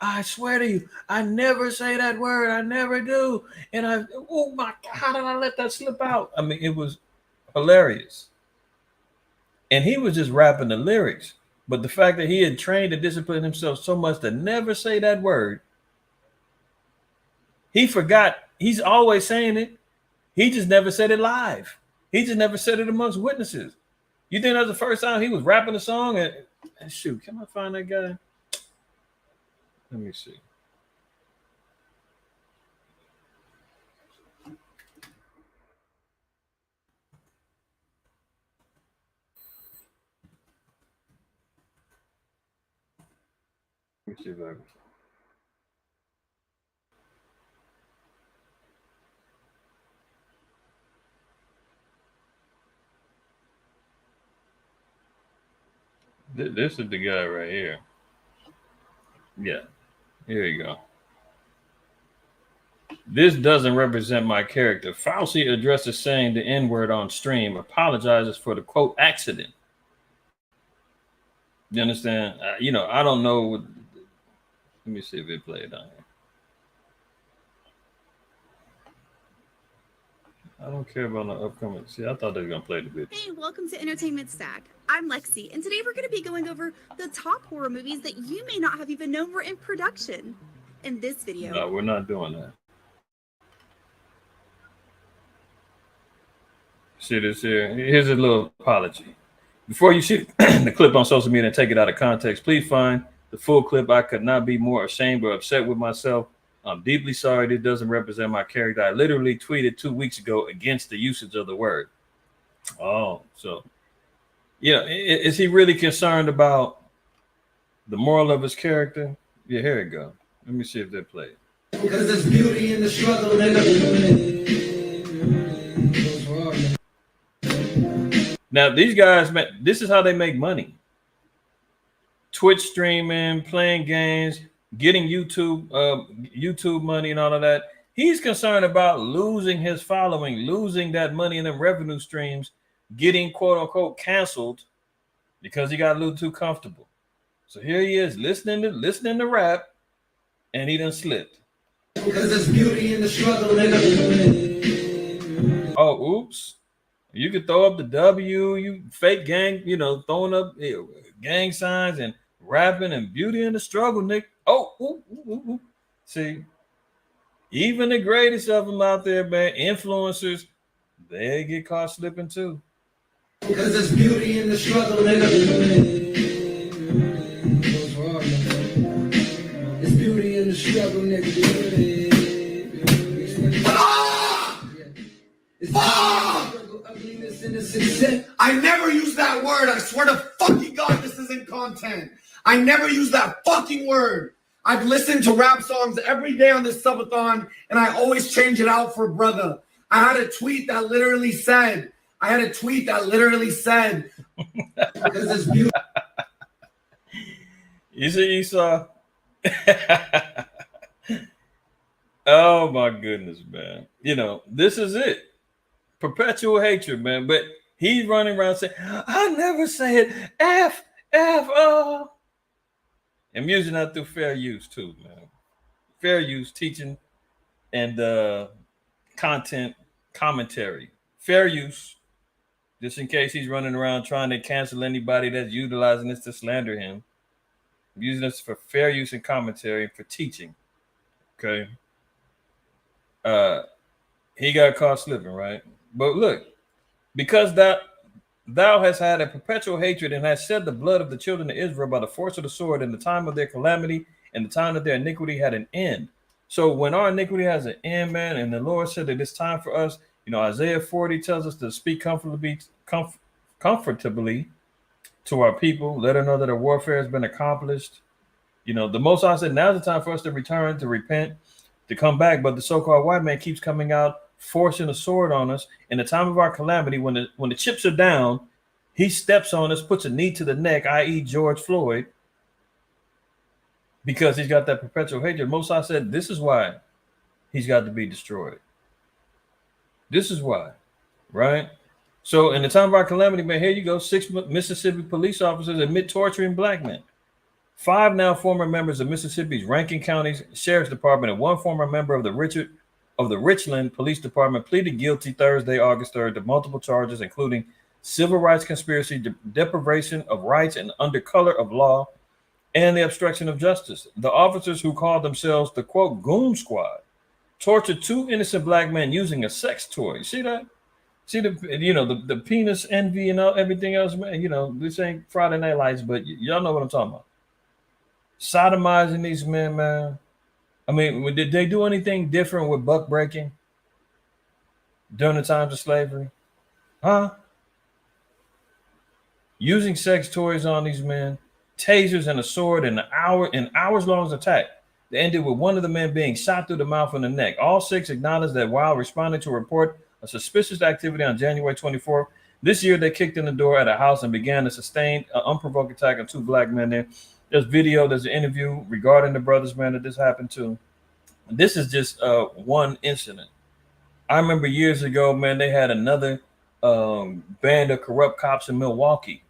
I swear to you, I never say that word. I never do. And oh my God, how did I let that slip out? I mean, it was hilarious. And he was just rapping the lyrics. But the fact that he had trained and disciplined himself so much to never say that word, he forgot. He's always saying it. He just never said it live. He just never said it amongst witnesses. You think that was the first time he was rapping a song? And shoot, can I find that guy? Let me see. Let me see if I can. This is the guy right here. Yeah. Here you go. This doesn't represent my character. Fauci addresses saying the N-word on stream, apologizes for the quote accident. You understand? I don't know. Let me see if it played on here. I don't care about the upcoming. See, I thought they were going to play the video. Hey, welcome to Entertainment Stack. I'm Lexi, and today we're going to be going over the top horror movies that you may not have even known were in production. In this video. No, we're not doing that. See this here? Here's a little apology. Before you see the clip on social media and take it out of context, please find The full clip, I could not be more ashamed or upset with myself. I'm deeply sorry. This doesn't represent my character. I literally tweeted 2 weeks ago against the usage of the word. Oh, so, yeah. Is he really concerned about the moral of his character? Yeah, here we go. Let me see if they play it. Because there's beauty in the struggle, Now, these guys, man, this is how they make money. Twitch streaming, playing games, getting YouTube money and all of that. He's concerned about losing his following, losing that money and them revenue streams, getting quote unquote canceled because he got a little too comfortable. So here he is listening to rap, and he done slipped. Because there's beauty in the struggle, Oh, oops. You could throw up the W, you fake gang, throwing up gang signs and rapping and beauty in the struggle, Nick. Oh, ooh. See, even the greatest of them out there, man, influencers, they get caught slipping too. Because there's beauty in the struggle, There's beauty in the struggle, nigga. I never use that word. I swear to fucking God, this isn't content. I never use that fucking word. I've listened to rap songs every day on this subathon, and I always change it out for brother. I had a tweet that literally said, because it's beautiful. You see, Esau? Oh my goodness, man. This is it. Perpetual hatred, man. But he's running around saying, I never said F. I'm using that through fair use too, man. Fair use, teaching, and content commentary. Fair use, just in case he's running around trying to cancel anybody that's utilizing this to slander him. I'm using this for fair use and commentary for teaching. Okay. He got caught slipping, right? But look, because thou hast had a perpetual hatred and hast shed the blood of the children of Israel by the force of the sword in the time of their calamity and the time that their iniquity had an end. So when our iniquity has an end, man, and the Lord said that it's time for us, Isaiah 40 tells us to speak comfortably to our people, let her know that her warfare has been accomplished. The Most High said now's the time for us to return, to repent, to come back. But the so-called white man keeps coming out, forcing a sword on us. In the time of our calamity, when the chips are down, he steps on us, puts a knee to the neck, i.e. George Floyd, because he's got that perpetual hatred. Most High said this is why he's got to be destroyed. This is why, right? So in the time of our calamity, man, here you go. 6 Mississippi police officers admit torturing black men. 5 now former members of Mississippi's Rankin County's Sheriff's Department and 1 former member of the Richland Police Department pleaded guilty Thursday, August 3rd, to multiple charges, including civil rights conspiracy, deprivation of rights and under color of law, and the obstruction of justice. The officers, who called themselves the quote goon squad, tortured 2 innocent black men using a sex toy. You see that? See the penis envy and everything else, man. This ain't Friday Night Lights, but y'all know what I'm talking about. Sodomizing these men, man. I mean, did they do anything different with buck breaking during the times of slavery? Huh? Using sex toys on these men, tasers and a sword in an hours-long attack. They ended with one of the men being shot through the mouth and the neck. All 6 acknowledged that while responding to a report of suspicious activity on January 24th, this year they kicked in the door at a house and began a sustained, unprovoked attack on 2 black men there. There's video, there's an interview regarding the brothers, man, that this happened to. This is just one incident. I remember years ago, man, they had another band of corrupt cops in Milwaukee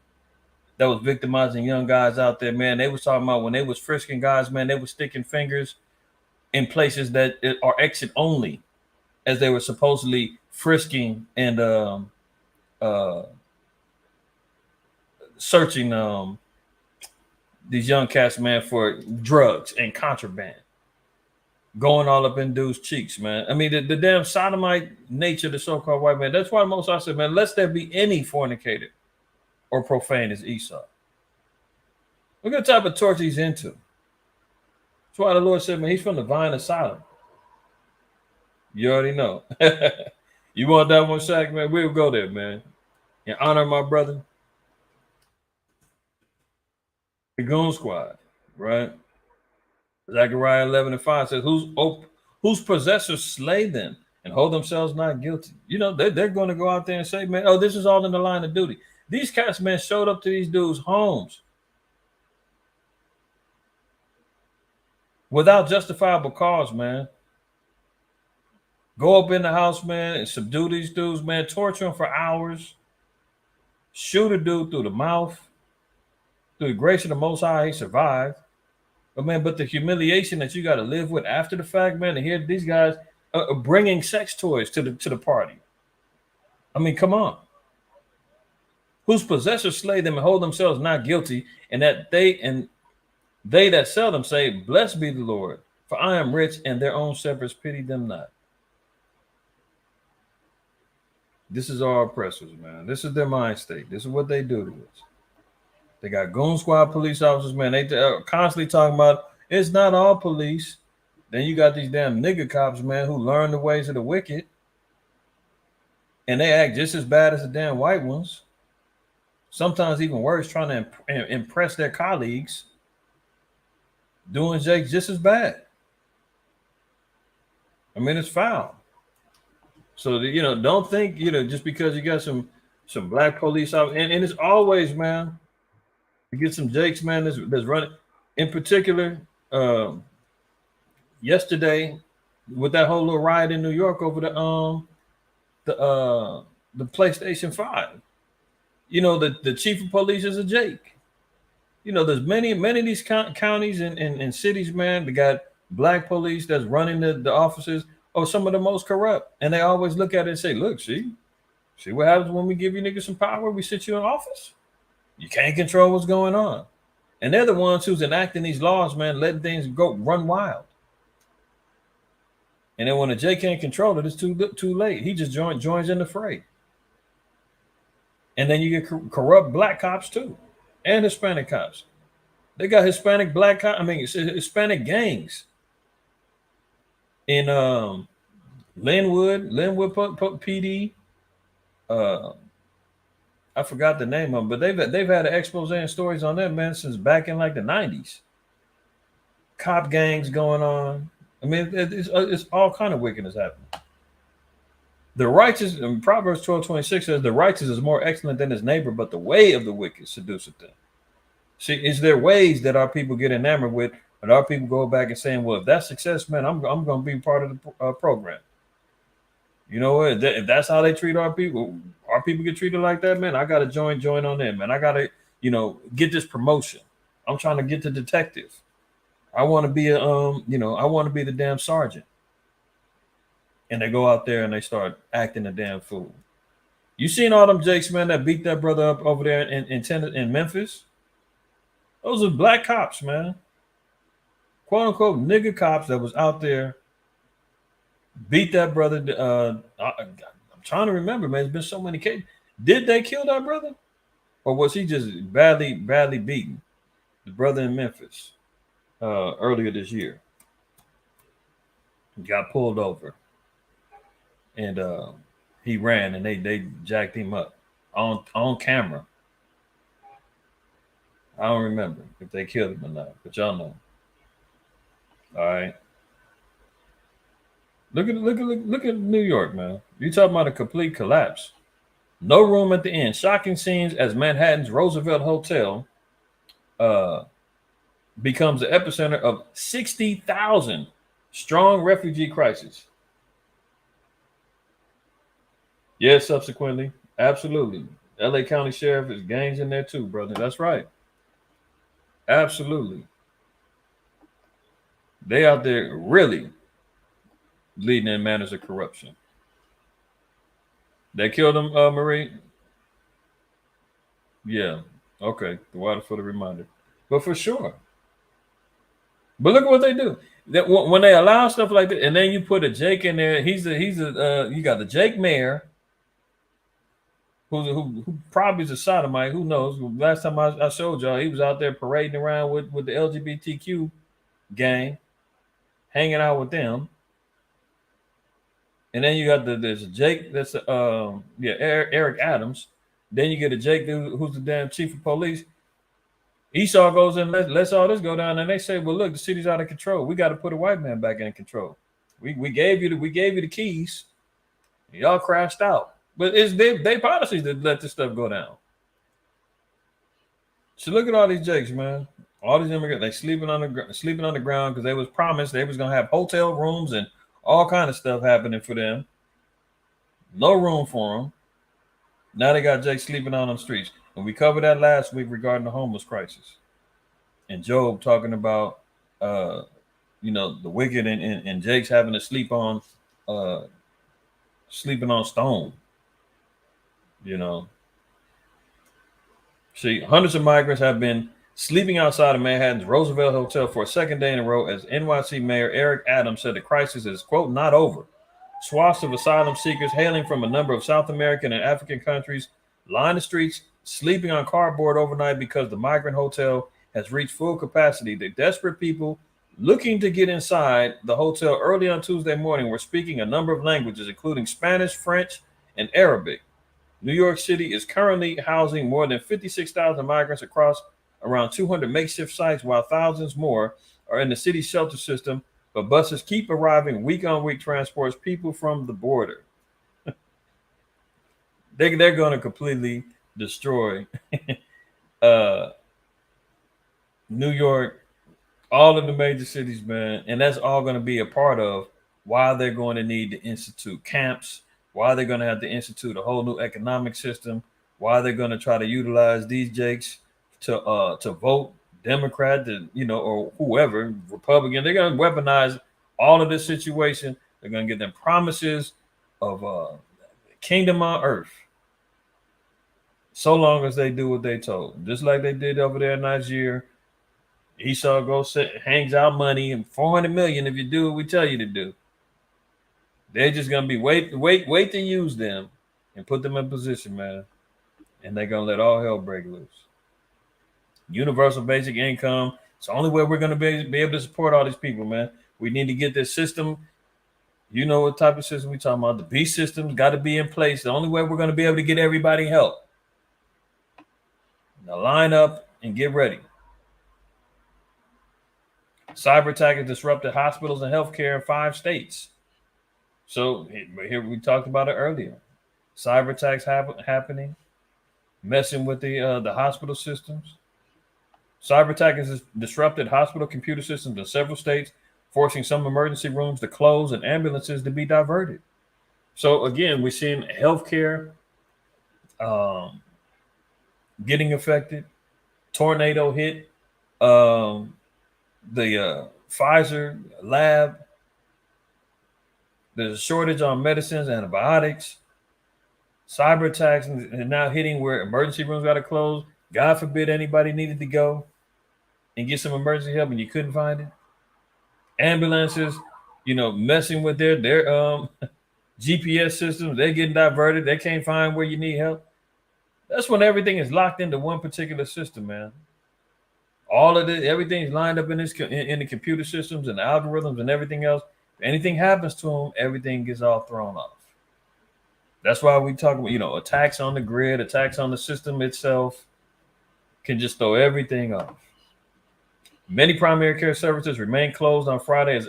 that was victimizing young guys out there, man. They was talking about when they was frisking guys, man, they was sticking fingers in places that are exit only, as they were supposedly frisking and searching these young cats, man, for drugs and contraband, going all up in dudes' cheeks, man. I mean, the damn sodomite nature of the so-called white man. That's why most I said, man, lest there be any fornicator or profane as Esau. Look at the type of torture he's into. That's why the Lord said, man, he's from the vine of Sodom. You already know. You want that one, Shaq, man? We'll go there, man. In honor of my brother. The Goon Squad, right? Zechariah 11:5 says, whose possessors slay them and hold themselves not guilty. You know, they're going to go out there and say, man, oh, this is all in the line of duty. These cats, man, showed up to these dudes' homes without justifiable cause, man. Go up in the house, man, and subdue these dudes, man, torture them for hours, shoot a dude through the mouth. Through the grace of the Most High, he survived. But, man, the humiliation that you got to live with after the fact, man, to hear these guys bringing sex toys to the party. I mean, come on. Whose possessors slay them and hold themselves not guilty, and that they that sell them say, blessed be the Lord, for I am rich, and their own shepherds pity them not. This is our oppressors, man. This is their mind state. This is what they do to us. They got goon squad police officers, man. They are constantly talking about it's not all police. Then you got these damn nigger cops, man, who learn the ways of the wicked. And they act just as bad as the damn white ones. Sometimes even worse, trying to impress their colleagues. Doing Jake just as bad. I mean, it's foul. So, you know, don't think, you know, just because you got some black police out, and it's always, man, you get some Jakes, man, that's running. In particular, yesterday, with that whole little riot in New York over the PlayStation 5, you know, the chief of police is a Jake. You know, there's many of these counties and cities, man, that got black police that's running the offices, or some of the most corrupt. And they always look at it and say, look, see what happens when we give you niggas some power, we sit you in office. You can't control what's going on. And they're the ones who's enacting these laws, man, letting things run wild. And then when the J can't control it, it's too late. He just joins in the fray. And then you get corrupt black cops too, and Hispanic cops. They got Hispanic black cops, Hispanic gangs in Linwood PD. I forgot the name of them, but they've had an expose and stories on that, man, since back in like the 90s. Cop gangs going on. I mean, it's all kind of wickedness happening. The righteous, in Proverbs 12:26 says, the righteous is more excellent than his neighbor, but the way of the wicked seduceth them. See, it's their ways that our people get enamored with, but our people go back and saying, well, if that's success, man, I'm going to be part of the program. You know what? If that's how they treat our people get treated like that, man, I got to join on them, man. I got to, you know, get this promotion. I'm trying to get the detective. I want to be I want to be the damn sergeant. And they go out there and they start acting a damn fool. You seen all them Jakes, man, that beat that brother up over there in Memphis? Those are black cops, man. Quote unquote nigger cops that was out there, beat that brother. I'm trying to remember, man. There's been so many cases. Did they kill that brother? Or was he just badly beaten? The brother in Memphis earlier this year. He got pulled over. And he ran and they jacked him up on camera. I don't remember if they killed him or not, but y'all know. All right. Look at New York, man. You talking about a complete collapse. No room at the end. Shocking scenes as Manhattan's Roosevelt Hotel becomes the epicenter of 60,000 strong refugee crisis. Yes, subsequently. Absolutely. LA County Sheriff is gangs in there too, brother. That's right. Absolutely. They out there really leading in manners of corruption. They killed him, Marie? Yeah. Okay. The water for the reminder. But for sure. But look at what they do. When they allow stuff like that, and then you put a Jake in there, you got the Jake mayor. who probably is a sodomite. Who knows? Last time I showed y'all, he was out there parading around with the LGBTQ gang, hanging out with them. And then you got there's Jake, that's Eric Adams. Then you get a Jake who's the damn chief of police. Esau goes in, let's all this go down, and they say, well, look, the city's out of control. We got to put a white man back in control. We gave you the keys. Y'all crashed out. But it's they policies that let this stuff go down. So look at all these Jakes, man. All these immigrants, they sleeping on the ground because they was promised they was gonna have hotel rooms and all kind of stuff happening for them. No room for them. Now they got Jake sleeping out on the streets. And we covered that last week regarding the homeless crisis. And Job talking about the wicked and Jake's having to sleeping on stone. See, hundreds of migrants have been sleeping outside of Manhattan's Roosevelt Hotel for a second day in a row as NYC Mayor Eric Adams said the crisis is, quote, not over. Swaths of asylum seekers hailing from a number of South American and African countries line the streets, sleeping on cardboard overnight because the migrant hotel has reached full capacity. The desperate people looking to get inside the hotel early on Tuesday morning were speaking a number of languages, including Spanish, French, and Arabic. New York City is currently housing more than 56,000 migrants across around 200 makeshift sites, while thousands more are in the city's shelter system. But buses keep arriving week-on-week transports people from the border. They're going to completely destroy New York, all of the major cities, man. And that's all going to be a part of why they're going to need to institute camps, why they're going to have to institute a whole new economic system, why they're going to try to utilize these Jakes to vote Democrat, or whoever, Republican. They're going to weaponize all of this situation. They're going to give them promises of kingdom on earth, so long as they do what they told. Just like they did over there in Niger. Esau hangs out money and $400 million if you do what we tell you to do. They're just gonna be wait to use them and put them in position, man. And they're gonna let all hell break loose. Universal basic income. It's the only way we're gonna be able to support all these people, man. We need to get this system. You know what type of system we talking about? The B system's got to be in place. The only way we're gonna be able to get everybody help. Now line up and get ready. Cyber attack has disrupted hospitals and healthcare in 5 states. So here we talked about it earlier. Cyber attacks happening, messing with the hospital systems. Cyber attack has disrupted hospital computer systems in several states, forcing some emergency rooms to close and ambulances to be diverted. So again, we're seeing healthcare getting affected. Tornado hit the Pfizer lab. There's a shortage on medicines, antibiotics. Cyber attacks and now hitting where emergency rooms got to close. God forbid anybody needed to go and get some emergency help and you couldn't find it. Ambulances, messing with their GPS systems. They're getting diverted. They can't find where you need help. That's when everything is locked into one particular system, man. All of it, everything's lined up in the computer systems and the algorithms and everything else. If anything happens to them, everything gets all thrown off. That's why we talk about, attacks on the grid, attacks on the system itself can just throw everything off. Many primary care services remain closed on Friday as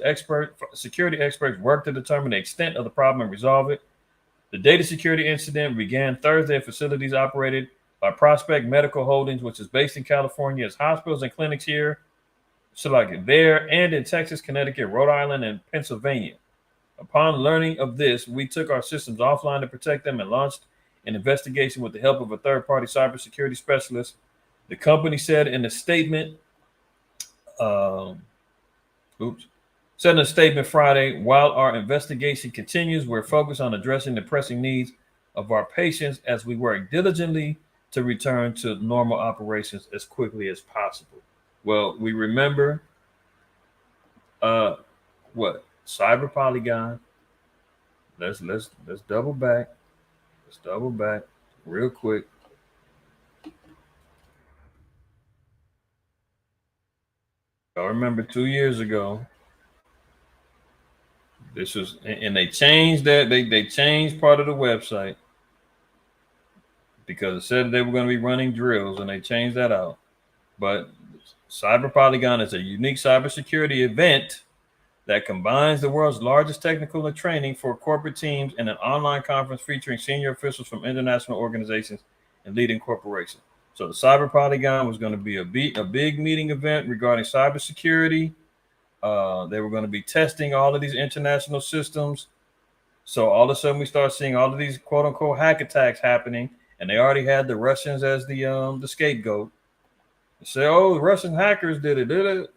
security experts work to determine the extent of the problem and resolve it. The data security incident began Thursday at facilities operated by Prospect Medical Holdings, which is based in California, as hospitals and clinics here, there and in Texas, Connecticut, Rhode Island, and Pennsylvania. Upon learning of this, we took our systems offline to protect them and launched an investigation with the help of a third-party cybersecurity specialist. The company said in a statement, Friday, while our investigation continues, we're focused on addressing the pressing needs of our patients as we work diligently to return to normal operations as quickly as possible. Well, we remember Cyber Polygon. Let's double back. real quick. I remember 2 years ago, this was, and they changed that. They changed part of the website because it said they were going to be running drills, and they changed that out. But Cyber Polygon is a unique cybersecurity event that combines the world's largest technical training for corporate teams in an online conference featuring senior officials from international organizations and leading corporations. So the Cyber Polygon was going to be a big meeting event regarding cybersecurity. They were going to be testing all of these international systems. So all of a sudden we start seeing all of these quote unquote hack attacks happening, and they already had the Russians as the scapegoat. They say, oh, the Russian hackers did it.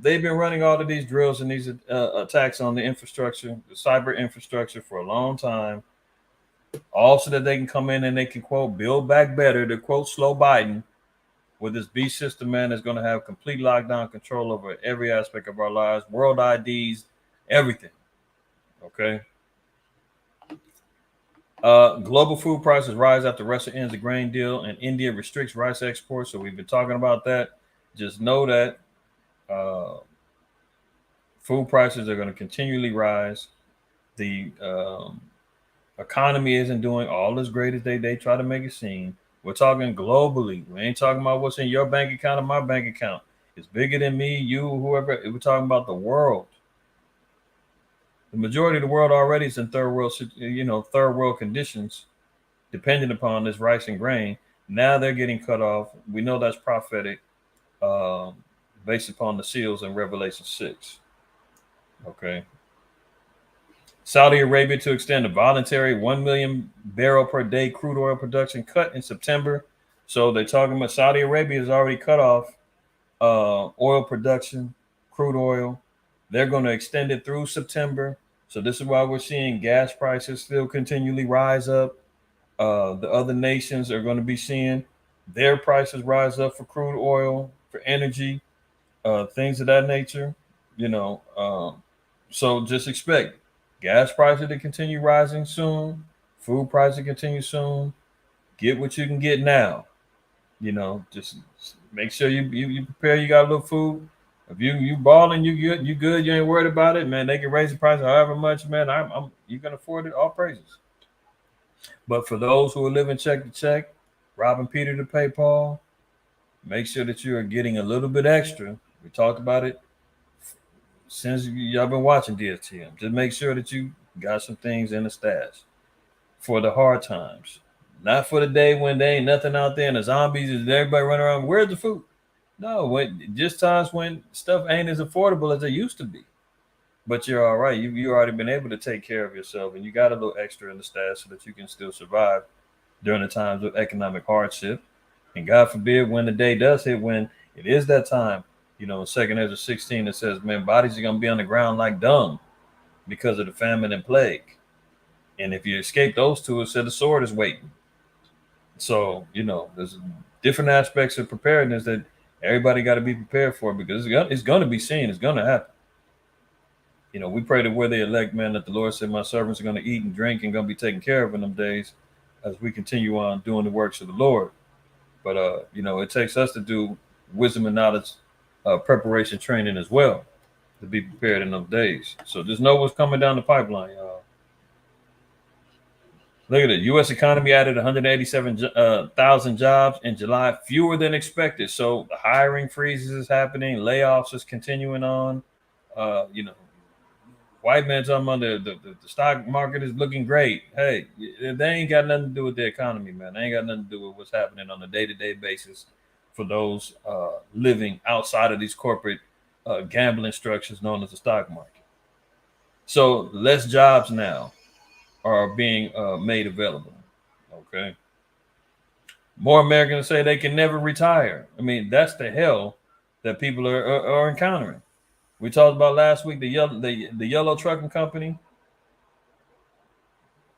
They've been running all of these drills and these attacks on the infrastructure, the cyber infrastructure, for a long time, all so that they can come in and they can, quote, build back better, to quote slow Biden, with this beast system, man, is going to have complete lockdown control over every aspect of our lives, world IDs, everything. Okay. Global food prices rise after Russia ends the grain deal and India restricts rice exports. So we've been talking about that. Just know that food prices are going to continually rise. The economy isn't doing all as great as they try to make it seem. We're talking globally. We ain't talking about what's in your bank account or my bank account. It's bigger than me, you, whoever. We're talking about the world. The majority of the world already is in third world conditions, depending upon this rice and grain. Now they're getting cut off. We know that's prophetic, based upon the seals in Revelation 6. Okay. Saudi Arabia to extend a voluntary 1 million barrel per day crude oil production cut in September. So they're talking about Saudi Arabia has already cut off oil production, crude oil. They're going to extend it through September. So this is why we're seeing gas prices still continually rise up. The other nations are going to be seeing their prices rise up for crude oil, for energy, things of that nature. So just expect gas prices to continue rising soon, food prices to continue soon. Get what you can get now. Just make sure you prepare. You got a little food. If you balling, you good. You ain't worried about it, man. They can raise the price however much, man. You can afford it. All praises. But for those who are living check to check, robbing Peter to pay Paul, make sure that you are getting a little bit extra. We talked about it since y'all been watching DSTM. Just make sure that you got some things in the stash for the hard times. Not for the day when there ain't nothing out there and the zombies is everybody running around. Where's the food? No, just times when stuff ain't as affordable as it used to be. But you're all right. You already been able to take care of yourself, and you got a little extra in the stash so that you can still survive during the times of economic hardship. And God forbid when the day does hit, when it is that time, in 2 Ezra 16, it says, man, bodies are going to be on the ground like dung because of the famine and plague. And if you escape those two, it said the sword is waiting. So, there's different aspects of preparedness that everybody got to be prepared for, because it's going to be seen. It's going to happen. We pray that where they elect, man, that the Lord said, my servants are going to eat and drink and going to be taken care of in them days as we continue on doing the works of the Lord. But, it takes us to do wisdom and knowledge, preparation training as well, to be prepared in those days. So just know what's coming down the pipeline, y'all. Look at it. U.S. economy added 187,000 jobs in July, fewer than expected. So the hiring freezes is happening. Layoffs is continuing on. White man talking about the stock market is looking great. Hey, they ain't got nothing to do with the economy, man. They ain't got nothing to do with what's happening on a day-to-day basis for those living outside of these corporate gambling structures known as the stock market. So less jobs now are being made available. Okay. More Americans say they can never retire. I mean, that's the hell that people are encountering. We talked about last week the yellow trucking company.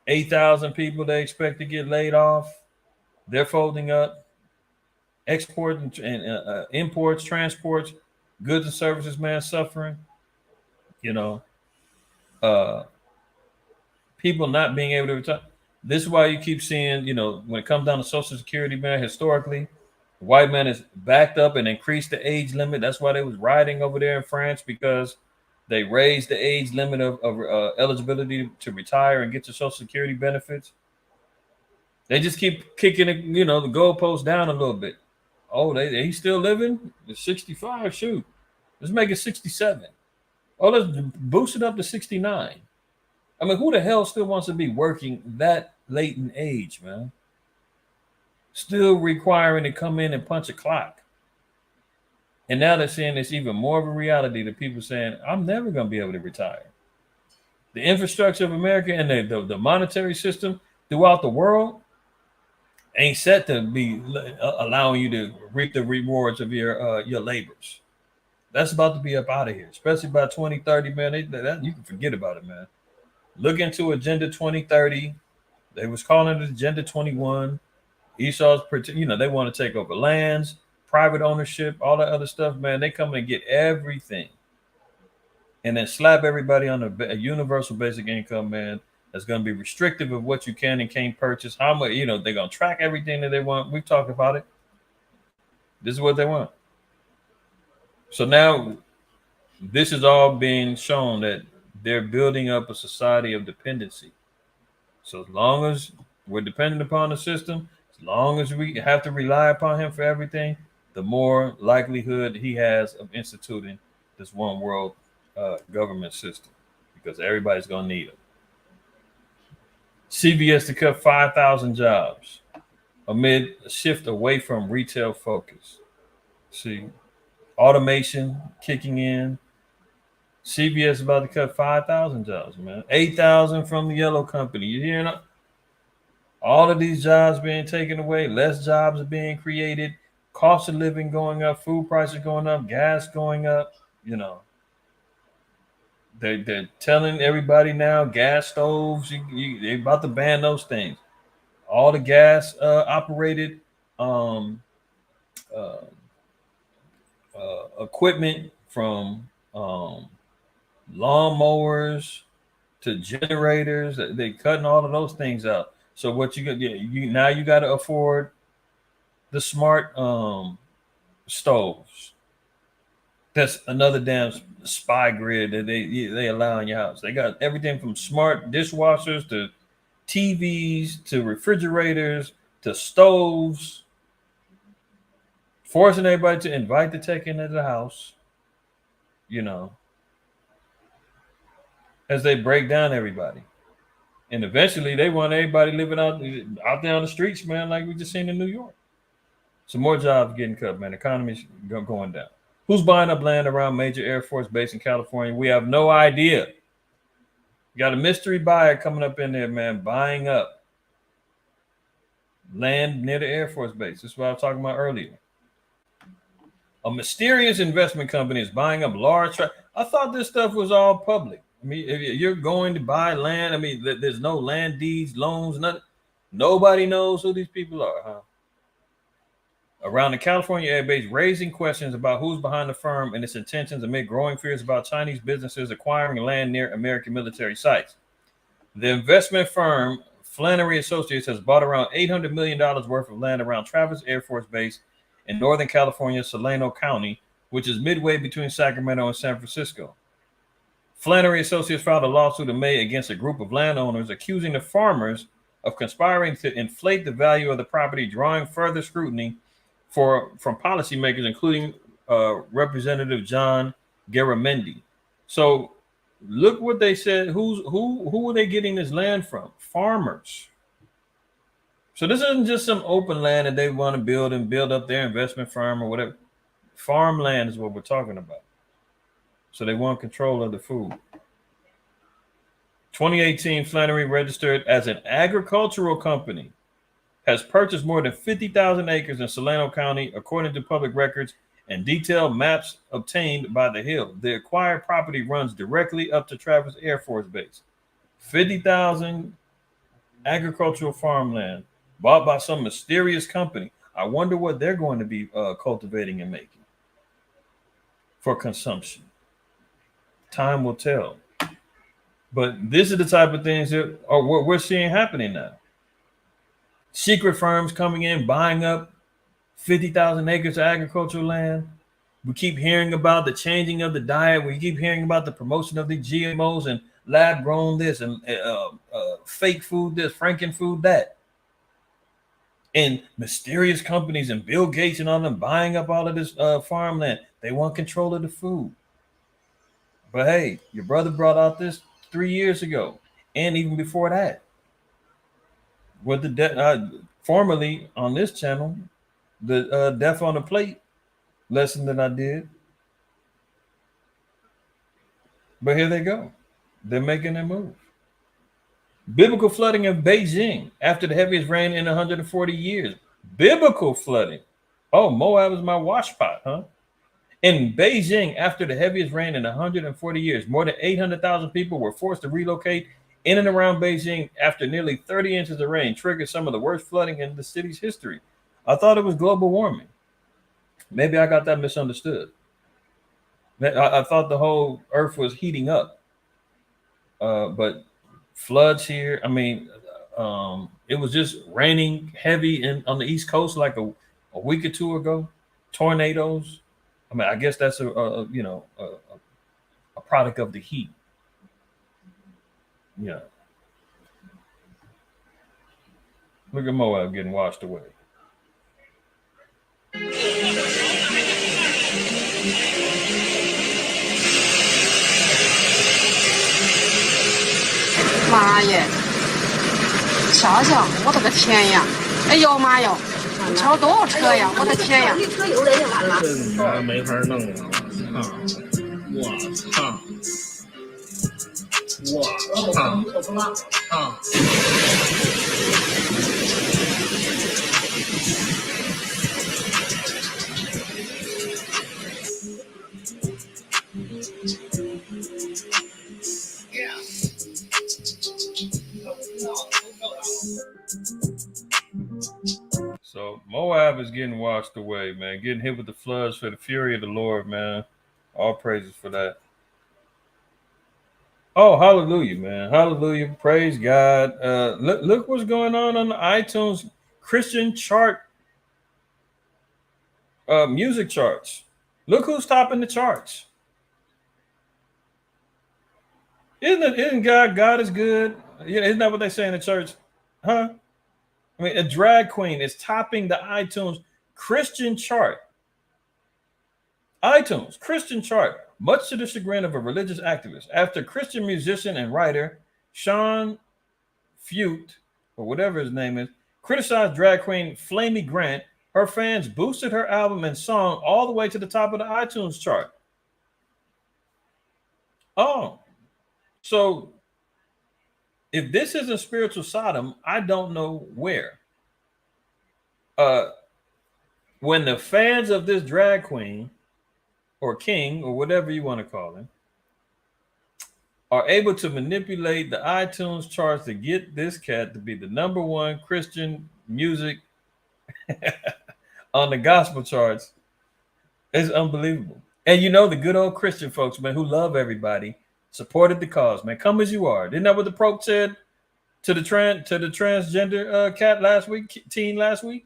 8,000 people they expect to get laid off. They're folding up. Export and imports, transports, goods and services, man, suffering. People not being able to retire. This is why you keep seeing, when it comes down to Social Security, man, historically, the white man has backed up and increased the age limit. That's why they was rioting over there in France, because they raised the age limit of eligibility to retire and get your Social Security benefits. They just keep kicking it, the goalpost down a little bit. Oh, he's still living? It's 65, shoot. Let's make it 67. Oh, let's boost it up to 69. I mean, who the hell still wants to be working that late in age, man? Still requiring to come in and punch a clock. And now they're saying it's even more of a reality that people saying, I'm never going to be able to retire. The infrastructure of America and the monetary system throughout the world ain't set to be allowing you to reap the rewards of your labors. That's about to be up out of here, especially by 2030, man. You can forget about it, man. Look into Agenda 2030. They was calling it Agenda 21. Esau's, they want to take over lands, private ownership, all that other stuff, man. They come and get everything, and then slap everybody on a universal basic income, man. That's going to be restrictive of what you can and can't purchase. How much, they're going to track everything that they want. We've talked about it. This is what they want. So now this is all being shown that they're building up a society of dependency. So as long as we're dependent upon the system, as long as we have to rely upon him for everything, the more likelihood he has of instituting this one world government system, because everybody's going to need it. CVS to cut 5,000 jobs amid a shift away from retail focus. See, automation kicking in. CVS about to cut 5,000 jobs, man. 8,000 from the yellow company. You hearing that? All of these jobs being taken away. Less jobs are being created. Cost of living going up. Food prices going up. Gas going up. They're telling everybody now, gas stoves, they're about to ban those things. All the gas operated equipment, from lawnmowers to generators, they cutting all of those things out. So what you got to afford the smart stoves. That's another damn spy grid that they allow in your house. They got everything from smart dishwashers to TVs to refrigerators to stoves, forcing everybody to invite the tech into the house, as they break down everybody. And eventually they want everybody living out there on the streets, man, like we just seen in New York. Some more jobs getting cut, man. Economy's going down. Who's buying up land around major Air Force base in California? We have no idea. You got a mystery buyer coming up in there, man, buying up land near the Air Force base. This is what I was talking about earlier. A mysterious investment company is buying up large. I thought this stuff was all public. I mean, if you're going to buy land, I mean, there's no land deeds, loans, nothing. Nobody knows who these people are, huh? Around the California Air Base, raising questions about who's behind the firm and its intentions amid growing fears about Chinese businesses acquiring land near American military sites. The investment firm Flannery Associates has bought around $800 million worth of land around Travis Air Force Base in Northern California, Solano County, which is midway between Sacramento and San Francisco. Flannery Associates filed a lawsuit in May against a group of landowners, accusing the farmers of conspiring to inflate the value of the property, drawing further scrutiny from policymakers, including Representative John Garamendi. So look what they said. Who are they getting this land from? Farmers. So this isn't just some open land that they want to build up their investment firm or whatever. Farmland is what we're talking about. So they want control of the food. 2018, Flannery, registered as an agricultural company, has purchased more than 50,000 acres in Solano County, according to public records and detailed maps obtained by The Hill. The acquired property runs directly up to Travis Air Force Base. 50,000 agricultural farmland bought by some mysterious company. I wonder what they're going to be cultivating and making for consumption. Time will tell. But this is the type of things that we're seeing happening now. Secret firms coming in, buying up 50,000 acres of agricultural land. We keep hearing about the changing of the diet. We keep hearing about the promotion of the GMOs and lab grown this and fake food this, Franken food that. And mysterious companies and Bill Gates and all them buying up all of this farmland. They want control of the food. But hey, your brother brought out this 3 years ago, and even before that, with the formerly on this channel, the Death on the Plate lesson that I did. But here they go. They're making their move. Biblical flooding in Beijing after the heaviest rain in 140 years. Biblical flooding. Oh, Moab is my washpot, huh? In Beijing, after the heaviest rain in 140 years, more than 800,000 people were forced to relocate in and around Beijing after nearly 30 inches of rain triggered some of the worst flooding in the city's history. I thought it was global warming. Maybe I got that misunderstood. I thought the whole earth was heating up. But floods here, I mean, it was just raining heavy on the East Coast like a week or two ago. Tornadoes. I mean, I guess that's a product of the heat. Yeah. Look at Moab getting washed away.妈耶！想想，我的个天呀！哎呦妈哟！超多少车呀！我的天呀！车油雷就完了。这没法弄了，我操！我操！So Moab is getting washed away, man. Getting hit with the floods for the fury of the Lord, man. All praises for that. Oh, hallelujah, man. Hallelujah. Praise God. Look what's going on the iTunes Christian chart, music charts. Look who's topping the charts. Isn't God is good? Yeah, isn't that what they say in the church? Huh? I mean, a drag queen is topping the iTunes Christian chart. iTunes Christian chart, much to the chagrin of a religious activist. After Christian musician and writer Sean Fute, or whatever his name is, criticized drag queen Flamey Grant, her fans boosted her album and song all the way to the top of the iTunes chart. Oh, so if this isn't spiritual Sodom, I don't know where. When the fans of this drag queen or king or whatever you want to call him are able to manipulate the iTunes charts to get this cat to be the #1 Christian music on the gospel charts, it's unbelievable. And you know, the good old Christian folks, man, who love everybody, supported the cause, man. Come as you are. Isn't that what the Pope said to the transgender teen last week?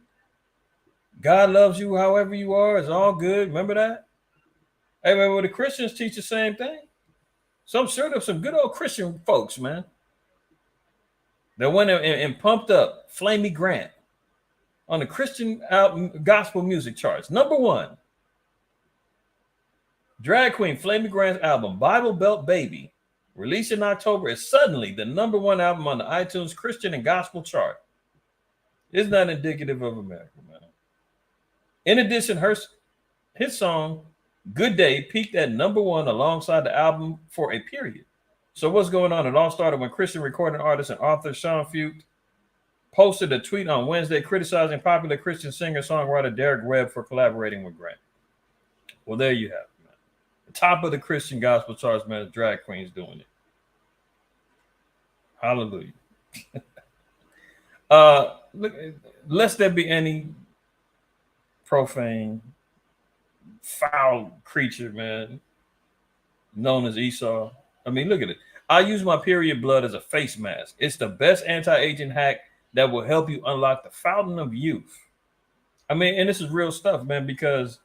God loves you however you are. It's all good. Remember that? Hey, man, well, the Christians teach the same thing. So I'm sure there's some good old Christian folks, man, that went and pumped up Flamey Grant on the Christian album gospel music charts. #1. Drag queen Flamey Grant's album, Bible Belt Baby, released in October, is suddenly the #1 album on the iTunes Christian and gospel chart. Isn't that indicative of America, man? In addition, his song, Good Day, peaked at #1 alongside the album for a period. So what's going on? It all started when Christian recording artist and author Sean Fute posted a tweet on Wednesday criticizing popular Christian singer-songwriter Derek Webb for collaborating with Grant. Well, there you have it, man. The top of the Christian gospel charts, man, drag queens doing it. Hallelujah. Look, lest there be any profane, foul creature, man, known as Esau. I mean, look at it. I use my period blood as a face mask. It's the best anti-aging hack that will help you unlock the fountain of youth. I mean, and this is real stuff, man, because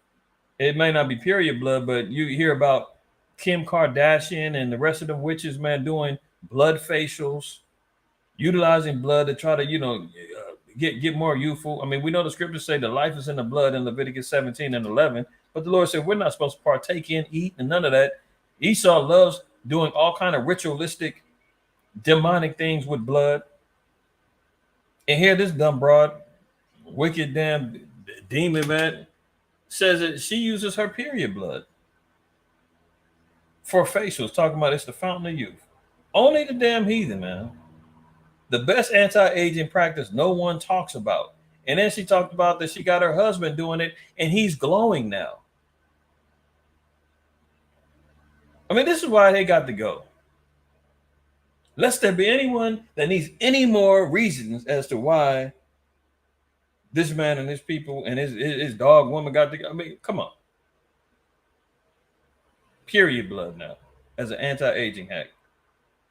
it may not be period blood, but you hear about Kim Kardashian and the rest of the witches, man, doing blood facials, utilizing blood to try to, get more youthful. I mean, we know the scriptures say the life is in the blood in Leviticus 17 and 11, but the Lord said we're not supposed to partake in, eat, and none of that. Esau loves doing all kind of ritualistic, demonic things with blood. And here this dumb broad, wicked damn demon, man, says that she uses her period blood for facials, talking about it's the fountain of youth. Only the damn heathen, man. The best anti-aging practice no one talks about. And then she talked about that she got her husband doing it and he's glowing now. I mean, this is why they got to go. Lest there be anyone that needs any more reasons as to why this man and his people and his dog woman got to go. I mean, come on. Period blood now as an anti-aging hack.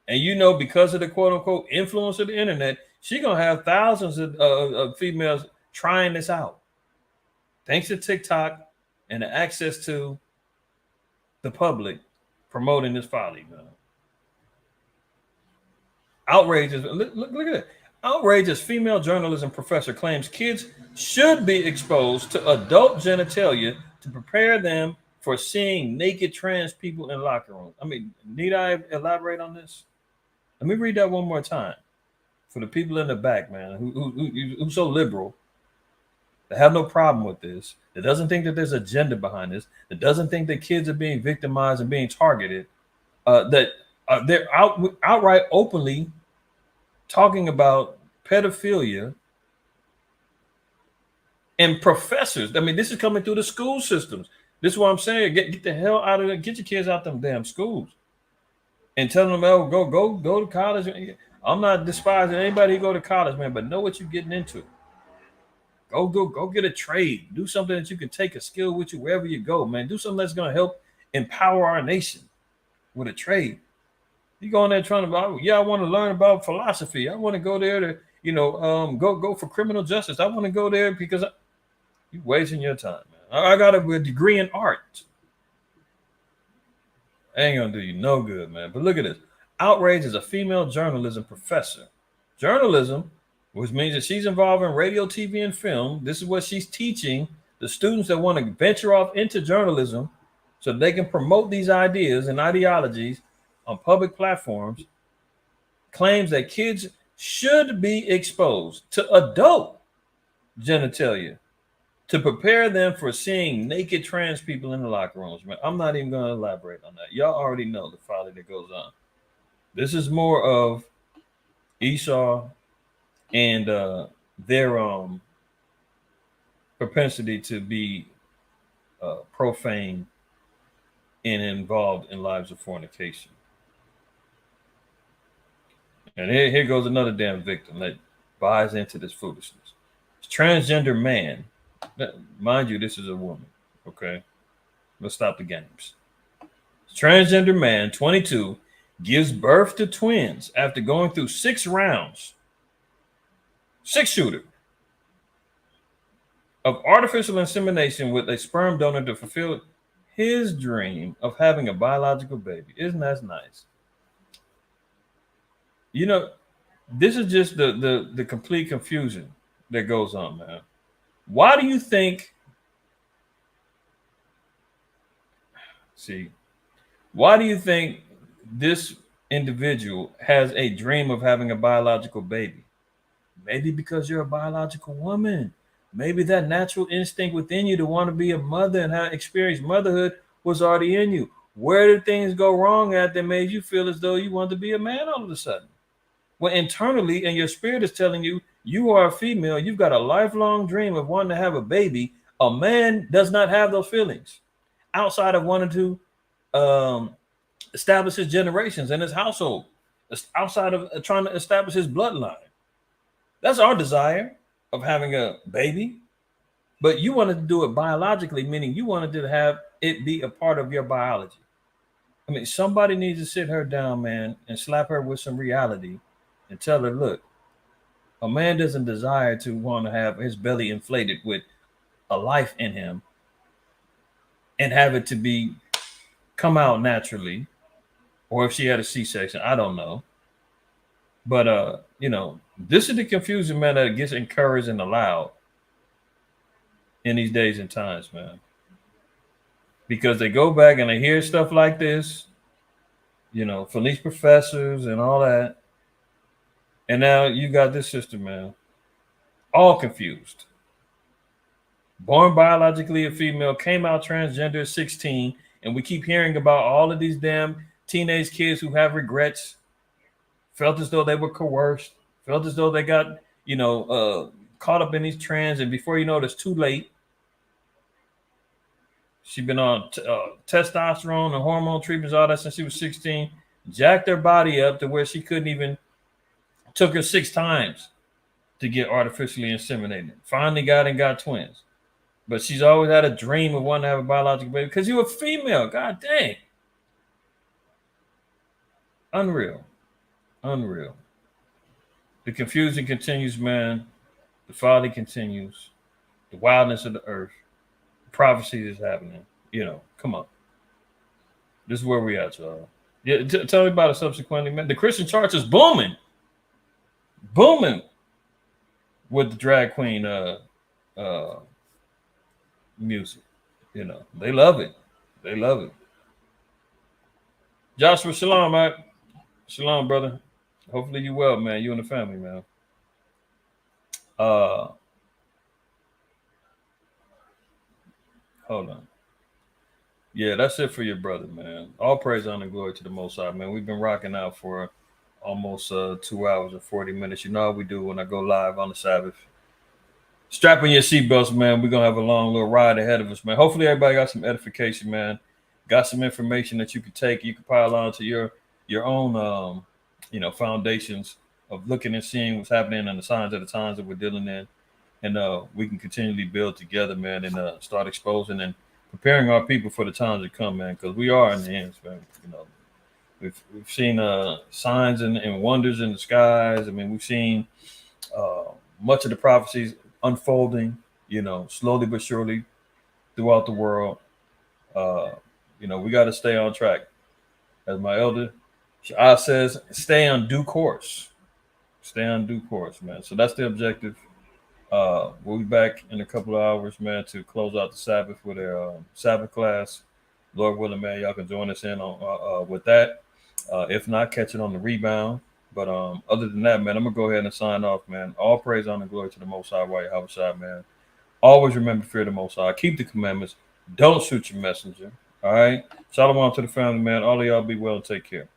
And because of the quote unquote influence of the internet, she's gonna have thousands of females trying this out. Thanks to TikTok and the access to the public promoting this folly, man. Outrageous. Look at it. Outrageous female journalism professor claims kids should be exposed to adult genitalia to prepare them for seeing naked trans people in locker rooms. I mean, need I elaborate on this? Let me read that one more time for the people in the back, man, who's so liberal, that have no problem with this, that doesn't think that there's agenda behind this, that doesn't think that kids are being victimized and being targeted, that they're outright openly talking about pedophilia. And professors, I mean, this is coming through the school systems. This is what I'm saying. Get the hell out of there. Get your kids out them damn schools. And tell them, oh, go to college. I'm not despising anybody who go to college, man, but know what you're getting into. Go get a trade. Do something that you can take a skill with you wherever you go, man. Do something that's going to help empower our nation with a trade. You go in there trying to, I want to learn about philosophy. I want to go there to, go for criminal justice. I want to go there because you're wasting your time, man. I got a degree in art. Ain't gonna do you no good, man. But look at this. Outrage is a female journalism professor. Journalism, which means that she's involved in radio, TV, and film. This is what she's teaching the students that want to venture off into journalism so they can promote these ideas and ideologies on public platforms. Claims that kids should be exposed to adult genitalia to prepare them for seeing naked trans people in the locker rooms, man. I'm not even going to elaborate on that. Y'all already know the folly that goes on. This is more of Esau and their propensity to be profane and involved in lives of fornication. And here goes another damn victim that buys into this foolishness. Transgender man. Mind you, this is a woman. Okay. Let's stop the games. Transgender man, 22, gives birth to twins after going through 6 rounds. 6-shooter of artificial insemination with a sperm donor to fulfill his dream of having a biological baby. Isn't that nice? This is just the complete confusion that goes on, man. Why do you think this individual has a dream of having a biological baby? Maybe because you're a biological woman. Maybe that natural instinct within you to want to be a mother and have experienced motherhood was already in you. Where did things go wrong at that made you feel as though you want to be a man all of a sudden? Well, internally, and your spirit is telling you, you are a female. You've got a lifelong dream of wanting to have a baby. A man does not have those feelings outside of wanting to establish his generations and his household, outside of trying to establish his bloodline. That's our desire of having a baby. But you wanted to do it biologically, meaning you wanted to have it be a part of your biology. I mean, somebody needs to sit her down, man, and slap her with some reality and tell her, look, A man doesn't desire to want to have his belly inflated with a life in him and have it to be come out naturally, or if she had a C-section, I don't know. But this is the confusion, man, that gets encouraged and allowed in these days and times, man. Because they go back and they hear stuff like this, from these professors and all that. And now you got this sister, man, all confused. Born biologically a female, came out transgender at 16, and we keep hearing about all of these damn teenage kids who have regrets, felt as though they were coerced, felt as though they got, caught up in these trends, and before you know it, it's too late. She's been on testosterone and hormone treatments, all that since she was 16, jacked her body up to where she couldn't even, took her 6 times to get artificially inseminated. Finally got twins. But she's always had a dream of wanting to have a biological baby because you're a female. God dang. Unreal. The confusion continues, man. The folly continues. The wildness of the earth. The prophecy is happening. Come on. This is where we at, y'all. Yeah, tell me about it subsequently, man. The Christian church is booming with the drag queen music. They love it. Joshua, shalom, man. Shalom, brother. Hopefully you well, man. You and the family, man. Hold on. Yeah, that's it for your brother, man. All praise, honor, and glory to the Most High, man. We've been rocking out for almost 2 hours and 40 minutes. You know how we do when I go live on the Sabbath. Strap in your seatbelts, man. We're going to have a long little ride ahead of us, man. Hopefully everybody got some edification, man. Got some information that you can take. You can pile on to your own, foundations of looking and seeing what's happening and the signs of the times that we're dealing in. And we can continually build together, man, and start exposing and preparing our people for the times to come, man, because we are in the ends, man. We've seen signs and wonders in the skies. I mean, we've seen much of the prophecies unfolding, slowly but surely throughout the world. We got to stay on track. As my elder Shah says, stay on due course. Stay on due course, man. So that's the objective. We'll be back in a couple of hours, man, to close out the Sabbath with our Sabbath class. Lord willing, man, y'all can join us in on with that. If not, catch it on the rebound. But other than that, man, I'm going to go ahead and sign off, man. All praise, honor, and glory to the Most High, IQAhmath, man. Always remember to fear the Most High. Keep the commandments. Don't shoot your messenger. All right? Shalom to the family, man. All of y'all be well and take care.